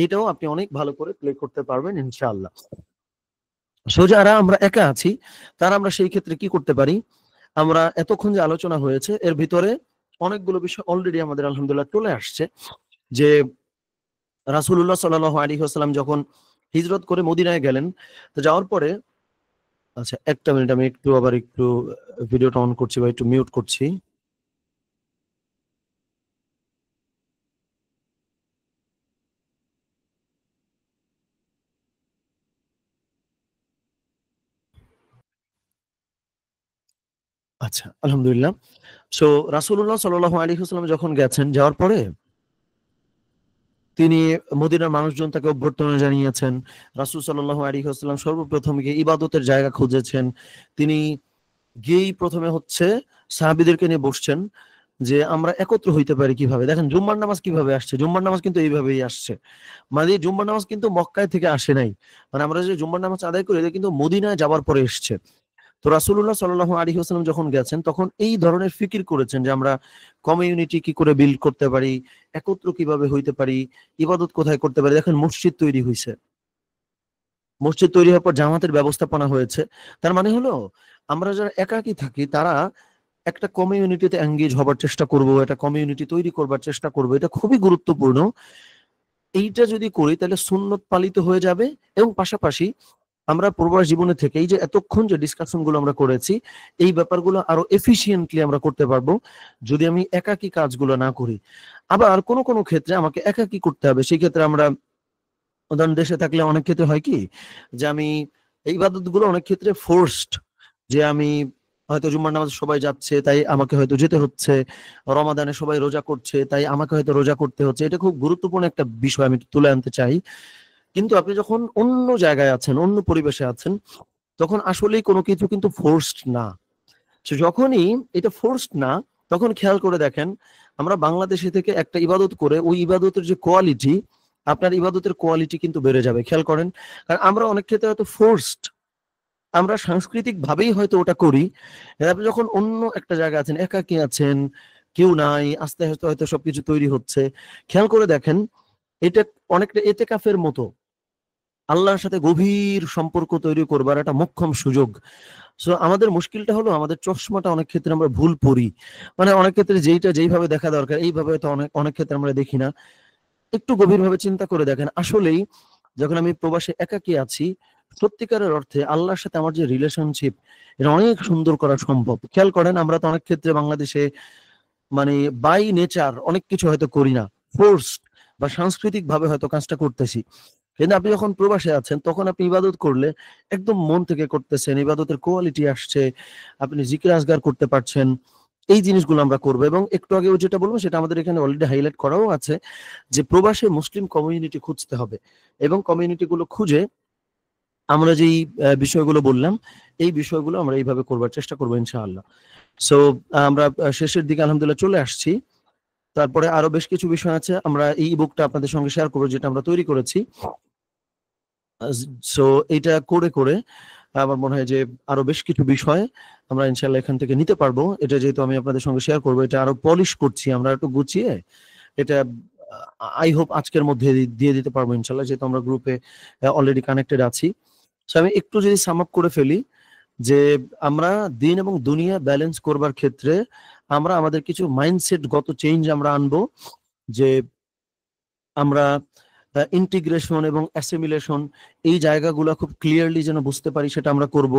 এটাও আপনি অনেক ভালো করে প্লে করতে পারবেন ইনশাআল্লাহ। সো যারা আমরা একা আছি, তারা আমরা সেই ক্ষেত্রে কি করতে পারি, আমরা এতক্ষণ যে আলোচনা হয়েছে এর ভিতরে অনেকগুলো বিষয় অলরেডি আমাদের আলহামদুলিল্লাহ চলে আসছে। যে রাসূলুল্লাহ সাল্লাল্লাহু আলাইহি ওয়াসাল্লাম যখন হিজরত করে মদিনায় গেলেন, তো যাওয়ার পরে, আচ্ছা একটা মিনিট আমি একটু আবার একটু ভিডিওটা অন করছি বা একটু মিউট করছি। আচ্ছা আলহামদুলিল্লাহ। সো রাসূলুল্লাহ সাল্লাল্লাহু আলাইহি ওয়াসাল্লাম যখন গেছেন, যাওয়ার পরে তিনি মদিনার মানুষজন তাকে অভ্যর্থনা জানিয়েছেন। রাসূল সাল্লাল্লাহু আলাইহি ওয়াসাল্লাম সর্বপ্রথম গিয়ে ইবাদতের জায়গা খুঁজেছেন। তিনি গিয়েই প্রথমে হচ্ছে সাহাবীদেরকে নিয়ে বসছেন যে আমরা একত্র হইতে পারি কিভাবে। দেখেন জুম্মার নামাজ কিভাবে আসছে, জুম্মার নামাজ কিন্তু এইভাবেই আসছে। মানে জুম্মার নামাজ কিন্তু মক্কায় থেকে আসে নাই, মানে আমরা যে জুম্মার নামাজ আদায় করি এটা কিন্তু মদিনায় যাওয়ার পরে এসছে। তো রাসূলুল্লাহ সাল্লাল্লাহু আলাইহি ওয়াসাল্লাম যখন গেছেন, তখন এই ধরনের ফিকির করেছেন যে আমরা কমিউনিটি কি করে বিল্ড করতে পারি, একত্র কিভাবে হইতে পারি, ইবাদত কোথায় করতে পারি। দেখেন মসজিদ তৈরি হইছে, মসজিদ তৈরি হওয়ার পর জামাতের ব্যবস্থাপনা হয়েছে। তার মানে হলো আমরা যারা একাকী থাকি তারা একটা কমিউনিটিতে এঙ্গেজ হবার চেষ্টা করব, একটা কমিউনিটি তৈরি করবার চেষ্টা করব। এটা খুবই গুরুত্বপূর্ণ। এইটা যদি করি তাহলে সুন্নত পালিত হয়ে যাবে এবং পাশাপাশি আমরা প্রবাস জীবনে থেকে এই যে এতক্ষণ যে ডিসকাশন গুলো আমরা করেছি এই ব্যাপারগুলো আরো এফিশিয়েন্টলি আমরা করতে পারবো যদি আমি একাকী কাজগুলো না করি। আবার কোনো কোনো ক্ষেত্রে আমাকে একাকী করতে হবে, সেই ক্ষেত্রে আমরা উদাহরণ দেশে থাকলে অনেক ক্ষেত্রে হয় কি যে আমি এই ইবাদতগুলো অনেক ক্ষেত্রে ফোর্সড, যে আমি হয়তো জুম্মার নামাজ সবাই যাচ্ছে তাই আমাকে হয়তো যেতে হচ্ছে, রমাদানে সবাই রোজা করছে তাই আমাকে হয়তো রোজা করতে হচ্ছে। এটা খুব গুরুত্বপূর্ণ একটা বিষয় আমি তুলে আনতে চাই। কিন্তু আপনি যখন অন্য জায়গায় আছেন, অন্য পরিবেশে আছেন, তখন আসলেই কোনো কিছু কিন্তু ফোর্সড না। যখনই এটা ফোর্সড না তখন খেয়াল করে দেখেন আমরা বাংলাদেশে থেকে একটা ইবাদত করে ওই ইবাদতের যে কোয়ালিটি, আপনার ইবাদতের কোয়ালিটি কিন্তু বেড়ে যাবে। খেয়াল করেন, কারণ আমরা অনেক ক্ষেত্রে হয়তো ফোর্সড, আমরা সাংস্কৃতিক ভাবেই হয়তো ওটা করি। আপনি যখন অন্য একটা জায়গায় আছেন, একাকী আছেন, কেউ নাই, আস্তে আস্তে হয়তো সবকিছু তৈরি হচ্ছে, খেয়াল করে দেখেন এটা অনেকটা এতেকাফের মতো, আল্লাহর সাথে গভীর সম্পর্ক তৈরি করবার একটা মোক্ষম সুযোগ। সো আমাদের মুশকিলটা হলো আমাদের চশমাটা অনেক ক্ষেত্রে আমরা ভুল পড়ি। মানে অনেক ক্ষেত্রে যেইটা যেইভাবে দেখা দরকার এইভাবে হয়তো অনেক অনেক ক্ষেত্রে আমরা দেখি না। একটু গভীরভাবে চিন্তা করে দেখেন, আসলেই যখন আমি প্রবাসে একাকী আছি সত্যিকারের অর্থে আল্লাহর সাথে আমার যে রিলেশনশিপ এটা অনেক সুন্দর করা সম্ভব। খেয়াল করেন আমরা তো অনেক ক্ষেত্রে বাংলাদেশে মানে বাই নেচার অনেক কিছু হয়তো করি না, ফোর্সড বা সাংস্কৃতিক ভাবে হয়তো কাজটা করতেছি। কিন্তু আপনি যখন প্রবাসে আছেন তখন আপনি ইবাদত করলে একদম মন থেকে করতেছেন, ইবাদতের কোয়ালিটি আসছে, আপনি জিকির আজগার করতে পারছেন। এই জিনিসগুলো আমরা করবো। এবং একটু আগে যেটা বলবো সেটা আমাদের এখানে অলরেডি হাইলাইট করাও আছে যে প্রবাসে মুসলিম কমিউনিটি খুঁজতে হবে এবং কমিউনিটি গুলো খুঁজে আমরা যেই বিষয়গুলো বললাম এই বিষয়গুলো আমরা এইভাবে করবার চেষ্টা করবো ইনশাআল্লাহ। সো আমরা শেষের দিকে আলহামদুলিল্লাহ চলে আসছি। তারপরে আরো বেশ কিছু বিষয় আছে, আমরা এই বুকটা আপনাদের সঙ্গে শেয়ার করবো যেটা আমরা তৈরি করেছি। সো এটা করে করে আমার মনে হয় যে আরো বেশ কিছু বিষয় আমরা ইনশাল্লাহ এখান থেকে নিতে পারবো। এটা যেহেতু আমি আপনাদের সঙ্গে শেয়ার করবো, এটা আরো পলিশ করছি আমরা একটু গুছিয়ে, এটা আই হোপ আজকের মধ্যে দিয়ে দিতে পারবো ইনশাল্লাহ, যেহেতু আমরা গ্রুপে অলরেডি কানেক্টেড আছি। সো আমি একটু যদি সাম আপ করে ফেলি যে আমরা দিন এবং দুনিয়া ব্যালেন্স করবার ক্ষেত্রে আমরা আমাদের কিছু মাইন্ডসেট গত চেঞ্জ আমরা আনবো, যে আমরা ইন্টিগ্রেশন এবং অ্যাসিমিলেশন এই জায়গাগুলো খুব ক্লিয়ারলি যেন বুঝতে পারি সেটা আমরা করব।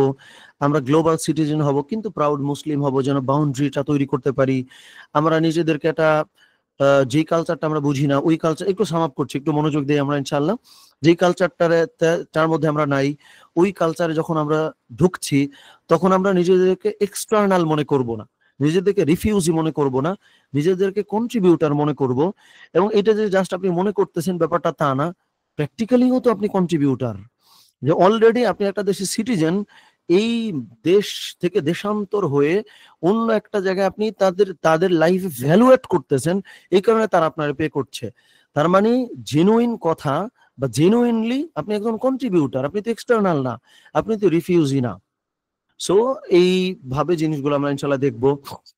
আমরা গ্লোবাল সিটিজেন হব কিন্তু প্রাউড মুসলিম হব, যেন বাউন্ডারিটা তৈরি করতে পারি। আমরা নিজেদেরকে একটা যে কালচারটা আমরা বুঝি না ওই কালচার, একটু সাম আপ করছি, একটু মনোযোগ দিই আমরা ইনশাআল্লাহ। যেই কালচারটারে তার মধ্যে আমরা নাই, ওই কালচারে যখন আমরা ঢুকছি তখন আমরা নিজেদেরকে এক্সটার্নাল মনে করব না, নিজেদেরকে রিফিউজি মনে করব না, নিজেদেরকে কন্ট্রিবিউটার মনে করব। এবং এটা যে জাস্ট আপনি মনে করতেছেন ব্যাপারটা তা না, প্র্যাকটিক্যালিও তো আপনি কন্ট্রিবিউটার, যে অলরেডি আপনি একটা দেশের সিটিজেন, এই দেশ থেকে দেশান্তর হয়ে অন্য একটা জায়গায় আপনি তাদের তাদের লাইফে ভ্যালুয়েট করতেছেন, এই কারণে তারা আপনার পে করছে। তার মানে জেনুইন কথা বা জেনুইনলি আপনি একজন কন্ট্রিবিউটার, আপনি তো এক্সটার্নাল না, আপনি তো রিফিউজি না। সো এইভাবে জিনিসগুলো আমরা ইনশাল্লাহ দেখবো।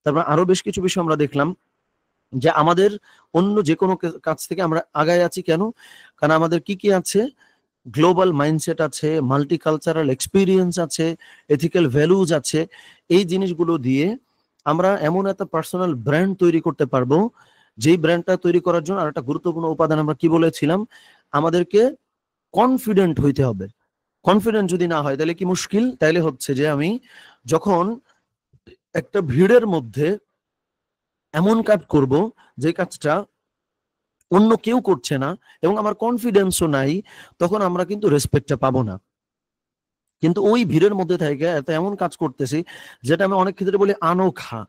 তারপর আরো বেশ কিছু বিষয় আমরা দেখলাম যে আমাদের অন্য যে কোনো কাজ থেকে আমরা আগায় আছি কেন, কারণ আমাদের কি কি আছে, গ্লোবাল মাইন্ডসেট আছে, মাল্টিকালচারাল এক্সপিরিয়েন্স আছে, এথিক্যাল ভ্যালুজ আছে। এই জিনিসগুলো দিয়ে আমরা এমন একটা পার্সোনাল ব্র্যান্ড তৈরি করতে পারবো, যেই ব্র্যান্ডটা তৈরি করার জন্য আর একটা গুরুত্বপূর্ণ উপাদান আমরা কি বলেছিলাম, আমাদেরকে কনফিডেন্ট হইতে হবে। কনফিডেন্ট যদি না হয় তাহলে কি মুশকিল, তাইলে হচ্ছে যে আমি যখন একটা ভিড়ের মধ্যে এমন কাজ করব যে কাজটা অন্য কেউ করছে না এবং আমার কনফিডেন্সও নাই, তখন আমরা কিন্তু রেসপেক্টটা পাবো না। কিন্তু ওই ভিড়ের মধ্যে থেকে এত এমন কাজ করতেছি যেটা আমি অনেক ক্ষেত্রে বলি আনোখা।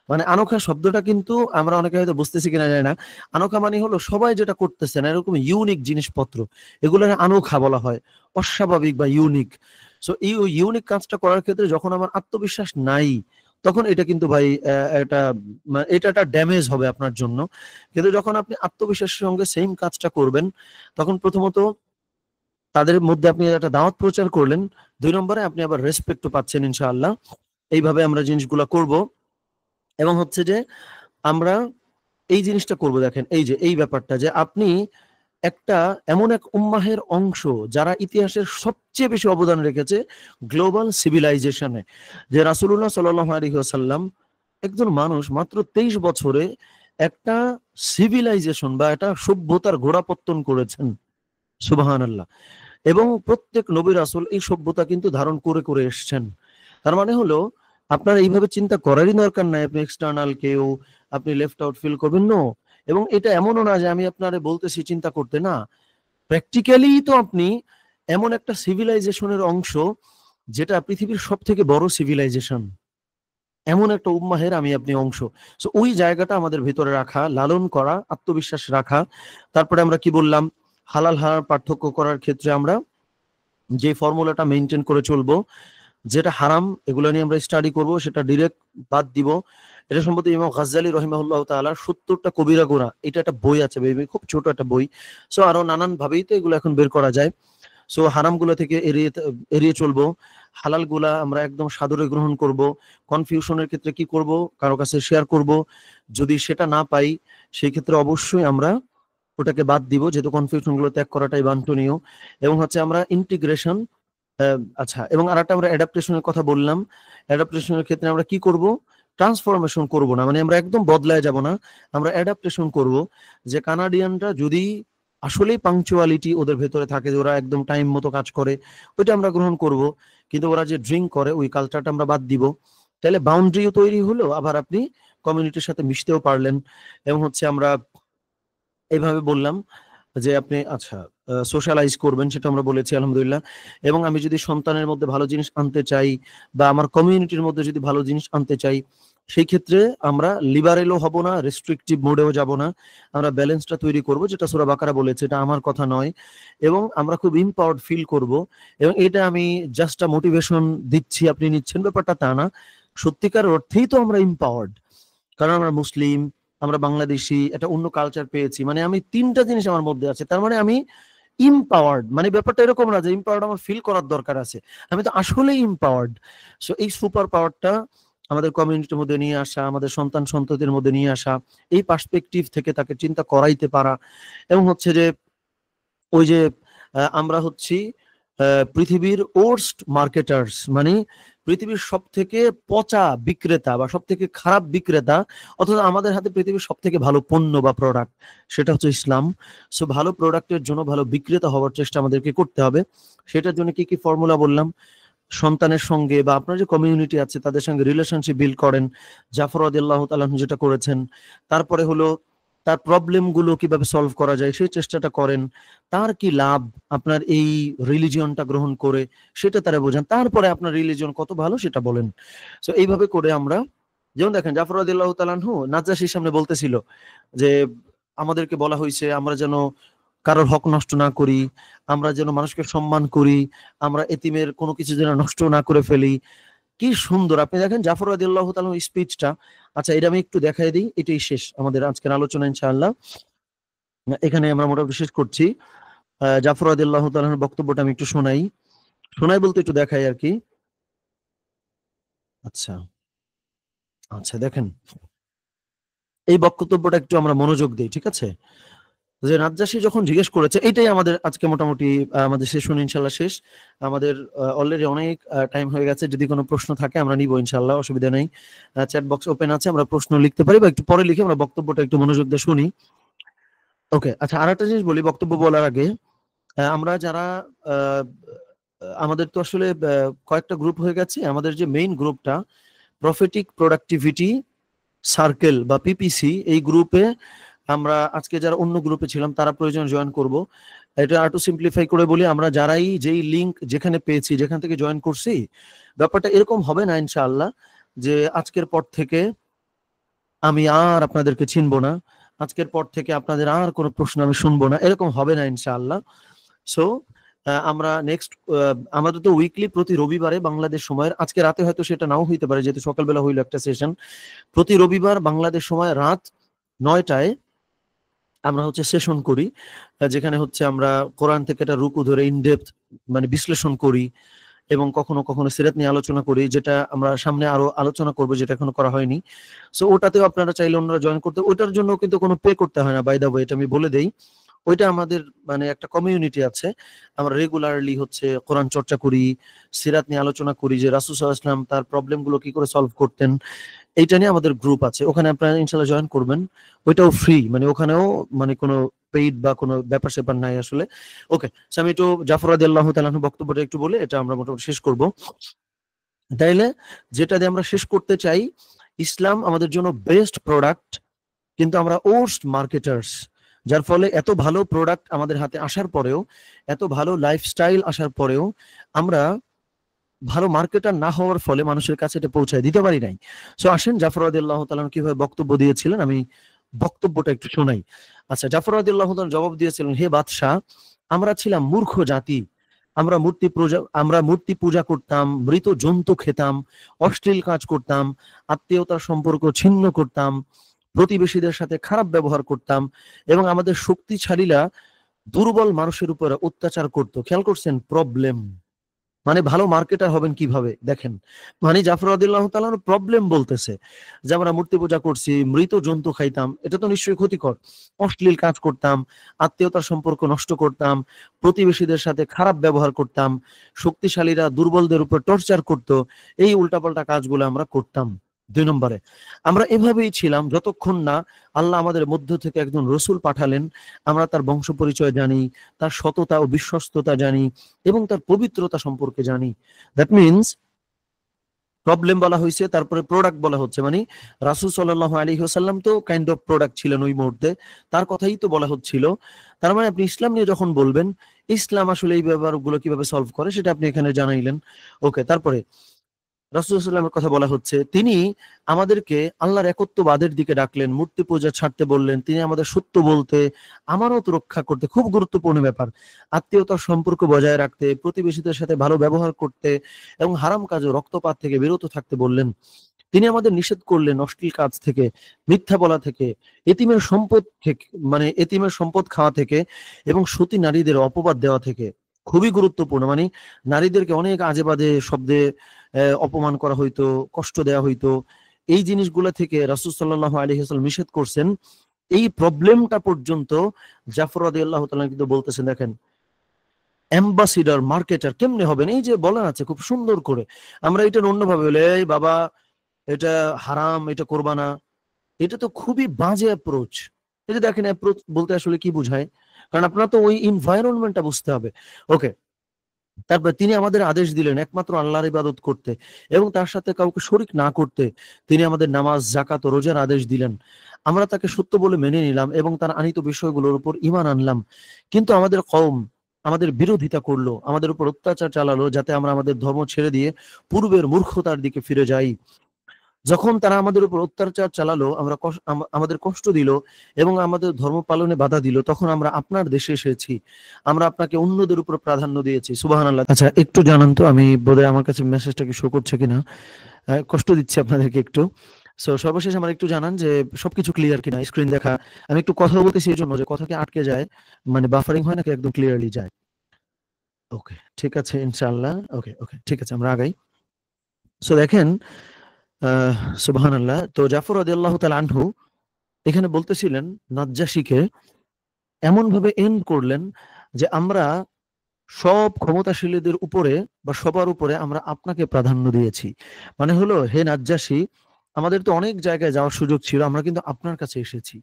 মানে আনোখা শব্দটা কিন্তু আমরা অনেকে হয়তো বুঝতেছি কিনা জানি না। আনোখা মানে হলো সবাই যেটা করতেছে না এরকম ইউনিক জিনিসপত্র, এগুলো আনোখা বলা হয়, অস্বাভাবিক বা ইউনিক। সো এই ইউনিক কাজটা করার ক্ষেত্রে যখন আমার আত্মবিশ্বাস নাই তখন এটা কিন্তু ভাই এটা এটা একটা ড্যামেজ হবে আপনার জন্য। কিন্তু যখন আপনি আত্মবিশ্বাসের সঙ্গে সেম কাজটা করবেন তখন প্রথমত তাদের মধ্যে আপনি একটা দাওয়াত প্রচার করলেন, ২ নম্বরে আপনি আবার রেসপেক্টও পাচ্ছেন ইনশাআল্লাহ। এইভাবে আমরা জিনিসগুলা করব। এবং হচ্ছে যে আমরা এই জিনিসটা করব, দেখেন এই যে এই ব্যাপারটা যে আপনি একটা এমন এক উম্মাহের অংশ যারা ইতিহাসের সবচেয়ে বেশি অবদান রেখেছে গ্লোবাল সিভিলাইজেশনে। যে রাসূলুল্লাহ সাল্লাল্লাহু আলাইহি ওয়াসাল্লাম একজন মানুষ মাত্র 23 বছরে একটা সিভিলাইজেশন বা একটা সভ্যতার গোড়াপত্তন করেছেন। সুবহানাল্লাহ। এবং প্রত্যেক নবী রাসূল এই সভ্যতা কিন্তু ধারণ করে করে এসছেন। তার মানে হলো আপনার এইভাবে চিন্তা করারই দরকার নাই আপনি এক্সটার্নাল কেউ আপনি লেফট আউট ফিল করবেন। নো। এবং এটা এমনও না যে আমি আপনারে বলতেছি চিন্তা করতে, না, প্র্যাকটিক্যালি তো আপনি এমন একটা সিভিলাইজেশনের অংশ যেটা পৃথিবীর সব থেকে বড় সিভিলাইজেশন, এমন একটা উম্মাহের আমি আপনি অংশ। সো ওই জায়গাটা আমাদের ভিতরে রাখা, লালন করা, আত্মবিশ্বাস রাখা। তারপরে আমরা কি বললাম, হালাল হারাম পার্থক্য করার ক্ষেত্রে আমরা যে ফর্মুলাটা মেনটেন করে চলবো, যেটা হারাম এগুলো নিয়ে আমরা স্টাডি করব, সেটা ডিরেক্ট বাদ দিব। এটা সম্বন্ধে ইমাম গাজ্জালী রাহিমাহুল্লাহ তাআলা 70টা কবিরা গুনাহ, এটা একটা বই আছে বেবি, খুব ছোট একটা বই। সো আরো নানান ভাবেই তো এগুলো এখন বের করা যায়। সো হারামগুলো থেকে এড়িয়ে চলবো, হালালগুলা আমরা একদম সাদরে গ্রহণ করব। কনফিউশনের ক্ষেত্রে কি করব, কারো কাছে শেয়ার করব, যদি সেটা না পাই সেই ক্ষেত্রে অবশ্যই আমরা ওটাকে বাদ দিব, যেহেতু কনফিউশন গুলো ত্যাগ করাটাই বাঞ্ছনীয়। এবং হচ্ছে আমরা ইন্টিগ্রেশন, আচ্ছা, এবং আরেকটা আমরা অ্যাডাপ্টেশনের কথা বললাম। অ্যাডাপ্টেশনের ক্ষেত্রে আমরা কি করব, ট্রান্সফরমেশন করব না, মানে আমরা একদম বদলায় যাব না, আমরা অ্যাডাপ্টেশন করব। যে কানাডিয়ানরা যদি আসলেই পাংচুয়ালিটি ওদের ভেতরে থাকে, যে ওরা একদম টাইম মতো কাজ করে, ওইটা আমরা গ্রহণ করব। কিন্তু ওরা যে ড্রিঙ্ক করে ওই কালচারটা আমরা বাদ দিব। তাহলে বাউন্ডারিও তৈরি হলো, আবার আপনি কমিউনিটির সাথে মিশতেও পারলেন। এবং হচ্ছে আমরা এইভাবে বললাম যে আপনি আচ্ছা সোশ্যালাইজ করবেন, সেটা আমরা বলেছি আলহামদুলিল্লাহ। এবং আমি যদি সন্তানের মধ্যে ভালো জিনিস আনতে চাই বা আমার কমিউনিটির মধ্যে যদি ভালো জিনিস আনতে চাই, সেই ক্ষেত্রে আমরা লিবারেলও হব না, রেস্ট্রিকটিভ মোডেও যাব না, আমরা ব্যালেন্সটা তৈরি করব, যেটা সূরা বাকারা বলেছে, এটা আমার কথা নয়। এবং আমরা খুব ইম্পাওয়ার্ড ফিল করব। এবং এটা আমি জাস্ট মোটিভেশন দিচ্ছি আপনি নিচ্ছেন ব্যাপারটা তা না, সত্যিকার অর্থেই তো আমরা ইম্পাওয়ার্ড, কারণ আমরা মুসলিম, আমরা বাংলাদেশি, একটা অন্য কালচার পেয়েছি, মানে আমি তিনটা জিনিস আমার মধ্যে আছে, তার মানে আমি ইম্পাওয়ার্ড। মানে ব্যাপারটা এরকম না যে ইম্পাওয়ার্ড আমার ফিল করার দরকার আছে, আমি তো আসলেই ইম্পাওয়ার্ড। সো এই সুপার পাওয়ারটা আমাদের কমিউনিটির মধ্যে নিয়ে আসা, আমাদের সন্তান সন্ততির মধ্যে নিয়ে আসা, এই পার্সপেক্টিভ থেকে তাকে চিন্তা করাইতে পারা। এবং হচ্ছে যে ওই যে আমরা হচ্ছি পৃথিবীর ওর্স্ট মার্কেটার্স, মানে পৃথিবীর সব থেকে পচা বিক্রেতা বা সব থেকে খারাপ বিক্রেতা, অথচ আমাদের হাতে পৃথিবীর সব থেকে ভালো পণ্য বা প্রোডাক্ট, সেটা হচ্ছে ইসলাম। সো ভালো প্রোডাক্টের জন্য ভালো বিক্রেতা হওয়ার চেষ্টা আমাদেরকে করতে হবে। সেটার জন্য কি কি ফর্মুলা বললাম, সন্তানের সঙ্গে বা আপনার যে কমিউনিটি আছে তাদের সঙ্গে রিলেশনশিপ বিল্ড করেন, জাফর রাদিয়াল্লাহু তাআলা আনহু যেটা করেছেন। তারপরে হলো তার প্রবলেম গুলো কিভাবে সলভ করা যায় সেই চেষ্টাটা করেন। তার কি লাভ আপনার এই রিলিজিয়নটা গ্রহণ করে, সেটা তারা বোঝান। তারপরে আপনার রিলিজিয়ন কত ভালো সেটা বলেন। সো এইভাবে করে আমরা, যেমন দেখেন জাফর রাদিয়াল্লাহু তাআলা আনহু নাজ্জাশীর সামনে বলতেছিল যে আমাদেরকে বলা হয়েছে আমরা যেন কারোর হক নষ্ট না করি, আমরা যেন মানুষকে সম্মান করি, আমরা এতিমের কোনো কিছু যেন নষ্ট না করে ফেলি। কি সুন্দর আপনি দেখেন জাফর রাদিয়াল্লাহু তাআলার স্পিচটা। আচ্ছা, এটা আমি একটু দেখাই দিই, এটাই শেষ আমাদের আজকের আলোচনা ইনশাআল্লাহ। এখানে আমরা মোটামুটি শেষ করছি। জাফর রাদিয়াল্লাহু তাআলার বক্তব্যটা আমি একটু শোনাই বলতে একটু দেখাই আর কি। আচ্ছা আচ্ছা, দেখেন এই বক্তব্যটা একটু আমরা মনোযোগ দিই, ঠিক আছে? যে নাজ্জাশী যখন জিজ্ঞেস করেছে, এটাই আমাদের আজকে মোটামুটি আমাদের সেশন ইনশাল্লাহ শেষ। আমাদের অলরেডি অনেক টাইম হয়ে গেছে। যদি কোনো প্রশ্ন থাকে আমরা নিব ইনশাল্লাহ, অসুবিধা নেই। চ্যাট বক্স ওপেন আছে, আমরা প্রশ্ন লিখতে পারি বা একটু পরে লিখে আমরা বক্তব্যটা একটু মনোযোগ দিয়ে শুনি। ওকে, আচ্ছা, আর একটা জিনিস বলি বক্তব্য বলার আগে। আমরা যারা আমাদের তো আসলে কয়েকটা গ্রুপ হয়ে গেছে। আমাদের যে মেইন গ্রুপটা প্রফেটিক প্রোডাক্টিভিটি সার্কেল বা পিপিসি, এই গ্রুপে আমরা আজকে যারা অন্য গ্রুপে ছিলাম তারা প্রয়োজন জয়েন করব। এটা আর টু সিম্পলিফাই করে বলি, আমরা যারাই যেই লিংক যেখানে পেয়েছি যেখান থেকে জয়েন করছি, ব্যাপারটা এরকম হবে না ইনশাআল্লাহ যে আজকের পর থেকে আমি আর আপনাদেরকে চিনবো না, আজকের পর থেকে আপনাদের আর কোনো প্রশ্ন আমি শুনবো না, এরকম হবে না ইনশাআল্লাহ। সো আমরা নেক্সট, আমাদের তো উইকলি প্রতি রবিবারে বাংলাদেশ সময়ের, আজকে রাতে হয়তো সেটা নাও হইতে পারে যেহেতু সকালবেলা হইলো একটা সেশন, প্রতি রবিবার বাংলাদেশ সময় রাত 9টায় আমরা হচ্ছে সেশন করি, যেখানে হচ্ছে আমরা কোরআন থেকে একটা রুকু ধরে ইনডেপথ মানে বিশ্লেষণ করি এবং কখনো কখনো সিরাত নিয়ে আলোচনা করি, যেটা আমরা সামনে আরো আলোচনা করবো, যেটা এখনো করা হয়নি। সো ওটাতেও আপনারা চাইলে অন্যরা জয়েন করতে, ওটার জন্য কিন্তু কোনো পে করতে হয় না, বাই দা ওয়ে, এটা আমি বলে দেই। ওইটা আমাদের মানে একটা কমিউনিটি আছে, আমরা রেগুলারলি হচ্ছে কোরআন চর্চা করি, সিরাত নিয়ে আলোচনা করি, যে রাসূল সাল্লাল্লাহু আলাইহি ওয়াসাল্লাম তার প্রবলেম গুলো কি করে সলভ করতেন, এইটা নিয়ে আমাদের গ্রুপ আছে, ওখানে আপনারা ইনশাআল্লাহ জয়েন করবেন। ওইটাও ফ্রি, মানে ওখানেও মানে কোনো পেইড বা কোনো ব্যাপার স্যাপার নাই আসলে। ওকে, আমি একটু জাফর রাদিয়াল্লাহু তাআলা আনহু বক্তব্যটা একটু বলে এটা আমরা মোটামুটি শেষ করব। তাইলে যেটা দিয়ে আমরা শেষ করতে চাই, ইসলাম আমাদের জন্য বেস্ট প্রোডাক্ট, কিন্তু আমরা ওর্স্ট মার্কেটার্স, যার ফলে এত ভালো প্রোডাক্ট আমাদের হাতে আসার পরেও, এত ভালো লাইফস্টাইল আসার পরেও আমরা ভালো মার্কেটার না হওয়ার ফলে মানুষের কাছে এটা পৌঁছায় দিতে পারি নাই। সো আসেন জাফর রাদিয়াল্লাহু তাআলা কিভাবে বক্তব্য দিয়েছিলেন আমি বক্তব্যটা একটু শোনাই। আচ্ছা, জাফর রাদিয়াল্লাহু তাআলা জবাব দিয়েছিলেন, হে বাদশাহ, আমরা ছিলাম মূর্খ জাতি, আমরা মূর্তি পূজা করতাম, মৃত জন্তু খেতাম, অশ্লীল কাজ করতাম, আত্মীয়তার সম্পর্ক ছিন্ন করতাম, প্রতিবেশীদের সাথে খারাপ ব্যবহার করতাম, এবং আমাদের শক্তিশালীরা দুর্বল মানুষের উপরে অত্যাচার করত। খেয়াল করছেন প্রবলেম, মানে ভালো মার্কেটার হবেন কিভাবে দেখেন, মানে জাফর রাদিয়াল্লাহু তাআলা প্রবলেম বলতেছে যে আমরা মূর্তি পূজা করছি, মৃত জন্তু খাইতাম, এটা তো নিশ্চয়ই ক্ষতিকর, অশ্লীল কাজ করতাম, আত্মীয়তার সম্পর্ক নষ্ট করতাম, প্রতিবেশীদের সাথে খারাপ ব্যবহার করতাম, শক্তিশালীরা দুর্বলদের উপর টর্চার করত, এই উল্টাপাল্টা কাজগুলো আমরা করতাম। 2 নম্বরে, আমরা এভাবেই ছিলাম যতক্ষণ না আল্লাহ আমাদের মধ্য থেকে একজন রসুল পাঠালেন, আমরা তার বংশ পরিচয় জানি, তার সততা ও বিশ্বস্ততা জানি, এবং তার পবিত্রতা সম্পর্কে জানি। দ্যাট মিনস প্রবলেম বলা হয়েছে, তারপরে প্রোডাক্ট বলা হচ্ছে, মানে রাসূল সাল্লাল্লাহু আলাইহি ওয়াসাল্লাম তো কাইন্ড অফ প্রোডাক্ট ছিলেন ওই মুহূর্তে, তার কথাই তো বলা হচ্ছিল। তার মানে আপনি ইসলাম নিয়ে যখন বলবেন, ইসলাম আসলে এই ব্যাপারগুলো কিভাবে সলভ করে সেটা আপনি এখানে জানাইলেন। ওকে, তারপরে রাসূল সাল্লাল্লাহু আলাইহি ওয়াসাল্লামের কথা বলা হচ্ছে, তিনি আমাদেরকে আল্লাহর একত্ববাদের দিকে ডাকলেন, মূর্তি পূজা ছাড়তে বললেন, তিনি আমাদের সত্য বলতে, আমানত রক্ষা করতে, খুব গুরুত্বপূর্ণ ব্যাপার, আত্মীয়তার সম্পর্ক বজায় রাখতে, প্রতিবেশীদের সাথে ভালো ব্যবহার করতে এবং হারাম কাজ ও রক্তপাত থেকে বিরত থাকতে বললেন। তিনি আমাদের নিষেধ করলেন অশ্লীল কাজ থেকে, মিথ্যা বলা থেকে, এতিমের সম্পদ থেকে, মানে এতিমের সম্পদ খাওয়া থেকে, এবং সতী নারীদের অপবাদ দেওয়া থেকে। খুবই গুরুত্বপূর্ণ, মানে নারীদেরকে অনেক আজে বাজে শব্দে অপমান করা হইতো, কষ্ট দেওয়া হইতো, এই জিনিসগুলো থেকে রাসূল সাল্লাল্লাহু আলাইহি ওয়াসাল্লাম নিষেধ করছেন। এই প্রবলেমটা পর্যন্ত জাফর রাদিয়াল্লাহু তাআলা কিন্তু বলতেছেন, দেখেন অ্যাম্বাসিডর মার্কেটার কেমনে হবেন, এই যে বলা আছে খুব সুন্দর করে, আমরা এটা অন্যভাবে বলে, এই বাবা এটা হারাম, এটা করবা না, এটা তো খুবই বাজে অ্যাপ্রোচ। এই যে দেখেন অ্যাপ্রোচ বলতে আসলে কি বোঝায়, কারণ আপনারা তো ওই এনভায়রনমেন্টটা বুঝতে হবে। ওকে, তারপর তিনি আমাদের আদেশ দিলেন একমাত্র আল্লাহর ইবাদত করতে এবং তার সাথে কাউকে শরিক না করতে। তিনি আমাদের নামাজ, যাকাত ও রোজার আদেশ দিলেন। আমরা তাকে সত্য বলে মেনে নিলাম এবং তার আনিত বিষয়গুলোর উপর ঈমান আনলাম। কিন্তু আমাদের কওম আমাদের বিরোধিতা করলো, আমাদের উপর অত্যাচার চালালো, যাতে আমরা আমাদের ধর্ম ছেড়ে দিয়ে পূর্বের মূর্খতার দিকে ফিরে যাই। যখন তারা আমাদের উপর অত্যাচার চালালো, আমাদের কষ্ট দিল এবং আমাদের ধর্ম পালনে বাধা দিল, তখন আমরা আপনার দেশে এসেছি, আমরা আপনাকে অন্যদের উপর প্রাধান্য দিয়েছি। সুবহানাল্লাহ। আচ্ছা, একটু জানান তো, আমি বোধহয় আমার কাছে মেসেজটা কি শো করছে কিনা, কষ্ট দিচ্ছি আপনাদেরকে একটু। সো সর্বশেষ আমার একটু জানান যে সবকিছু ক্লিয়ার কিনা, স্ক্রিন দেখা, আমি একটু কথা বলতেছি এই জন্য যে কথা কি আটকে যায়, মানে বাফারিং হয় নাকি একদম ক্লিয়ারলি যায়। ওকে, ঠিক আছে ইনশাআল্লাহ। ওকে ওকে, ঠিক আছে, আমরা আগাই। সো দেখেন, সুবহানাল্লাহ। তো জাফর রাদিয়াল্লাহু তাআলা আনহু এখানে বলতেছিলেন নাজ্জাশীকে, এমন ভাবে এন্ড করলেন যে আমরা সব ক্ষমতাশীলীদের উপরে বা সবার উপরে আমরা আপনাকে প্রাধান্য দিয়েছি। মানে হলো, হে নাজ্জাশী, আমাদের তো অনেক জায়গায় যাওয়ার সুযোগ ছিল, আমরা কিন্তু আপনার কাছে এসেছি।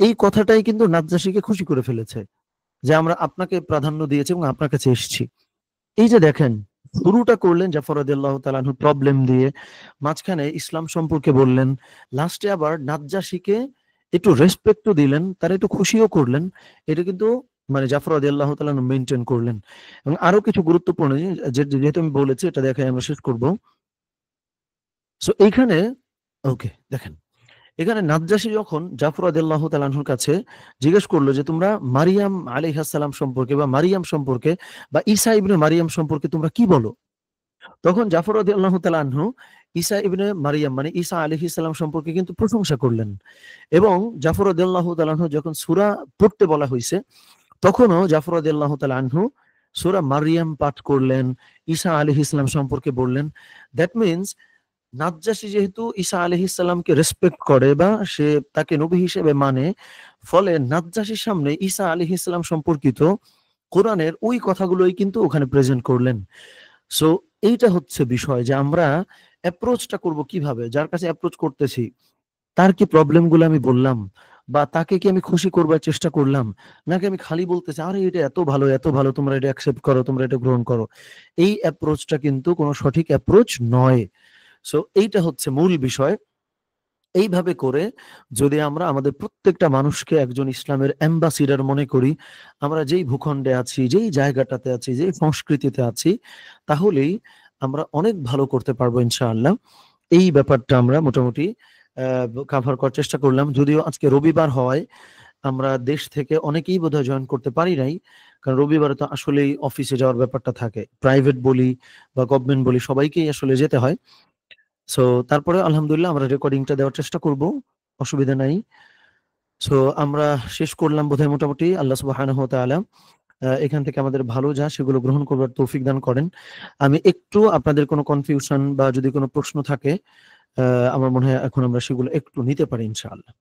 এই কথাটাই কিন্তু নাজ্জাশীকে খুশি করে ফেলেছে যে আমরা আপনাকে প্রাধান্য দিয়েছি এবং আপনার কাছে এসেছি। এই যে দেখেন, শুরুটা করলেন জাফর রাদিয়াল্লাহু তাআলা আনহু প্রবলেম দিয়ে, মাঝখানে ইসলাম সম্পর্কে বললেন, লাস্টে আবার নাজ্জাশীকে একটু রেসপেক্টও দিলেন, তার একটু খুশিও করলেন। এটা কিন্তু মানে জাফর রাদিয়াল্লাহু তাআলা আনহু মেইনটেইন করলেন। এবং আরো কিছু গুরুত্বপূর্ণ জিনিস যেহেতু আমি বলেছি, এটা দেখে আমরা শেষ করব। সো এইখানে ওকে দেখেন, এখানে নাজ্জাশী যখন জাফর রাদিয়াল্লাহু তাআলা আনহুর কাছে জিজ্ঞেস করলো যে তোমরা মারিয়াম আলাইহিস সালাম সম্পর্কে বা মারিয়াম সম্পর্কে বা ঈসা ইবনে মারিয়াম সম্পর্কে তোমরা কি বলো, তখন জাফর রাদিয়াল্লাহু তাআলা আনহু ঈসা ইবনে মারিয়াম মানে ঈসা আলাইহিস সালাম সম্পর্কে কিন্তু প্রশংসা করলেন। এবং জাফর রাদিয়াল্লাহু তাআলা আনহু যখন সূরা পড়তে বলা হয়েছে, তখনও জাফর রাদিয়াল্লাহু তাআলা আনহু সূরা মারিয়াম পাঠ করলেন, ঈসা আলাইহিস সালাম সম্পর্কে বললেন। দ্যাট মিন্স নাজ্জাশী যেহেতু ঈসা আলাইহিস সালামকে রেসপেক্ট করে বা সে তাকে নবী হিসেবে মানে, ফলে নাজ্জাশীর সামনে ঈসা আলাইহিস সালাম সম্পর্কিত কোরআনের ওই কথাগুলোই কিন্তু ওখানে প্রেজেন্ট করলেন। সো এইটা হচ্ছে বিষয় যে আমরা অ্যাপ্রোচটা করব কিভাবে? যার কাছে অ্যাপ্রোচ করতেছি, তার কি প্রবলেম গুলো আমি বললাম? বা তাকে কি আমি খুশি করবার চেষ্টা করলাম? নাকি আমি খালি বলতেছি, "আরে এটা এত ভালো, তোমরা এটা অ্যাকসেপ্ট করো, তোমরা এটা গ্রহণ করো।" এই অ্যাপ্রোচটা কিন্তু কোন সঠিক অ্যাপ্রোচ নয়। সো এইটা হচ্ছে মূল বিষয়। এইভাবে করে যদি আমরা আমাদের প্রত্যেকটা মানুষকে একজন ইসলামের অ্যাম্বাসিডর মনে করি, আমরা যেই ভূখণ্ডে আছি, যেই জায়গাটাতে আছি, যেই সংস্কৃতিতে আছি, তাহলেই আমরা অনেক ভালো করতে পারবো ইনশাআল্লাহ। এই ব্যাপারটা আমরা মোটামুটি কাভার করার চেষ্টা করলাম। যদিও আজকে রবিবার হওয়ায় আমরা দেশ থেকে অনেকেই বোধহয় জয়েন করতে পারি নাই। কারণ রবিবারে তো আসলেই অফিসে যাওয়ার ব্যাপারটা থাকে। প্রাইভেট বলি বা গভর্নমেন্ট বলি সবাইকেই আসলে যেতে হয়। সো তারপরে আলহামদুলিল্লাহ আমরা রেকর্ডিংটা দেওয়ার চেষ্টা করব। অসুবিধা নাই। সো আমরা শেষ করলাম বোধহয় মোটামুটি। আল্লাহ সুবহানাহু ওয়া তাআলা এখান থেকে আমাদের ভালো যা সেগুলো গ্রহণ করবার তৌফিক দান করেন। আমি একটু আপনাদের কোনো কনফিউশন বা যদি কোনো প্রশ্ন থাকে, আ আমার মনে হয় এখন আমরা সেগুলো একটু নিতে পারি ইনশাআল্লাহ।